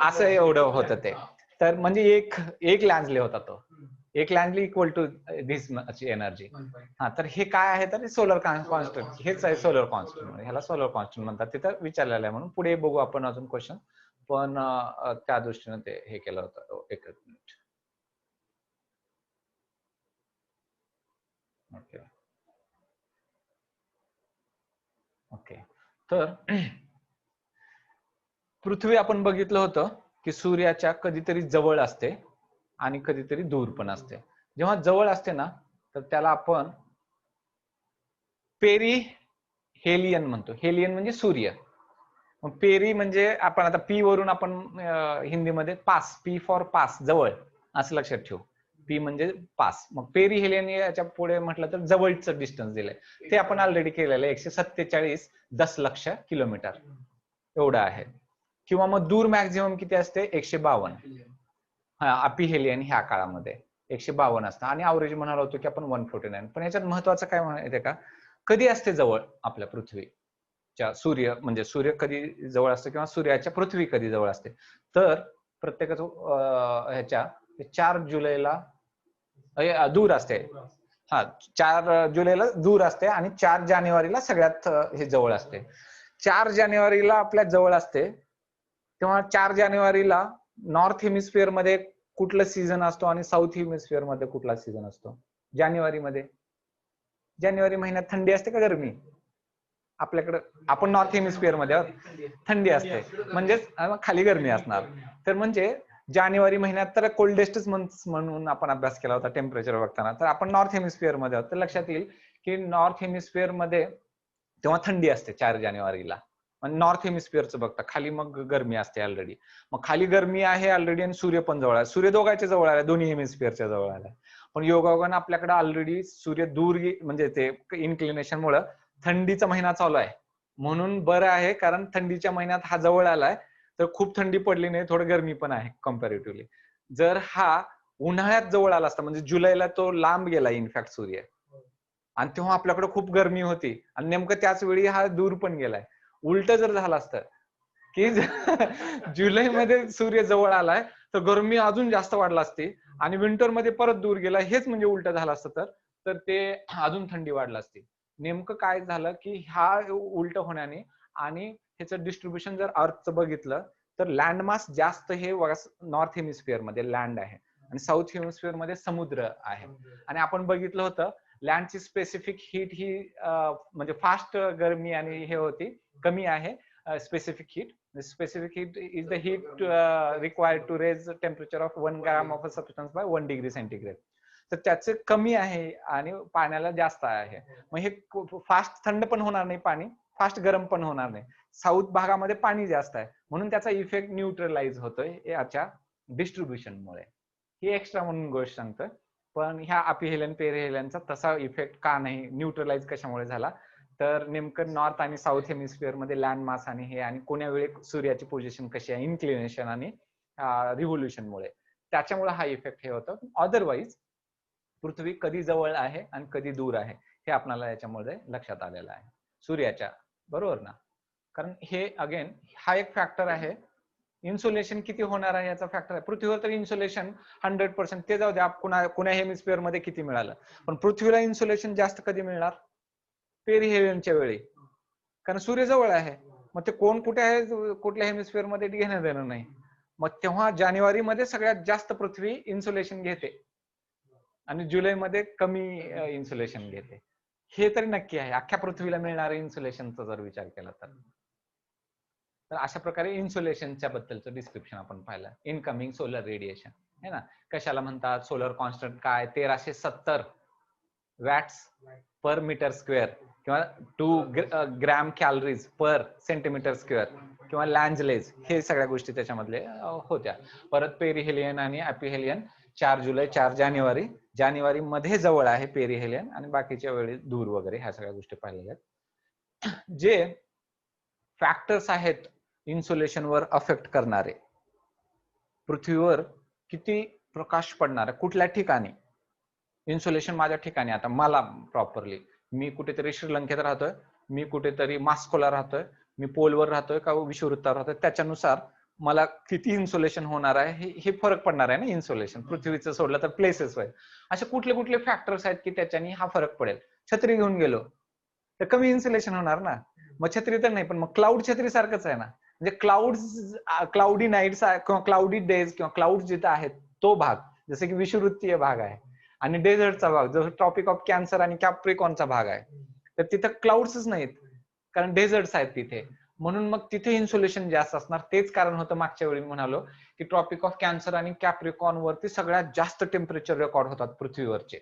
असं एवढं होतं ते. तर म्हणजे एक लॅंजले होता तो. एक लॅंजले इक्वल टू दिस एनर्जी. हा, तर हे काय आहे तर सोलर कॉन्स्टंट. हेच आहे सोलर कॉन्स्टंट. ह्याला सोलर कॉन्स्टंट म्हणतात. तिथं विचारलेलं आहे म्हणून पुढे बघू आपण अजून क्वेश्चन. पण त्या दृष्टीने ते हे केलं होतं. एक मिनिट. Okay okay. तर पृथ्वी आपण बघितलं होतं की सूर्याच्या कधीतरी जवळ असते आणि कधीतरी दूर पण असते. जेव्हा जवळ असते ना तर त्याला आपण पेरी हेलियन म्हणतो. हेलियन म्हणजे सूर्य. मग पेरी म्हणजे आपण आता पी वरून आपण हिंदीमध्ये पास, पी फॉर पास, जवळ असं लक्षात ठेवू. पी म्हणजे पास. मग पेरी हेलियन याच्या पुढे म्हटलं तर जवळचं डिस्टन्स दिलंय. ते आपण ऑलरेडी केलेलं आहे. 147 दशलक्ष किलोमीटर एवढं आहे. किंवा मग दूर मॅक्झिमम किती असते 152. हा अपिहेलियन ह्या काळामध्ये 152 असतं आणि अवरेज म्हणालो होतो की आपण 149. पण याच्यात महत्वाचं काय माहितीये का, कधी असते जवळ आपल्या पृथ्वीच्या सूर्य, म्हणजे सूर्य कधी जवळ असतो किंवा सूर्याच्या पृथ्वी कधी जवळ असते, तर प्रत्येकाचं ह्याच्या 4 जुलैला दूर असते. हा 4 जुलैला दूर असते आणि 4 जानेवारीला सगळ्यात हे जवळ असते. 4 जानेवारीला आपल्या जवळ असते तेव्हा 4 जानेवारीला नॉर्थ हेमिस्फिअर मध्ये कुठला सीझन असतो आणि साऊथ हेमिस्फिअर मध्ये कुठला सीझन असतो? जानेवारीमध्ये. जानेवारी महिन्यात थंडी असते का गरमी? आपल्याकडे आपण नॉर्थ हेमिस्फिअर मध्ये आहोत, थंडी असते, म्हणजेच खाली गरमी असणार. तर म्हणजे जानेवारी महिन्यात तर कोल्डेस्टच मंथ्स म्हणून आपण अभ्यास केला होता टेम्परेचर बघताना. तर आपण नॉर्थ हेमिस्फिअर मध्ये आहोत, तर लक्षात येईल की नॉर्थ हेमिस्फिअर मध्ये तेव्हा थंडी असते 4 जानेवारीला. नॉर्थ हेमिस्फिअरचं बघता खाली मग गरमी असते ऑलरेडी. मग खाली गरमी आहे ऑलरेडी आणि सूर्य पण जवळ आहे. सूर्य दोघांच्या जवळ आला, दोन्ही हेमिस्फिअरच्या जवळ आला. पण योगायोगानं आपल्याकडे ऑलरेडी सूर्य दूर, म्हणजे ते इन्क्लिनेशन मुळे थंडीचा महिना चालू आहे. म्हणून बरं आहे, कारण थंडीच्या महिन्यात हा जवळ आलाय तर खूप थंडी पडली नाही, थोडं गरमी पण आहे कम्पॅरेटिव्हली. जर हा उन्हाळ्यात जवळ आला असता, म्हणजे जुलैला तो लांब गेला इनफॅक्ट सूर्य, आणि तेव्हा आपल्याकडे खूप गरमी होती आणि नेमकं त्याच वेळी हा दूर पण गेलाय. उलट जर झालं असतं की जुलैमध्ये सूर्य जवळ आलाय तर गरमी अजून जास्त वाढला असती आणि विंटर मध्ये परत दूर गेला, हेच म्हणजे उलट झालं असतं तर ते अजून थंडी वाढली असती. नेमकं काय झालं की हा उलट होण्याने, आणि ह्याचं डिस्ट्रीब्युशन जर अर्थचं बघितलं तर लँडमास जास्त हे नॉर्थ हेमिस्फिअर मध्ये लँड आहे आणि साऊथ हेमिस्फिअर मध्ये समुद्र आहे. आणि आपण बघितलं होतं लँडची स्पेसिफिक हीट ही म्हणजे फास्ट गरमी आणि हे होती, कमी आहे specific heat. The specific heat is the heat required to raise the temperature of 1 gram of a substance by 1 degree centigrade. तर त्याचे कमी आहे आणि पाण्याला जास्त आहे. मग हे फास्ट थंड पण होणार नाही पाणी, फास्ट गरम पण होणार नाही. साऊथ भागामध्ये पाणी जास्त आहे म्हणून त्याचा इफेक्ट न्यूट्रलाइज होतोय याच्या डिस्ट्रीब्युशनमुळे. ही एक्स्ट्रा म्हणून गोष्ट सांगतोय. पण ह्या अपिहेलियन पेरिहेलियनचा तसा इफेक्ट का नाही, न्यूट्रलाइज कशामुळे झाला, तर नेमकं नॉर्थ आणि साऊथ हेमिस्फिअर मध्ये लँड मास आणि हे, आणि कोण्या वेळी सूर्याची पोझिशन कशी आहे, इन्क्लिनेशन आणि रिव्होल्युशन मुळे, त्याच्यामुळे हा इफेक्ट हे होतं. अदरवाईज पृथ्वी कधी जवळ आहे आणि कधी दूर आहे हे आपल्याला याच्यामध्ये लक्षात आलेलं आहे सूर्याच्या, बरोबर ना? कारण हे अगेन हा एक फॅक्टर आहे. इन्सुलेशन किती होणार आहे याचा फॅक्टर आहे. पृथ्वीवर तर इन्सुलेशन 100%, ते जाऊ द्या कुण्या हेमिस्फिअर मध्ये किती मिळालं, पण पृथ्वीला इन्सुलेशन जास्त कधी मिळणार? पेरिहेलियनच्या वेळी, कारण सूर्य जवळ आहे. मग ते कोण कुठे आहे, कुठल्या हेमिस्फिअर मध्ये घेणं देणं नाही. मग तेव्हा जानेवारी मध्ये सगळ्यात जास्त पृथ्वी इन्सुलेशन घेते आणि जुलैमध्ये कमी इन्सुलेशन घेते. हे तरी नक्की आहे अख्ख्या पृथ्वीला मिळणाऱ्या इन्सुलेशनचा जर विचार केला तर. तर अशा प्रकारे इन्सुलेशनच्या बद्दलचं डिस्क्रिप्शन आपण पाहिलं. इनकमिंग सोलर रेडिएशन है ना, कशाला म्हणतात, सोलर कॉन्स्टंट काय, 1370 वॅट्स पर मीटर स्क्वेअर किंवा 2 ग्रॅम कॅलरीज पर सेंटीमीटर स्क्वेअर किंवा लँजलेज, हे सगळ्या गोष्टी त्याच्यामधले होत्या. परत पेरिहेलियन आणि अपिहेलियन 4 जुलै 4 जानेवारी, जानेवारी मध्ये जवळ आहे पेरिहेलियन आणि बाकीच्या वेळी दूर वगैरे, ह्या सगळ्या गोष्टी पाहिलेल्या आहेत. जे फॅक्टर्स आहेत इन्सुलेशनवर अफेक्ट करणारे, पृथ्वीवर किती प्रकाश पडणार आहे कुठल्या ठिकाणी, इन्सुलेशन माझ्या ठिकाणी, आता मला प्रॉपरली, मी कुठेतरी श्रीलंकेत राहतोय, मी कुठेतरी मॉस्कोला राहतोय, मी पोलवर राहतोय का विषुववृत्तावर राहतोय, त्याच्यानुसार मला किती इन्सुलेशन होणार आहे हे फरक पडणार आहे ना. इन्सुलेशन पृथ्वीचं सोडलं तर प्लेसेस वाईज असे कुठले कुठले फॅक्टर्स आहेत की त्याच्याने हा फरक पडेल. छत्री घेऊन गेलो तर कमी इन्सुलेशन होणार ना. मग छत्री तर नाही, पण मग क्लाउड छत्री सारखंच आहे ना. म्हणजे क्लाउडी नाईट्स किंवा क्लाउडी डेज किंवा क्लाउड जिथं आहेत तो भाग, जसे की विषुववृत्तीय भाग आहे, आणि डेझर्टचा भाग जसं ट्रॉपिक ऑफ कॅन्सर आणि कॅप्रिकॉनचा भाग आहे, तर तिथं क्लाउड्सच नाहीत कारण डेझर्ट्स आहेत तिथे, म्हणून मग तिथे इन्सुलेशन जास्त असणार. तेच कारण होतं मागच्या वेळी म्हणालो की ट्रॉपिक ऑफ कॅन्सर आणि कॅप्रिकॉन वरती सगळ्यात जास्त टेम्परेचर रेकॉर्ड होतात पृथ्वीवरचे,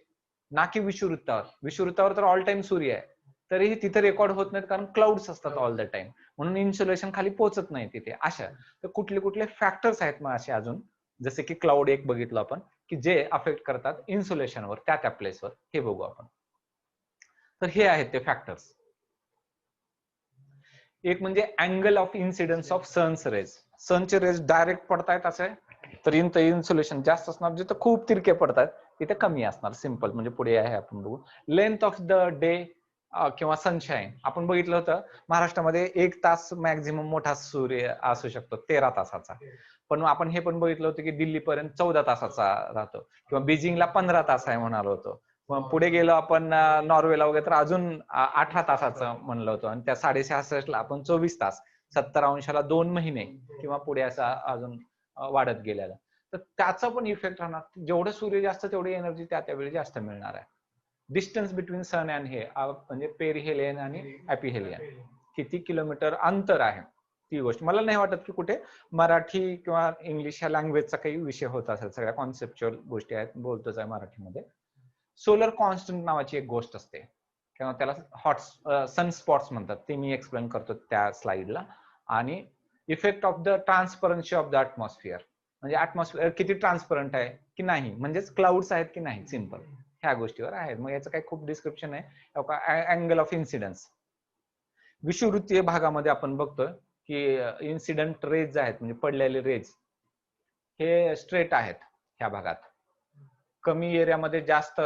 ना की विषुववृत्तावर. विषुववृत्तावर तर ऑल टाइम सूर्य आहे, तरीही तिथे रेकॉर्ड होत नाहीत कारण क्लाउड्स असतात ऑल द टाइम, म्हणून इन्सुलेशन खाली पोहोचत नाही तिथे. अशा तर कुठले कुठले फॅक्टर्स आहेत मग असे अजून, जसे की क्लाउड एक बघितलं आपण की जे अफेक्ट करतात इन्सुलेशनवर त्या प्लेसवर, हे बघू आपण. तर हे आहेत ते फॅक्टर्स. एक म्हणजे angle of incidence of sun's rays. सनचे रेज डायरेक्ट पडतायत असे तर इन्सुलेशन जास्त असणार, जिथं खूप तिरके पडतात तिथे कमी असणार. सिंपल, म्हणजे पुढे आहे आपण बघू. लेंथ ऑफ द डे किंवा सनशाईन आपण बघितलं होतं महाराष्ट्रामध्ये 1 तास मॅक्झिमम मोठा सूर्य असू शकतो 13 तासाचा. पण आपण हे पण बघितलं होतं की दिल्लीपर्यंत 14 तासाचा राहतो, किंवा बीजिंगला 15 तास आहे म्हणालो होतो. मग पुढे गेलो आपण नॉर्वेला वगैरे तर अजून 18 तासाचं म्हणलं होतं, आणि त्या 66.5 आपण 24 तास, 70 अंशाला 2 महिने किंवा पुढे असा अजून वाढत गेलेला. तर त्याचा पण इफेक्ट राहणार. जेवढं सूर्य जास्त तेवढी एनर्जी त्यावेळी जास्त मिळणार आहे. डिस्टन्स बिटवीन सन अँड हे म्हणजे पेरिहेलियन आणि ॲपिहेलियन किती किलोमीटर अंतर आहे ती गोष्ट. मला नाही वाटत की कुठे मराठी किंवा इंग्लिश ह्या लँग्वेजचा काही विषय होत असेल. सगळ्या कॉन्सेप्च्युअल गोष्टी आहेत, बोलतोच आहे मराठीमध्ये. सोलर कॉन्स्टंट नावाची एक गोष्ट असते किंवा त्याला हॉट सनस्पॉट्स म्हणतात, ते मी एक्सप्लेन करतो त्या स्लाइडला. आणि effect of the transparency of the atmosphere, म्हणजे ॲटमॉस्फिअर किती ट्रान्सपरंट आहे की नाही, म्हणजेच क्लाउड्स आहेत की नाही, सिंपल ह्या गोष्टीवर आहेत. मग याचं काही खूप डिस्क्रिप्शन आहे. अँगल ऑफ इन्सिडन्स विषुववृत्तीय भागामध्ये आपण बघतोय की इन्सिडेंट रेज आहेत, म्हणजे पडलेले रेज हे स्ट्रेट आहेत ह्या भागात. कमी एरियामध्ये जास्त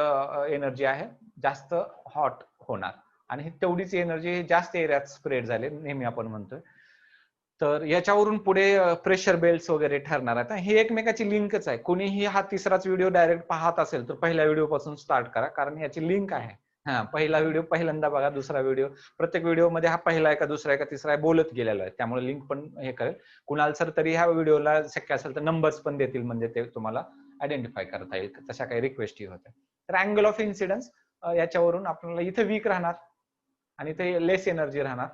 एनर्जी आहे, जास्त हॉट होणार, आणि तेवढीच एनर्जी जास्त एरियात स्प्रेड झाले नेहमी आपण म्हणतोय. तर याच्यावरून पुढे प्रेशर बेल्ट्स वगैरे ठरणार आहेत. हे एकमेकाची लिंकच आहे. कोणीही हा तिसराच व्हिडिओ डायरेक्ट पाहत असेल तर पहिल्या व्हिडिओ पासून स्टार्ट करा, कारण याची लिंक आहे. पहिला व्हिडिओ पहिल्यांदा बघा, दुसरा व्हिडिओ, प्रत्येक व्हिडिओ मध्ये हा पहिला आहे का दुसरा आहे का तिसरा आहे बोलत गेलेला आहे, त्यामुळे लिंक पण हे करेल. कुणाल सर तरी ह्या व्हिडिओला शक्य असेल तर नंबर्स पण देतील, म्हणजे ते तुम्हाला आयडेंटिफाय करता येईल. तशा काही रिक्वेस्टही होत्या. तर अँगल ऑफ इन्सिडन्स याच्यावरून आपल्याला इथे वीक राहणार आणि इथे लेस एनर्जी राहणार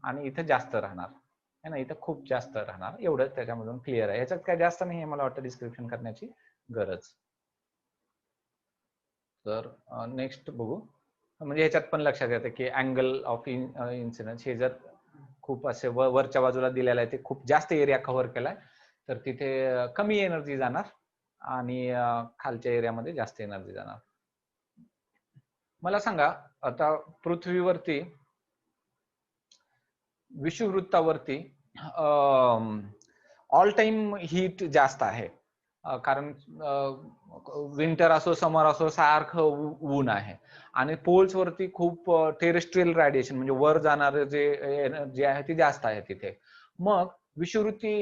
आणि इथे जास्त राहणार है ना, इथं खूप जास्त राहणार. एवढं त्याच्यामधून क्लिअर आहे. याच्यात काय जास्त नाही मला वाटतं डिस्क्रिप्शन करण्याची गरज. तर नेक्स्ट बघू. म्हणजे ह्याच्यात पण लक्षात येतं की अँगल ऑफ इन्सिडन्स हे जर खूप असे वरच्या बाजूला दिलेलं आहे, ते खूप जास्त एरिया कव्हर केलाय, तर तिथे कमी एनर्जी जाणार आणि खालच्या एरियामध्ये जास्त एनर्जी जाणार. मला सांगा, आता पृथ्वीवरती विषुववृत्तावरती ऑल टाइम हीट जास्त आहे, कारण विंटर असो समर असो सारखं ऊन आहे. आणि पोल्स वरती खूप टेरेस्ट्रियल रेडिएशन म्हणजे वर जाणारे जे एनर्जी आहे ती जास्त आहे तिथे. मग विषुववृत्ती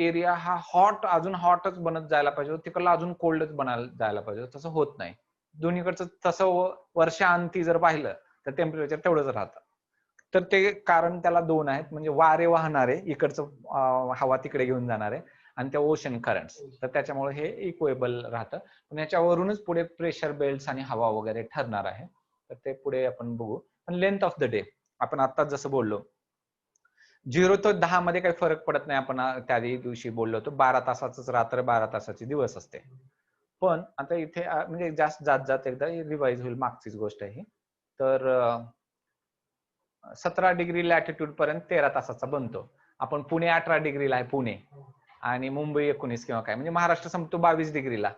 एरिया हा हॉट, अजून हॉटच बनत जायला पाहिजे, तिकडला अजून कोल्डच बनायला जायला पाहिजे. तसं होत नाही. दोन्हीकडचं तसं वर्षांती जर पाहिलं तर टेम्परेचर तेवढंच राहतं. तर ते कारण त्याला 2 आहेत, म्हणजे वारे वाहणारे, इकडचं हवा तिकडे घेऊन जाणारे, आणि त्या ओशन करंट्स. तर त्याच्यामुळे हे इक्वेबल राहतं. पण याच्यावरूनच पुढे प्रेशर बेल्ट्स आणि हवा वगैरे ठरणार आहे. तर ते पुढे आपण बघू. पण लेंथ ऑफ द डे आपण आता जसं बोललो 0 ते 10 मध्ये काही फरक पडत नाही. आपण त्या दिवशी बोललो होतो 12 तासाच रात्र 12 तासाची दिवस असते. पण आता इथे म्हणजे जास्त जात जात एकदा रिवाइज होईल, मागचीच गोष्ट आहे ही. तर 17 डिग्री लॅटिट्यूड पर्यंत 13 तासाचा बनतो. आपण पुणे 18 डिग्रीला आहे पुणे, आणि मुंबई 19 किंवा काय, म्हणजे महाराष्ट्र संपतो 22 डिग्रीला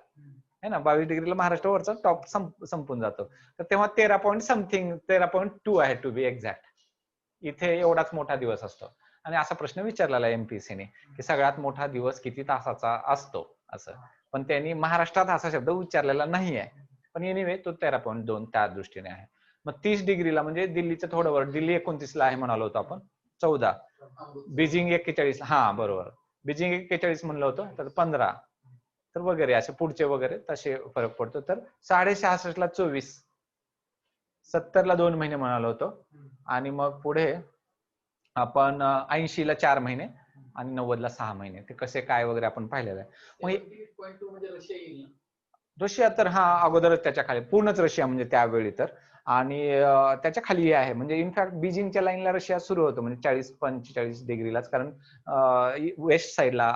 है ना. 22 डिग्रीला महाराष्ट्र वरचा टॉप संपून जातो. तर तेव्हा 13 पॉईंट समथिंग 13.2 आहे टू बी एक्झॅक्ट. इथे एवढाच मोठा दिवस असतो. आणि असा प्रश्न विचारलेला आहे एमपीएससीने की सगळ्यात मोठा दिवस किती तासाचा असतो असं. पण त्यांनी महाराष्ट्रात असा शब्द उच्चारलेला नाही आहे. पण एनिवे तो 13.2 त्या दृष्टीने आहे. मग 30 डिग्रीला म्हणजे दिल्लीचं थोडं वर, दिल्ली 29 ला आहे म्हणालो होतो आपण, 14. बीजिंग 41, हा बरोबर, बीजिंग 41 म्हणलं होतं, तर 15, तर वगैरे असे पुढचे वगैरे तसे फरक पडतो. तर 66.5 ला 24, 70 ला 2 महिने म्हणालो होतो, आणि मग पुढे आपण 80 ला 4 महिने आणि 90 ला 6 महिने. ते कसे काय वगैरे आपण पाहिलेलं आहे. मग रशिया तर हा अगोदरच त्याच्या खाली, पूर्णच रशिया म्हणजे त्यावेळी तर, आणि त्याच्या खाली आहे. म्हणजे इनफॅक्ट बीजिंगच्या लाईनला रशिया सुरू होतं, म्हणजे 40-45 डिग्रीलाच, कारण वेस्ट साईडला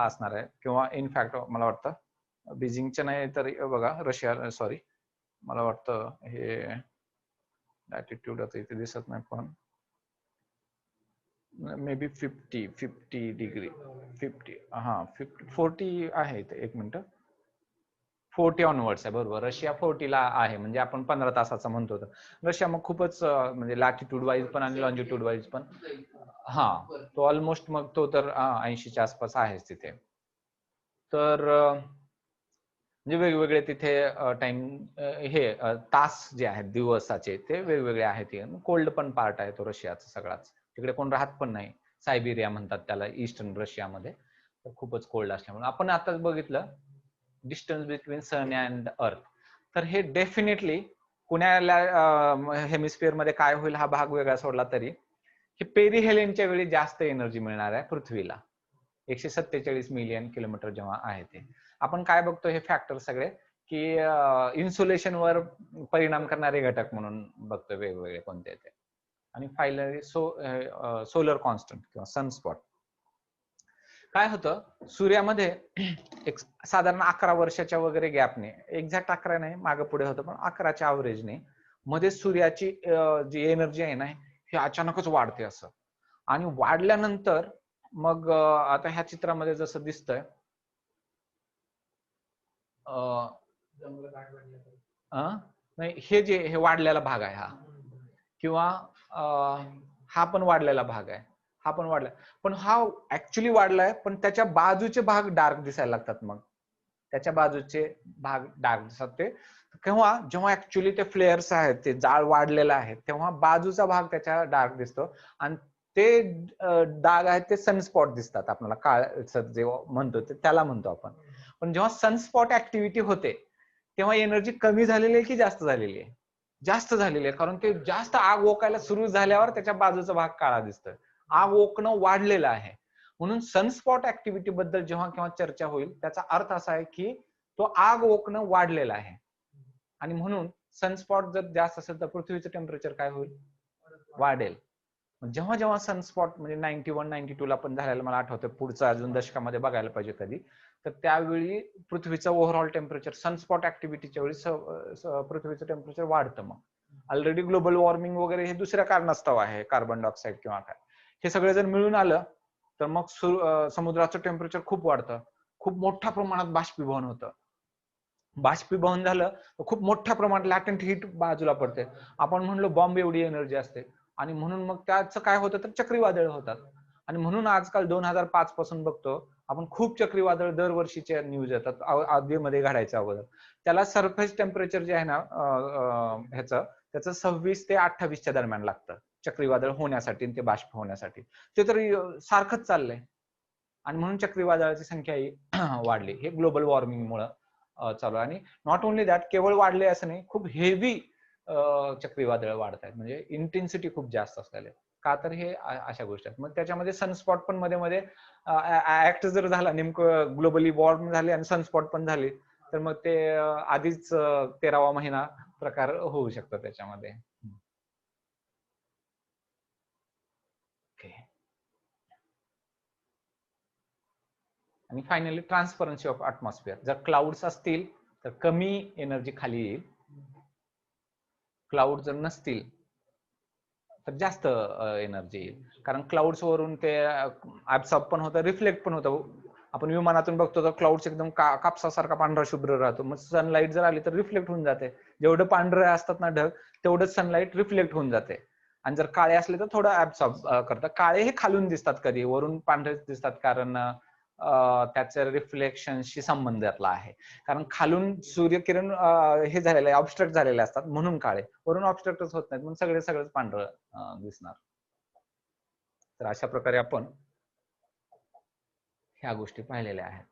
असणार आहे. किंवा इनफॅक्ट मला वाटतं बीजिंगच्या नाही तर बघा रशिया, सॉरी मला वाटतं हे लॅटिट्यूड आता इथे दिसत नाही, पण मे बी 50 डिग्री 50 40 आहे इथे. एक मिनिट, 40 ऑनवर्ड्स आहे, बरोबर. रशिया 40 ला आहे, म्हणजे आपण 15 तासाचा म्हणतो. रशिया मग खूपच म्हणजे लॅटिट्यूड वाईज पण आणि लॉन्जिट्यूड वाईज पण हा, तो ऑलमोस्ट मग तो तर 80च्या आसपास आहेच तिथे. तर म्हणजे वेगवेगळे तिथे टाइम हे तास जे आहेत दिवसाचे ते वेगवेगळे आहेत. कोल्ड पण पार्ट आहे तो रशियाचा सगळाच. तिकडे कोण राहत पण नाही. सायबेरिया म्हणतात त्याला ईस्टर्न रशियामध्ये. तर खूपच कोल्ड असल्यामुळे आपण आताच बघितलं डिस्टन्स बिटवीन सन अँड अर्थ. तर हे डेफिनेटली पुण्याला हेमिस्फिअर मध्ये काय होईल हा भाग वेगळा सोडला तरी हे पेरिहेलेनच्या वेळी जास्त एनर्जी मिळणार आहे पृथ्वीला. 147 मिलियन किलोमीटर जेव्हा आहे ते. आपण काय बघतो हे फॅक्टर सगळे की इन्सुलेशनवर परिणाम करणारे घटक म्हणून बघतो वेगवेगळे कोणते ते. आणि फायनली सोलर कॉन्स्टंट किंवा सनस्पॉट. काय होतं सूर्यामध्ये एक साधारण 11 वर्षाच्या वगैरे गॅपने, एक्झॅक्ट 11 नाही मागे पुढे होतं पण 11च्या अवरेजने मध्ये सूर्याची जी एनर्जी आहे ना ही अचानकच वाढते असं. आणि वाढल्यानंतर मग आता ह्या चित्रामध्ये जसं दिसतंय नाही हे वाढलेला भाग आहे हा, किंवा हा पण वाढलेला भाग आहे, हा पण वाढला, पण हा ऍक्च्युली वाढलाय पण त्याच्या बाजूचे भाग डार्क दिसायला लागतात. मग त्याच्या बाजूचे भाग डार्क दिसतात ते केव्हा, जेव्हा ऍक्च्युली ते फ्लेअर्स आहेत ते जाळ वाढलेला आहे तेव्हा बाजूचा भाग त्याच्या डार्क दिसतो आणि ते डाग आहेत ते सनस्पॉट दिसतात आपल्याला. काळ जेव्हा म्हणतो ते त्याला म्हणतो आपण. पण जेव्हा सनस्पॉट ऍक्टिव्हिटी होते तेव्हा एनर्जी कमी झालेली आहे की जास्त झालेली आहे? जास्त झालेली आहे, कारण ते जास्त आग ओकायला सुरू झाल्यावर त्याच्या बाजूचा भाग काळा दिसतोय. आग ओकणं वाढलेलं आहे. म्हणून सनस्पॉट ऍक्टिव्हिटी बद्दल जेव्हा केव्हा चर्चा होईल त्याचा अर्थ असा आहे की तो आग ओकणं वाढलेलं आहे. आणि म्हणून सनस्पॉट जर जास्त असेल तर पृथ्वीचं टेम्परेचर काय होईल? वाढेल. जेव्हा जेव्हा सनस्पॉट म्हणजे 91 92 ला पण झालेलं मला आठवतं, पुढचं अजून दशकामध्ये बघायला पाहिजे कधी, तर त्यावेळी पृथ्वीचं ओव्हरऑल टेम्परेचर सनस्पॉट ऍक्टिव्हिटीच्या वेळी पृथ्वीचं टेम्परेचर वाढतं. मग ऑलरेडी ग्लोबल वॉर्मिंग वगैरे हे दुसऱ्या कारणास्तव आहे, कार्बन डायऑक्साईड किंवा काय, हे सगळे जर मिळून आलं तर मग समुद्राचं टेम्परेचर खूप वाढतं, खूप मोठ्या प्रमाणात बाष्पीभवन होतं. बाष्पीभवन झालं तर खूप मोठ्या प्रमाणात लॅटेंट हीट बाजूला पडते. आपण म्हणलो बॉम्ब एवढी एनर्जी असते आणि म्हणून मग त्याचं काय होतं तर चक्रीवादळ होतात. आणि म्हणून आजकाल 2005 पासून बघतो आपण खूप चक्रीवादळ दरवर्षीच्या न्यूज येतात आधीमध्ये घडायच्या अगोदर. त्याला सरफेस टेम्परेचर जे आहे ना ह्याचं त्याचं 26 ते 28च्या दरम्यान लागतं चक्रीवादळ होण्यासाठी आणि ते बाष्प होण्यासाठी. ते तरी सारखंच चाललंय आणि म्हणून चक्रीवादळाची संख्या ही वाढली. हे ग्लोबल वॉर्मिंगमुळे चालू आहे. आणि नॉट ओन्ली दॅट, केवळ वाढले असं नाही, खूप हेवी चक्रीवादळ वाढत आहेत, म्हणजे इंटेन्सिटी खूप जास्त असलेले. का तर हे अशा गोष्टी आहेत. मग त्याच्यामध्ये सनस्पॉट पण मध्ये मध्ये ऍक्ट जर झाला, नेमकं ग्लोबली वॉर्म झाले आणि सनस्पॉट पण झाले तर मग ते आधीच 13वा महिना प्रकार होऊ शकतो त्याच्यामध्ये. आणि फायनली ट्रान्सपरन्सी ऑफ ऍटमॉस्फिअर. जर क्लाउड्स असतील तर कमी एनर्जी खाली येईल, क्लाउड जर नसतील तर जास्त एनर्जी येईल. कारण क्लाउड्स वरून ते ऍब्सॉर्ब पण होतं, रिफ्लेक्ट पण होतं. आपण विमानातून बघतो तर क्लाउड्स एकदम कापसासारखा पांढरा शुभ्र राहतो, मग सनलाईट जर आली तर रिफ्लेक्ट होऊन जाते. जेवढं पांढरे असतात ना ढग तेवढंच सनलाईट रिफ्लेक्ट होऊन जाते. आणि जर काळे असले तर थोडं ऍब्सॉर्ब करतात. काळे हे खालून दिसतात, कधी वरून पांढरेच दिसतात, कारण त्याच्या रिफ्लेक्शनशी संबंधातला आहे. कारण खालून सूर्यकिरण हे झालेले ऑब्स्ट्रक्ट झालेले असतात म्हणून काळे, वरून ऑब्स्ट्रक्टच होत नाहीत म्हणून सगळंच पांढरं दिसणार. तर अशा प्रकारे आपण ह्या गोष्टी पाहिलेल्या आहेत.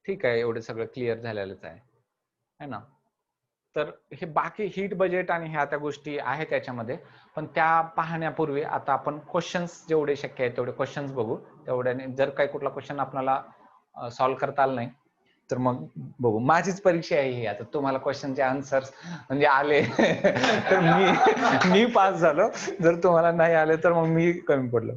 ठीक आहे, एवढं सगळं क्लिअर झालेलंच आहे ना. तर हे बाकी हीट बजेट आणि ह्या त्या गोष्टी आहेत त्याच्यामध्ये, पण त्या पाहण्यापूर्वी आता आपण क्वेश्चन्स जेवढे शक्य आहेत तेवढे क्वेश्चन्स बघू. तेवढ्याने जर काही कुठला क्वेश्चन आपल्याला सॉल्व्ह करता आला नाही तर मग बघू. माझीच परीक्षा आहे ही, आता तुम्हाला क्वेश्चनचे आन्सर्स म्हणजे आले तर मी पास झालो, जर तुम्हाला नाही आले तर मग मी कमी पडलो.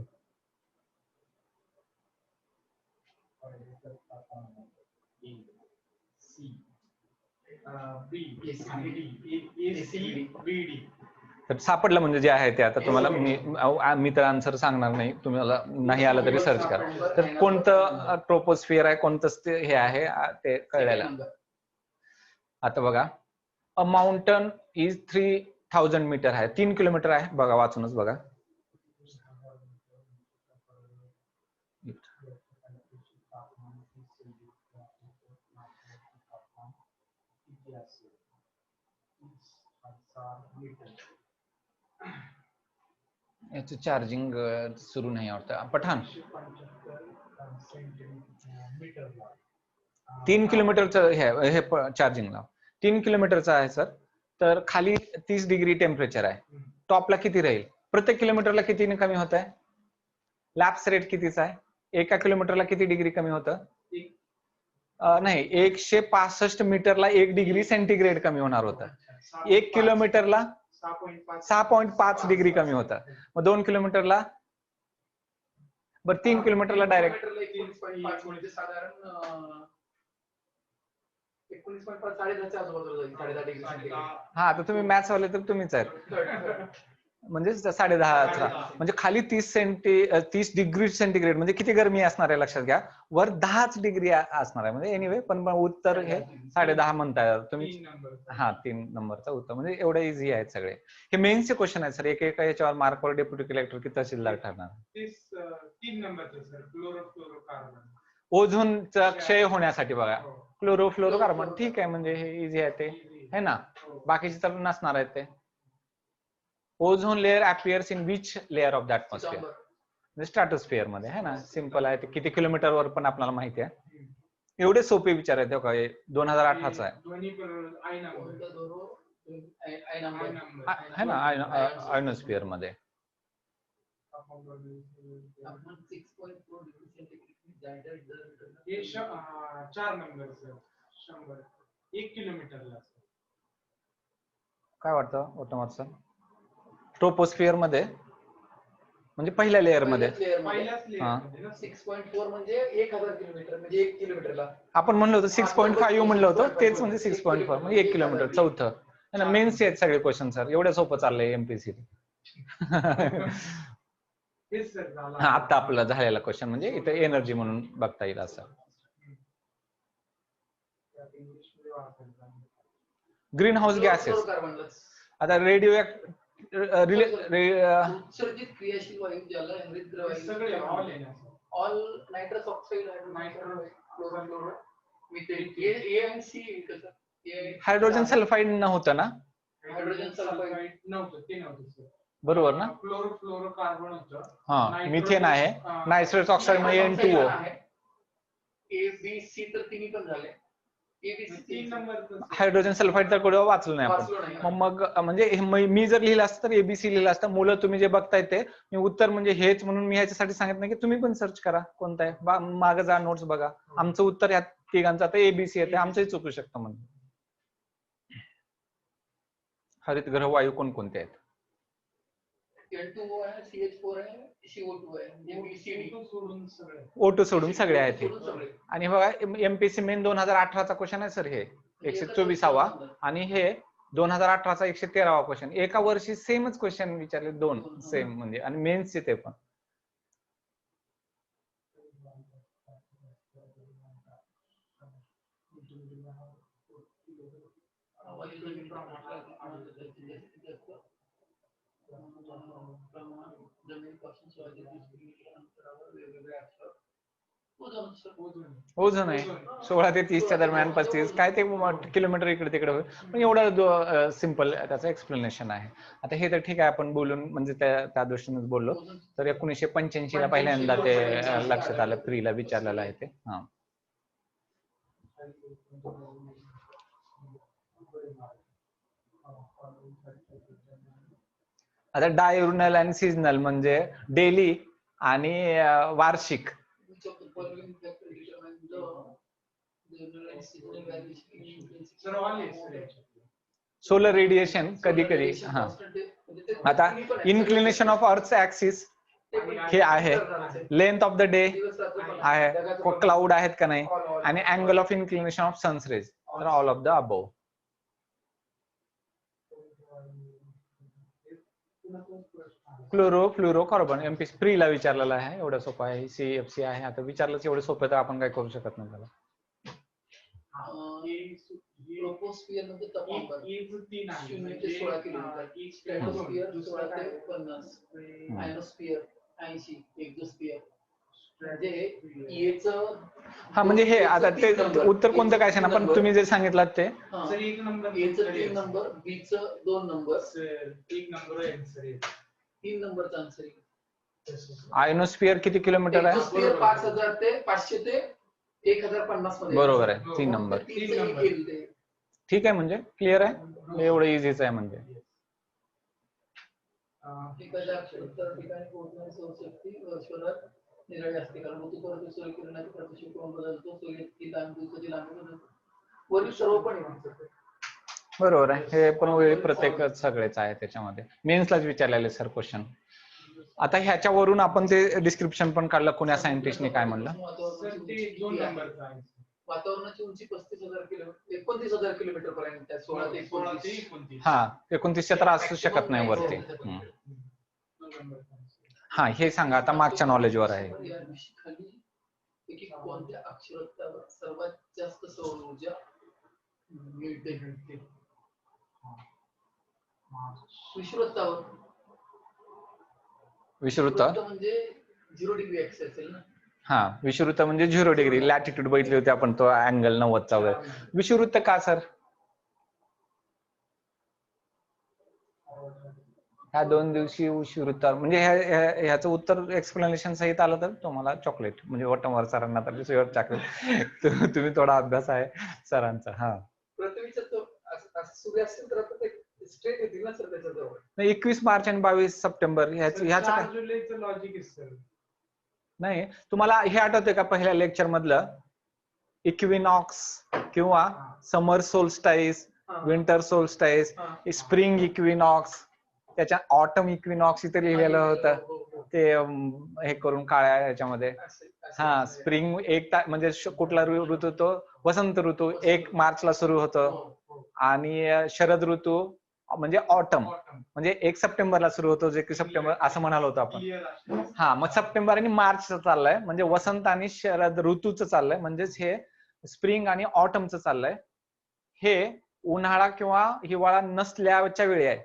तर सापडलं म्हणजे जे आहे ते. आता तुम्हाला मी तर आन्सर सांगणार नाही, तुम्हाला नाही आलं तरी सर्च करा. तर कोणतं ट्रोपोस्फिअर आहे, कोणतं हे आहे ते कळलेलं. आता बघा, अ माउंटन इज 3000 मीटर आहे, 3 किलोमीटर आहे. बघा वाचूनच बघा. याचं चार्जिंग सुरू नाही वाटतं. पठाण 3 किलोमीटरचं हे चार्जिंगला 3 किलोमीटरचं आहे सर. तर खाली 30 डिग्री टेम्परेचर आहे. टॉपला किती राहील? प्रत्येक किलोमीटरला किती कमी होत आहे? लॅप्स रेट कितीचा आहे? एका किलोमीटरला किती डिग्री कमी होतं? नाही, 165 मीटरला 1 डिग्री सेंटीग्रेड कमी होणार होतं. 1 किलोमीटरला 6.5 डिग्री कमी होतं. मग 2 किलोमीटरला, बरं 3 किलोमीटरला डायरेक्ट हा. आता तुम्ही मॅथ्स वाले तर तुम्हीच आहेत. म्हणजे 10.5 म्हणजे खाली 30 डिग्री सेंटीग्रेड म्हणजे किती गरमी असणार आहे लक्षात घ्या. वर 10 डिग्री असणार आहे. म्हणजे एनिवे पण उत्तर हे 10.5 म्हणताय तुम्ही. हा, 3 नंबरचा उत्तर. म्हणजे एवढे इझी आहेत सगळे. हे मेन्सचे क्वेश्चन आहेत सर. एक याच्यावर मार्कवर डेप्युटी कलेक्टर की तहसीलदार ठरणार. 3 नंबरचं सर, क्लोरोफ्लोरोकार्बन. ओझोनचा क्षय होण्यासाठी बघा, क्लोरोफ्लोरोकार्बन. ठीक आहे, म्हणजे हे इझी आहे ते, है ना. बाकीचे तर नसणार आहेत ते. Ozone layer appears in which layer of the atmosphere? म्हणजे स्ट्रॅटोस्फिअर मध्ये, है ना. सिंपल आहे ते. किती किलोमीटर वर पण आपल्याला माहिती आहे. एवढे सोपे विचार आहेत. का 2018चा आहे, है ना. आयनोस्फिअर मध्ये हे 4 नंबर सर. 100 1 किलोमीटरला. काय वाटतं ऑटोमॅट सर? ट्रोपोस्फिअर मध्ये म्हणजे पहिल्या लेअर मध्ये. 6.4 म्हणजे 1000 किलोमीटर म्हणजे 1 किलोमीटरला. आपण म्हणलं होतं 6.5 म्हणलं होतं, तेच म्हणजे 6.4 म्हणजे 1 किलोमीटर. चौथं है ना. मेन्स आहेत सगळे क्वेश्चन सर. एवढं सोपं चाललंय एमपीसी. आता आपला झालेला क्वेश्चन म्हणजे इथे एनर्जी म्हणून बघता येईल असं. Green house gases. आता रेडिओ उत्सर्जित क्रियाशील वायू ज्याला हरितद्रव्य सगळे all nitrous oxide, chloro, methane, AMC कसं? हायड्रोजन सल्फाइड नव्हतं ना? हायड्रोजन सल्फाइड नव्हतं, ते नव्हतं सर. बरोबर ना. क्लोरोफ्लोरोकार्बन होतं. हा, मिथेन आहे. नायट्रस ऑक्साइड म्हणजे N2O. एबीसी तर तिन्ही पण झाले. हायड्रोजन सल्फाइड तर कुठे वाचलं नाही आपण. मग म्हणजे मी जर लिहिलं असतं तर एबीसी लिहिलं असतं. मुलं तुम्ही जे बघताय ते मी उत्तर म्हणजे हेच म्हणून मी ह्याच्यासाठी सांगितलं की तुम्ही पण सर्च करा कोणतं आहे. मागं जा, नोट्स बघा. आमचं उत्तर ह्या तिघांचं आता एबीसी आहे. आमचंही चुकू शकतं म्हणून. हरितगृह वायू कोणकोणते आहेत? N2O आहे, CH4 आहे, CO2 आहे. O2 सोडून सगळे आहेत. आणि बघा एमपीसी मेन 2018चा क्वेश्चन आहे सर. हे 124वा आणि हे 2018चा 113वा क्वेश्चन. एका वर्षी सेमच क्वेश्चन विचारले, 2 सेम म्हणजे. आणि मेन्सचे ते पण. ओझोन आहे 16 ते 30च्या दरम्यान 35. काय ते किलोमीटर इकडे तिकडे होईल. पण एवढं सिंपल त्याचं एक्सप्लेनेशन आहे. आता हे तर ठीक आहे, आपण बोलून म्हणजे त्या दृष्टीनेच बोललो. तर 1985ला पहिल्यांदा ते लक्षात आलं, प्रीला विचारलेलं आहे ते. हा. आता डायurnal आणि सीजनल म्हणजे डेली आणि वार्षिक. सोलर रेडिएशन कधी कधी. हा, आता इन्क्लिनेशन ऑफ अर्थ ऍक्सिस हे आहे. लेंथ ऑफ द डे आहे. क्लाउड आहेत का नाही. आणि angle of inclination of sun rays. तर all of the above. Chlorofluorocarbon MP प्रीला विचारलेला आहे, एवढं सोपं आहे. CFC आहे. आता विचारलंच एवढं सोपं तर आपण काय करू शकत नाही त्याला. ट्रोपोस्फियर मध्ये तापमान तीन आहे 0 ते 16 किलोमीटर, स्ट्रॅटोस्फियर 16 ते 50, आयनोस्फियर 80, एक्झोस्फियर. म्हणजे याचं हा म्हणजे हे आता ते उत्तर कोणतं काय सांगा, पण तुम्ही जे सांगितलं ते सर 1 नंबर याचं 3 नंबर, बी चं 2 नंबर, सर 1 नंबर आहे सर. 3 नंबरचा आन्सर आहे. आयनोस्फियर किती किलोमीटर आहे? एक्झोस्फियर 5000 ते 500 ते 1050 मध्ये. बरोबर आहे, 3 नंबर. ठीक आहे, म्हणजे क्लिअर आहे, एवढं इझीच आहे म्हणजे. एखाद्या अक्षर ठिकाणी पोहोचण्याची सौरशक्ती वर्षभरात निराळी असते, कारण ऋतूपर्यंत सूर्यकिरणाचे प्रकाशित कोन बदलतो, सूर्याची लांबी दिवसाची लांबी बदलतो. वरील सर्व पण आहे. बरोबर आहे, हे पण वेळी प्रत्येक सगळेच आहे त्याच्यामध्ये. मेन्सलाच विचारलेले सर क्वेश्चन. आता ह्याच्यावरून आपण ते डिस्क्रिप्शन पण काढलं, कोण्या सायंटिस्टने काय म्हणलं. वातावरणाची उंची 35,000 किलोमीटर 29,000 किलोमीटर पर्यंत, 16 ते 29. हा 29 तर असू शकत नाही वरती. हा हे सांगा आता मागच्या नॉलेजवर आहे. पैकी कोणत्या अक्षरावर सर्वात जास्त सौर ऊर्जा मिळते? विषुववृत्तावर. विषुववृत्त म्हणजे 0 डिग्री ऍक्सिस असेल ना. हा विषुववृत्त म्हणजे 0 डिग्री लॅटिट्यूड बघितली होती आपण, तो अँगल 90चा वगैरे. विषुववृत्त का सर? ह्या 2 दिवशी विषुववृत्त म्हणजे ह्याचं उत्तर एक्सप्लेनेशन सहित आलं तर तुम्हाला चॉकलेट, म्हणजे वटंवर सरांना तर चॉकलेट. तुम्ही थोडा अभ्यास आहे सरांचा. हा पृथ्वीचा तो सूर्य असेल तर स्ट्रेट येतील ना सर त्याच्याजवळ. 21 मार्च आणि 22 सप्टेंबर ह्याचं काय जुलैचं लॉजिक आहे सर. नाही, तुम्हाला हे आठवतंय का पहिल्या लेक्चर मधलं, इक्विनॉक्स किंवा समर सोल्स्टाईस, विंटर सोल्स्टाईस, स्प्रिंग इक्विनॉक्स, त्याच्या ऑटम इक्विनॉक्स इथे लिहिलेलं होतं ते हे करून काळ्या ह्याच्यामध्ये. हा स्प्रिंग म्हणजे कुठला ऋतू, तो वसंत ऋतू 1 मार्चला सुरू होतो, आणि शरद ऋतू म्हणजे ऑटम म्हणजे 1 सप्टेंबरला सुरू होतो, जे की सप्टेंबर असं म्हणाल होतं आपण. हा मग सप्टेंबर आणि मार्चचं चाललंय, म्हणजे वसंत आणि शरद ऋतूचं चाललंय, म्हणजेच हे स्प्रिंग आणि ऑटमचं चाललंय. हे उन्हाळा किंवा हिवाळा नसल्याच्या वेळी आहे.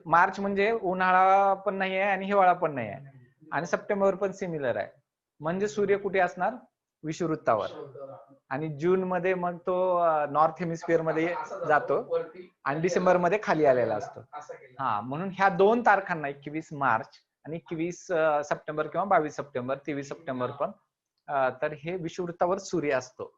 मार्च म्हणजे उन्हाळा पण नाही आहे आणि हिवाळा पण नाही आहे, आणि सप्टेंबर पण सिमिलर आहे. म्हणजे सूर्य कुठे असणार? विषुववृत्तावर. आणि जून मध्ये मग तो नॉर्थ हेमिस्फिअर मध्ये जातो, आणि डिसेंबर मध्ये खाली आलेला असतो. हा म्हणून ह्या 2 तारखांना 21 मार्च आणि 21 सप्टेंबर किंवा 22 सप्टेंबर 23 सप्टेंबर पण तर हे विषुववृत्तावर सूर्य असतो,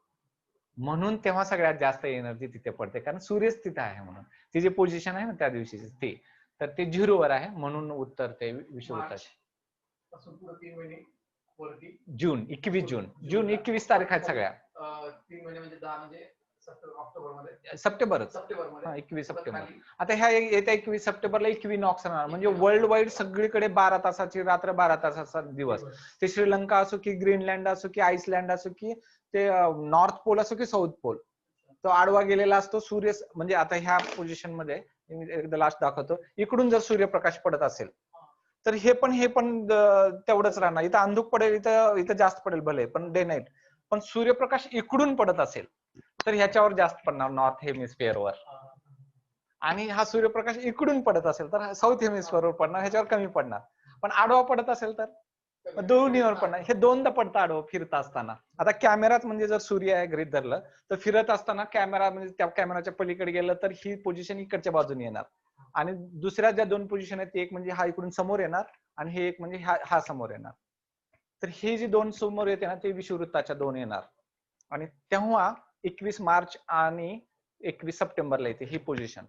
म्हणून तेव्हा सगळ्यात जास्त एनर्जी तिथे पडते, कारण सूर्यच तिथे आहे म्हणून. ती जी पोझिशन आहे ना त्या दिवशीची ती, तर ते 0 वर आहे, म्हणून उत्तर ते विषुववृत्ताचे. जून 21 जून 21 तारीख आहेत सगळ्या. 3 महिने म्हणजे 10 म्हणजे ऑक्टोबर मध्ये, सप्टेंबरच. हा 21 सप्टेंबर. आता ह्या येत्या 21 सप्टेंबरला इक्विनॉक्स राहणार, म्हणजे वर्ल्ड वाईड सगळीकडे 12 तासाची रात्र 12 तासाचा दिवस. ते श्रीलंका असो की ग्रीनलँड असो की आईसलँड असो की ते नॉर्थ पोल असो की साऊथ पोल, तो आडवा गेलेला असतो सूर्य. म्हणजे आता ह्या पोझिशन मध्ये एकदा लास्ट दाखवतो, इकडून जर सूर्यप्रकाश पडत असेल तर हे पण तेवढंच राहणार. इथं अंधुक पडेल, इथं जास्त पडेल भले, पण डे नाईट. पण सूर्यप्रकाश इकडून पडत असेल तर ह्याच्यावर जास्त पडणार, नॉर्थ हेमिस्फिअरवर. आणि हा सूर्यप्रकाश इकडून पडत असेल तर साऊथ हेमिस्फिअरवर पडणार, ह्याच्यावर कमी पडणार. पण आडवा पडत असेल तर दोन्हीवर पडणार. हे 2दा पडतं आडवं फिरत असताना. आता कॅमेरात म्हणजे जर सूर्य आहे गृहीत धरलं तर फिरत असताना कॅमेरा म्हणजे त्या कॅमेराच्या पलीकडे गेलं तर ही पोझिशन इकडच्या बाजूने येणार, आणि दुसऱ्या ज्या 2 पोझिशन आहेत, एक म्हणजे हा इकडून समोर येणार आणि हे एक म्हणजे हा समोर येणार. तर हे जे 2 समोर येते ना ते विषुववृत्ताच्या 2 येणार, आणि तेव्हा 21 मार्च आणि 21 सप्टेंबरला येते ही पोझिशन.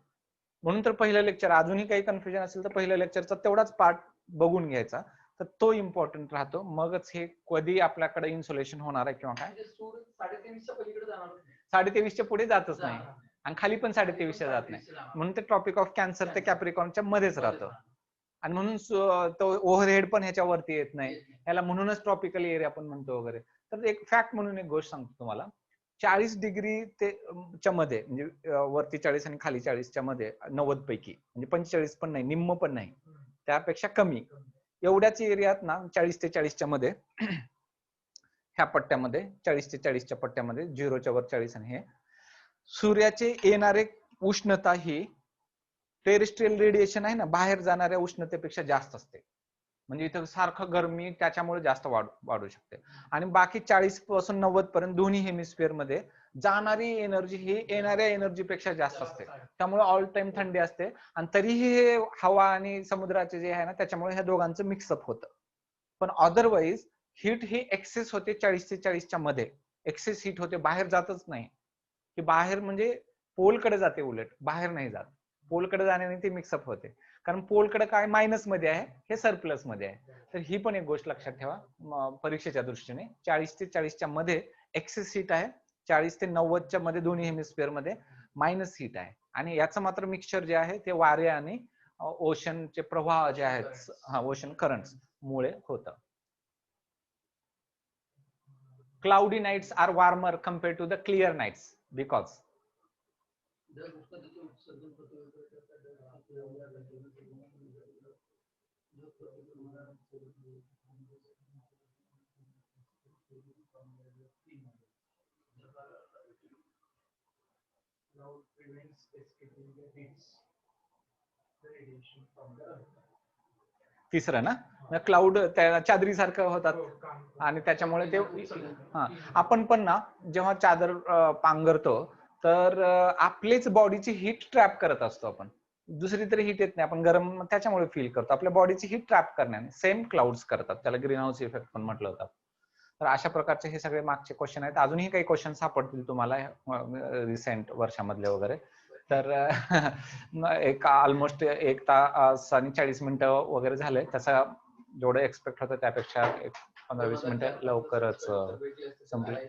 म्हणून तर पहिलं लेक्चर, अजूनही काही कन्फ्युजन असेल तर पहिल्या लेक्चरचा तेवढाच पार्ट बघून घ्यायचा, तर तो इम्पॉर्टंट राहतो. मगच हे कधी आपल्याकडे इन्सुलेशन होणार आहे किंवा काय. 23:30च्या पलीकडे जाणार, 23:30च्या पुढे जातच नाही, आणि खाली पण 23:30च्या जात नाही. म्हणून ते ट्रॉपिक ऑफ कॅन्सर ते कॅप्रिकॉनच्या मध्येच राहतं, आणि म्हणून तो ओव्हरहेड पण ह्याच्यावरती येत नाही. ह्याला म्हणूनच ट्रॉपिकल एरिया पण म्हणतो वगैरे. तर एक फॅक्ट म्हणून एक गोष्ट सांगतो तुम्हाला, 40 डिग्री ते च्या मध्ये, म्हणजे वरती 40 आणि खाली 40च्या मध्ये 90 पैकी, म्हणजे 45 पण नाही, निम्म पण नाही, त्यापेक्षा कमी एवढ्याच एरियात ना 40 ते 40च्या मध्ये ह्या पट्ट्यामध्ये 40 ते 40च्या पट्ट्यामध्ये 0च्या वर 40 आणि हे सूर्याचे येणारे उष्णता ही टेरेस्ट्रियल रेडिएशन आहे ना बाहेर जाणाऱ्या उष्णतेपेक्षा जास्त असते. म्हणजे इथं सारखं गरमी त्याच्यामुळे जास्त वाढू शकते. आणि बाकी 40 पासून 90 पर्यंत दोन्ही हेमिस्फिअर मध्ये जाणारी एनर्जी ही येणाऱ्या एनर्जी पेक्षा जास्त असते. त्यामुळे ऑल टाइम थंडी असते आणि तरीही हे हवा आणि समुद्राचे जे आहे ना त्याच्यामुळे ह्या दोघांचं मिक्सअप होतं. पण अदरवाईज हीट ही एक्सेस होते 40 ते 40च्या मध्ये. एक्सेस हीट होते, बाहेर जातच नाही. की बाहेर म्हणजे पोलकडे जाते, उलट बाहेर नाही जात. पोलकडे जाण्याने ती मिक्सअप होते. कारण पोलकडे काय मायनस मध्ये आहे, हे सरप्लस मध्ये आहे. तर ही पण एक गोष्ट लक्षात ठेवा परीक्षेच्या दृष्टीने. 40 ते 40च्या मध्ये एक्सेस हीट आहे, 40 ते 90च्या मध्ये दोन्ही हेमिस्फिअर मध्ये मायनस हीट आहे. आणि याचं मात्र मिक्सचर जे आहे ते वारे आणि ओशनचे प्रवाह जे आहेत, ओशन करंट्स मुळे होतं. Cloudy nights are warmer compared to the clear nights because Cloud prevents escaping the heat, the radiation from the earth. तिसरं ना क्लाउड त्या चादरीसारखं होतात आणि त्याच्यामुळे ते आपण पण ना जेव्हा चादर पांघरतो तर आपलेच बॉडीची हीट ट्रॅप करत असतो. आपण दुसरी तरी हीट येत नाही, आपण गरम त्याच्यामुळे फील करतो. आपल्या बॉडीची हीट ट्रॅप करण्याने सेम क्लाउड्स करतात. त्याला ग्रीन हाऊस इफेक्ट पण म्हटलं होतं. तर अशा प्रकारचे हे सगळे मागचे क्वेश्चन आहेत. अजूनही काही क्वेश्चन सापडतील तुम्हाला रिसेंट वर्षामधले वगैरे. तर एक ऑलमोस्ट 1 तास आणि 40 मिनिटं वगैरे झाले. तसा जेवढं एक्सपेक्ट होतं त्यापेक्षा 15-20 मिनिटं लवकरच संपले.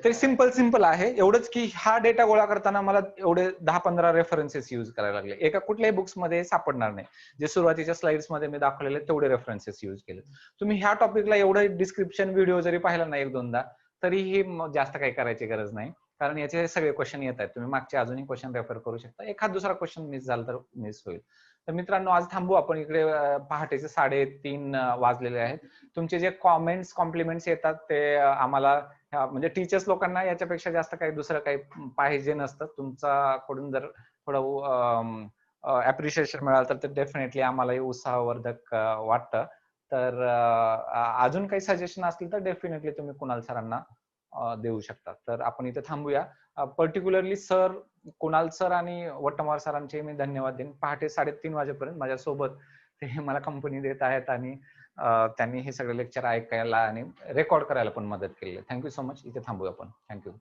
ते सिंपल आहे. एवढंच की हा डेटा गोळा करताना मला एवढे 10-15 रेफरन्सेस यूज करायला लागले. एका कुठल्याही बुक्स मध्ये सापडणार नाही. जे सुरुवातीच्या स्लाइड्स मध्ये मी दाखवलेले तेवढे रेफरन्सेस यूज केले. तुम्ही ह्या टॉपिकला एवढं डिस्क्रिप्शन व्हिडिओ जरी पाहिला ना 1-2दा तरीही जास्त काही करायची गरज नाही. कारण याचे सगळे क्वेश्चन येत आहेत. तुम्ही मागचे अजूनही क्वेश्चन रेफर करू शकता. एखाद दुसरा क्वेश्चन मिस झाला तर मिस होईल. तर मित्रांनो आज थांबू आपण. इकडे पहाटेचे 3:30 वाजलेले आहेत. तुमचे जे कॉमेंट्स कॉम्प्लिमेंट्स येतात ते आम्हाला म्हणजे टीचर्स लोकांना याच्यापेक्षा जास्त काही दुसरं काही पाहिजे नसतं. तुमच्याकडून जर थोडं अप्रिशिएशन मिळालं तर ते डेफिनेटली आम्हालाही उत्साहवर्धक वाटतं. तर अजून काही सजेशन असतील तर डेफिनेटली तुम्ही कुणाल सरांना देऊ शकता. तर आपण इथे थांबूया. पर्टिक्युलरली सर कुणाल सर आणि वट्टमार सरांचे मी धन्यवाद देईन. पहाटे 3:30 वाजेपर्यंत माझ्यासोबत ते मला कंपनी देत आहेत आणि त्यांनी हे सगळे लेक्चर ऐकायला आणि रेकॉर्ड करायला पण मदत केली. Thank you so much. इथे थांबूया आपण. थँक्यू.